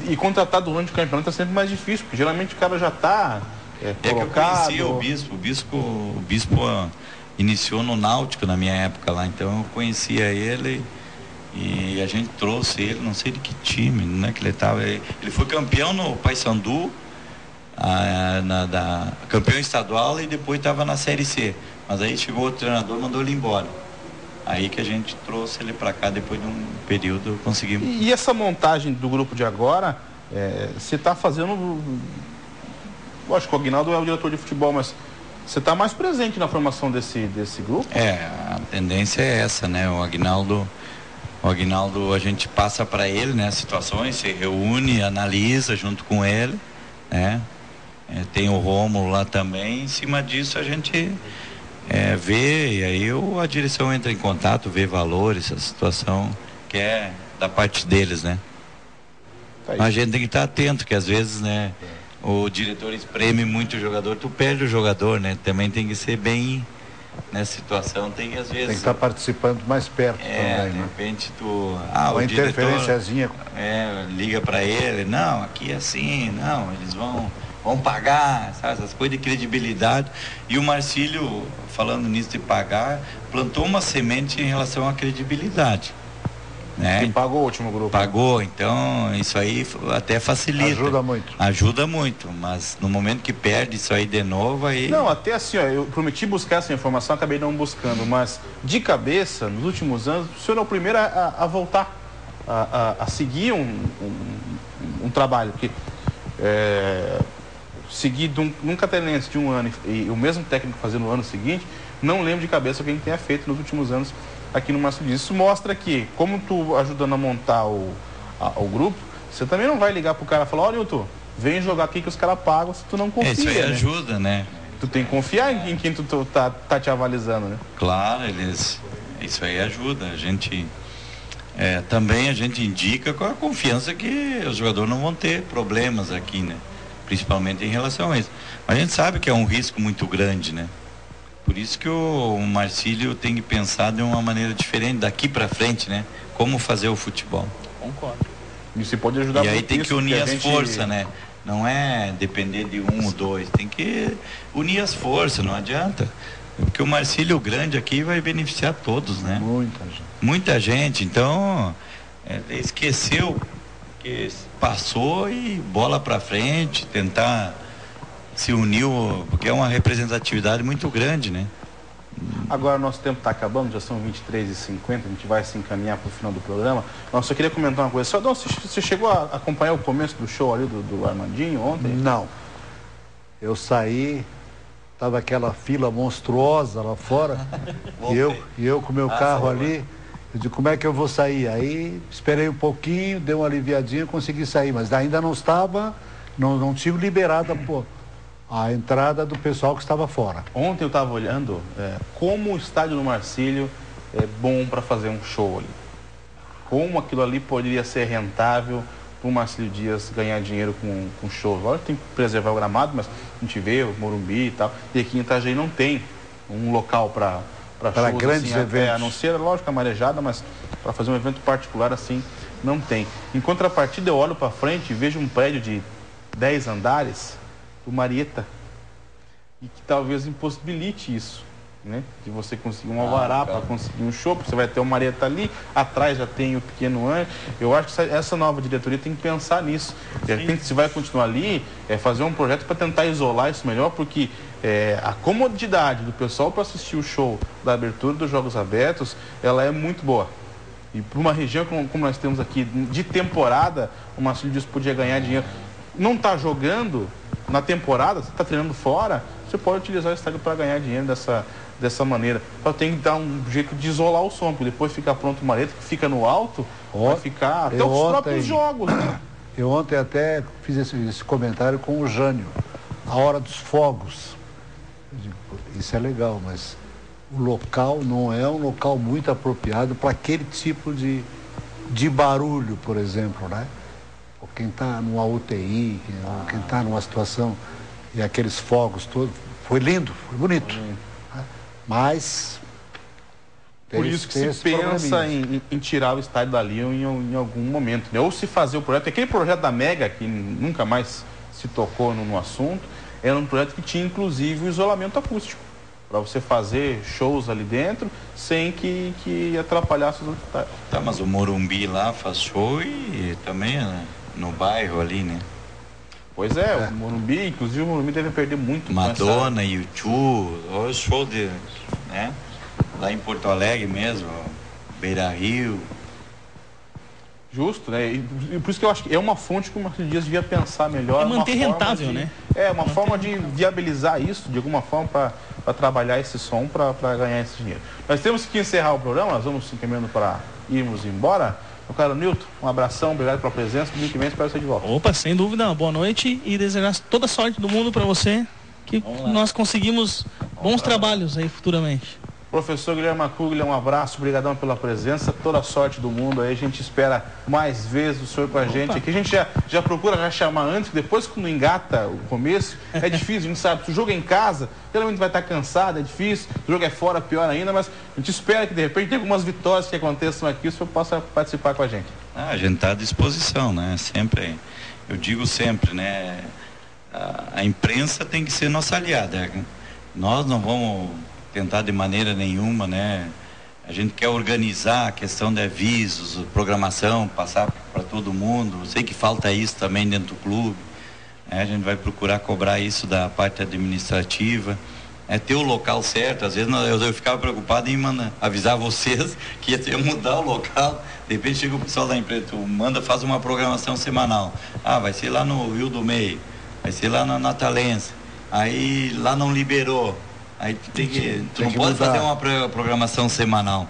A: E contratar durante o campeonato é sempre mais difícil, porque geralmente o cara já tá colocado.
D: Que eu conhecia o Bispo iniciou no Náutico na minha época lá, então eu conhecia ele e a gente trouxe ele, não sei de que time, né, que ele estava. Ele foi campeão no Paysandu, campeão estadual, e depois estava na Série C. Mas aí chegou o treinador, mandou ele embora. Aí que a gente trouxe ele para cá, depois de um período conseguimos.
A: E essa montagem do grupo de agora, você está fazendo... Lógico que o Aguinaldo é o diretor de futebol, mas você está mais presente na formação desse grupo?
D: A tendência é essa, né? O Aguinaldo a gente passa para ele, né, situações, se reúne, analisa junto com ele, né? Tem o Rômulo lá também, em cima disso a gente vê, e aí a direção entra em contato, vê valores, a situação que é da parte deles, né? Mas a gente tem que estar atento, que às vezes, né, o diretor espreme muito o jogador, tu perde o jogador, né? Também tem que ser bem nessa situação, tem que às vezes...
B: Tem que estar participando mais perto também,
D: de repente tu...
B: uma interferenciazinha.
D: Liga para ele, não, aqui é assim, não, eles vão pagar, sabe? Essas coisas de credibilidade. E o Marcílio, falando nisso de pagar, plantou uma semente em relação à credibilidade. Né?
A: E pagou o último grupo.
D: Pagou, então isso aí até facilita.
B: Ajuda muito,
D: mas no momento que perde isso aí de novo, aí...
A: Não, até assim, eu prometi buscar essa informação, acabei não buscando, mas de cabeça, nos últimos anos, o senhor é o primeiro a voltar, a seguir um trabalho, porque seguir num catarinense de um ano e o mesmo técnico fazer no ano seguinte, não lembro de cabeça o que a gente tenha feito nos últimos anos aqui no Márcio Dias. Isso mostra que, como tu ajudando a montar o grupo, você também não vai ligar pro cara e falar, ó, Nilton, vem jogar aqui que os caras pagam se tu não confia.
D: Isso aí
A: né?
D: ajuda, né?
A: Tu tem que confiar em quem tu tá te avalizando, né?
D: Claro, isso aí ajuda. A gente também a gente indica com a confiança que os jogadores não vão ter problemas aqui, né? Principalmente em relação a isso. Mas a gente sabe que é um risco muito grande, né? Por isso que o Marcílio tem que pensar de uma maneira diferente daqui para frente, né? Como fazer o futebol.
C: Concordo.
A: E você pode ajudar muito.
D: E aí tem que unir as forças, né? Não é depender de um ou dois, tem que unir as forças, não adianta. Porque o Marcílio grande aqui vai beneficiar todos, né? Muita gente. Então, esqueceu que passou e bola para frente, tentar se unir, porque é uma representatividade muito grande, né?
A: Agora nosso tempo está acabando, já são 23h50, a gente vai se encaminhar para o final do programa. Eu só queria comentar uma coisa. Sodão, você chegou a acompanhar o começo do show ali do Armandinho ontem?
B: Não. Eu saí, tava aquela fila monstruosa lá fora, e eu com o meu carro ali, eu digo, como é que eu vou sair? Aí esperei um pouquinho, dei uma aliviadinha, consegui sair, mas ainda não estava, não tinha liberado a entrada do pessoal que estava fora.
A: Ontem eu estava olhando como o estádio do Marcílio é bom para fazer um show ali. Como aquilo ali poderia ser rentável para o Marcílio Dias ganhar dinheiro com shows. Agora tem que preservar o gramado, mas a gente vê o Morumbi e tal. E aqui em Itajaí não tem um local para shows
B: grandes
A: assim,
B: eventos.
A: A não ser, lógico, a marejada, mas para fazer um evento particular assim, não tem. Em contrapartida, eu olho para frente e vejo um prédio de 10 andares do Marieta, e que talvez impossibilite isso, né? De você conseguir um alvará para conseguir um show, porque você vai ter o Marieta ali, atrás já tem o pequeno anjo. Eu acho que essa nova diretoria tem que pensar nisso. De repente, se vai continuar ali, fazer um projeto para tentar isolar isso melhor, porque a comodidade do pessoal para assistir o show da abertura dos Jogos Abertos, ela é muito boa. E para uma região como nós temos aqui, de temporada, o Marcílio Dias podia ganhar dinheiro. Não está jogando na temporada, você está treinando fora, você pode utilizar o estádio para ganhar dinheiro dessa maneira. Só tem que dar um jeito de isolar o som, porque depois fica pronto o Marieta, que fica no alto, vai ficar até os próprios jogos, né?
B: Eu ontem até fiz esse comentário com o Jânio, a hora dos fogos. Eu digo, isso é legal, mas o local não é um local muito apropriado para aquele tipo de barulho, por exemplo, né? Quem está numa UTI, quem está numa situação, e aqueles fogos todos, foi lindo, foi bonito. Mas
A: por isso que se pensa em tirar o estádio dali em algum momento, né? Ou se fazer o projeto, aquele projeto da Mega, que nunca mais se tocou no assunto, era um projeto que tinha inclusive o isolamento acústico, para você fazer shows ali dentro sem que atrapalhasse os outros estádios.
D: Tá, mas o Morumbi lá faz show e também, né? No bairro ali, né?
A: Pois o Morumbi, inclusive o Morumbi deve perder muito.
D: Madonna, U2, olha o show de, né? Lá em Porto Alegre mesmo, Beira Rio.
A: Justo, né? E por isso que eu acho que é uma fonte que o Marcílio Dias devia pensar melhor.
C: Manter rentável, né?
A: Uma forma de viabilizar isso, de alguma forma, para trabalhar esse som, para ganhar esse dinheiro. Nós temos que encerrar o programa, nós vamos se encaminhando para irmos embora. Meu caro Nilton, um abração, obrigado pela presença. Domingo que vem espero você de volta.
C: Opa, sem dúvida, uma boa noite e desejar toda a sorte do mundo para você, que nós conseguimos bons trabalhos aí futuramente.
A: Professor Guilherme Kugler, um abraço, obrigadão pela presença, toda a sorte do mundo aí, a gente espera mais vezes o senhor com a gente aqui, a gente já procura já chamar antes, depois quando engata o começo, é difícil, a gente sabe, se o jogo é em casa, geralmente vai estar cansado, é difícil, o jogo é fora, pior ainda, mas a gente espera que de repente tenha algumas vitórias que aconteçam aqui, o senhor possa participar com a gente.
D: A gente está à disposição, né, sempre, eu digo sempre, né, a imprensa tem que ser nossa aliada, nós não vamos tentar de maneira nenhuma, né? A gente quer organizar a questão de avisos, programação, passar para todo mundo. Eu sei que falta isso também dentro do clube. A gente vai procurar cobrar isso da parte administrativa. Ter o local certo. Às vezes eu ficava preocupado em avisar vocês que ia ter que mudar o local. De repente chega o pessoal da empresa, faz uma programação semanal. Vai ser lá no Rio do Meio, vai ser lá na Natalense. Aí lá não liberou. Aí tu não pode fazer uma programação semanal,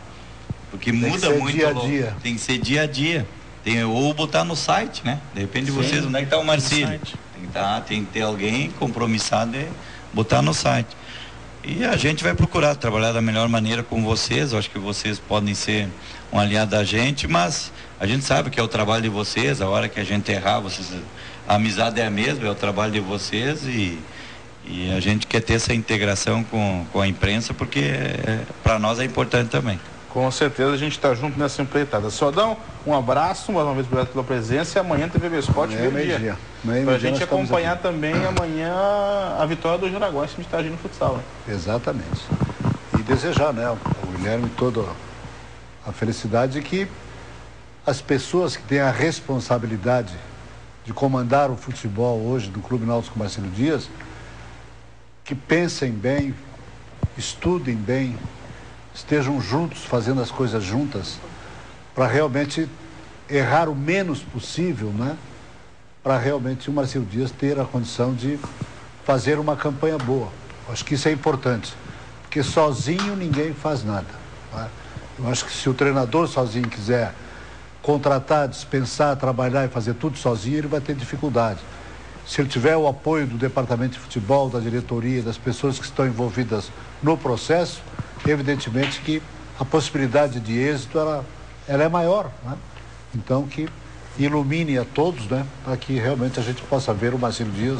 D: porque muda muito.
B: Dia a dia.
D: Tem que ser dia a dia. Ou botar no site, né? Depende de vocês, onde é que está o Marcílio. Tem que Tem que ter alguém compromissado e botar no site. E a gente vai procurar trabalhar da melhor maneira com vocês. Eu acho que vocês podem ser um aliado da gente, mas a gente sabe que é o trabalho de vocês. A hora que a gente errar, a amizade é a mesma, é o trabalho de vocês e a gente quer ter essa integração com a imprensa, porque para nós é importante também.
A: Com certeza a gente está junto nessa empreitada. Sodão, um abraço, mais uma vez obrigado pela presença, e amanhã TVB Sport meio-dia. Para a gente acompanhar também amanhã a vitória do Jaraguá, time de Itajaí no futsal. Né?
B: Exatamente. E desejar, né, ao Guilherme toda a felicidade de que as pessoas que têm a responsabilidade de comandar o futebol hoje do Clube Náutico Marcelo Dias, que pensem bem, estudem bem, estejam juntos, fazendo as coisas juntas, para realmente errar o menos possível, né? Para realmente o Marcelo Dias ter a condição de fazer uma campanha boa. Acho que isso é importante, porque sozinho ninguém faz nada. Tá? Eu acho que se o treinador sozinho quiser contratar, dispensar, trabalhar e fazer tudo sozinho, ele vai ter dificuldade. Se ele tiver o apoio do departamento de futebol, da diretoria, das pessoas que estão envolvidas no processo, evidentemente que a possibilidade de êxito ela é maior, né? Então que ilumine a todos, né? Para que realmente a gente possa ver o Marcelo Dias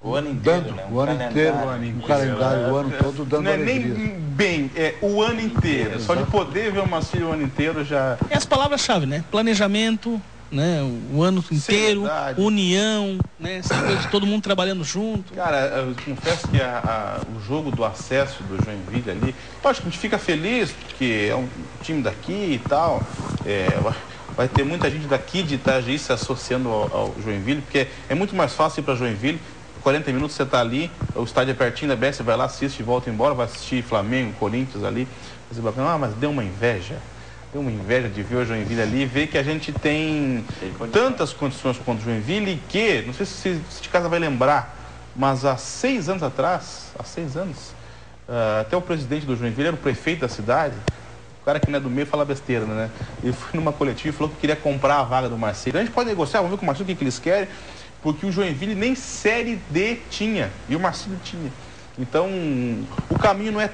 A: o ano inteiro,
B: dando,
A: né?
B: o ano inteiro, um calendário, o ano todo dando
A: não é
B: alegria.
A: Nem bem, é o ano inteiro. Só de poder ver o Marcelo o ano inteiro já...
C: É as palavras-chave, né? Planejamento, né? O ano inteiro, união, né? Essa coisa de todo mundo trabalhando junto.
A: Cara, eu confesso que o jogo do acesso do Joinville ali, acho que a gente fica feliz porque é um time daqui e tal. Vai ter muita gente daqui de Itajaí se associando ao Joinville, porque é muito mais fácil ir para Joinville. 40 minutos você está ali, o estádio é pertinho da BR, você vai lá, assiste e volta embora, vai assistir Flamengo, Corinthians ali. Você vai falar, mas deu uma inveja. Deu uma inveja de ver o Joinville ali e ver que a gente tem tantas condições quanto o Joinville e que, não sei se de casa vai lembrar, mas há 6 anos atrás, até o presidente do Joinville era o prefeito da cidade. O cara que não é do meio fala besteira, né? Ele foi numa coletiva e falou que queria comprar a vaga do Marcelo. A gente pode negociar, vamos ver com o Marcelo o que eles querem, porque o Joinville nem Série D tinha, e o Marcelo tinha. Então, o caminho não é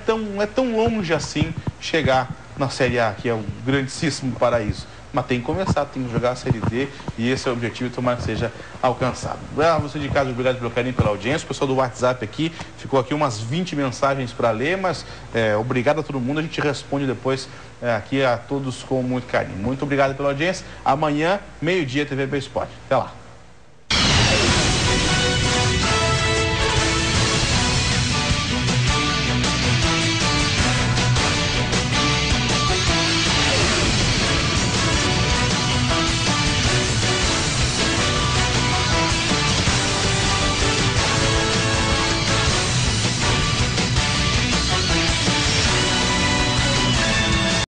A: tão longe assim chegar na Série A, que é o grandíssimo paraíso. Mas tem que começar, tem que jogar a Série D, e esse é o objetivo, tomara que seja alcançado. Você de casa, obrigado pelo carinho, pela audiência. O pessoal do WhatsApp aqui, ficou aqui umas 20 mensagens para ler, mas obrigado a todo mundo, a gente responde depois aqui a todos com muito carinho. Muito obrigado pela audiência. Amanhã, meio-dia, TVB Sport. Até lá.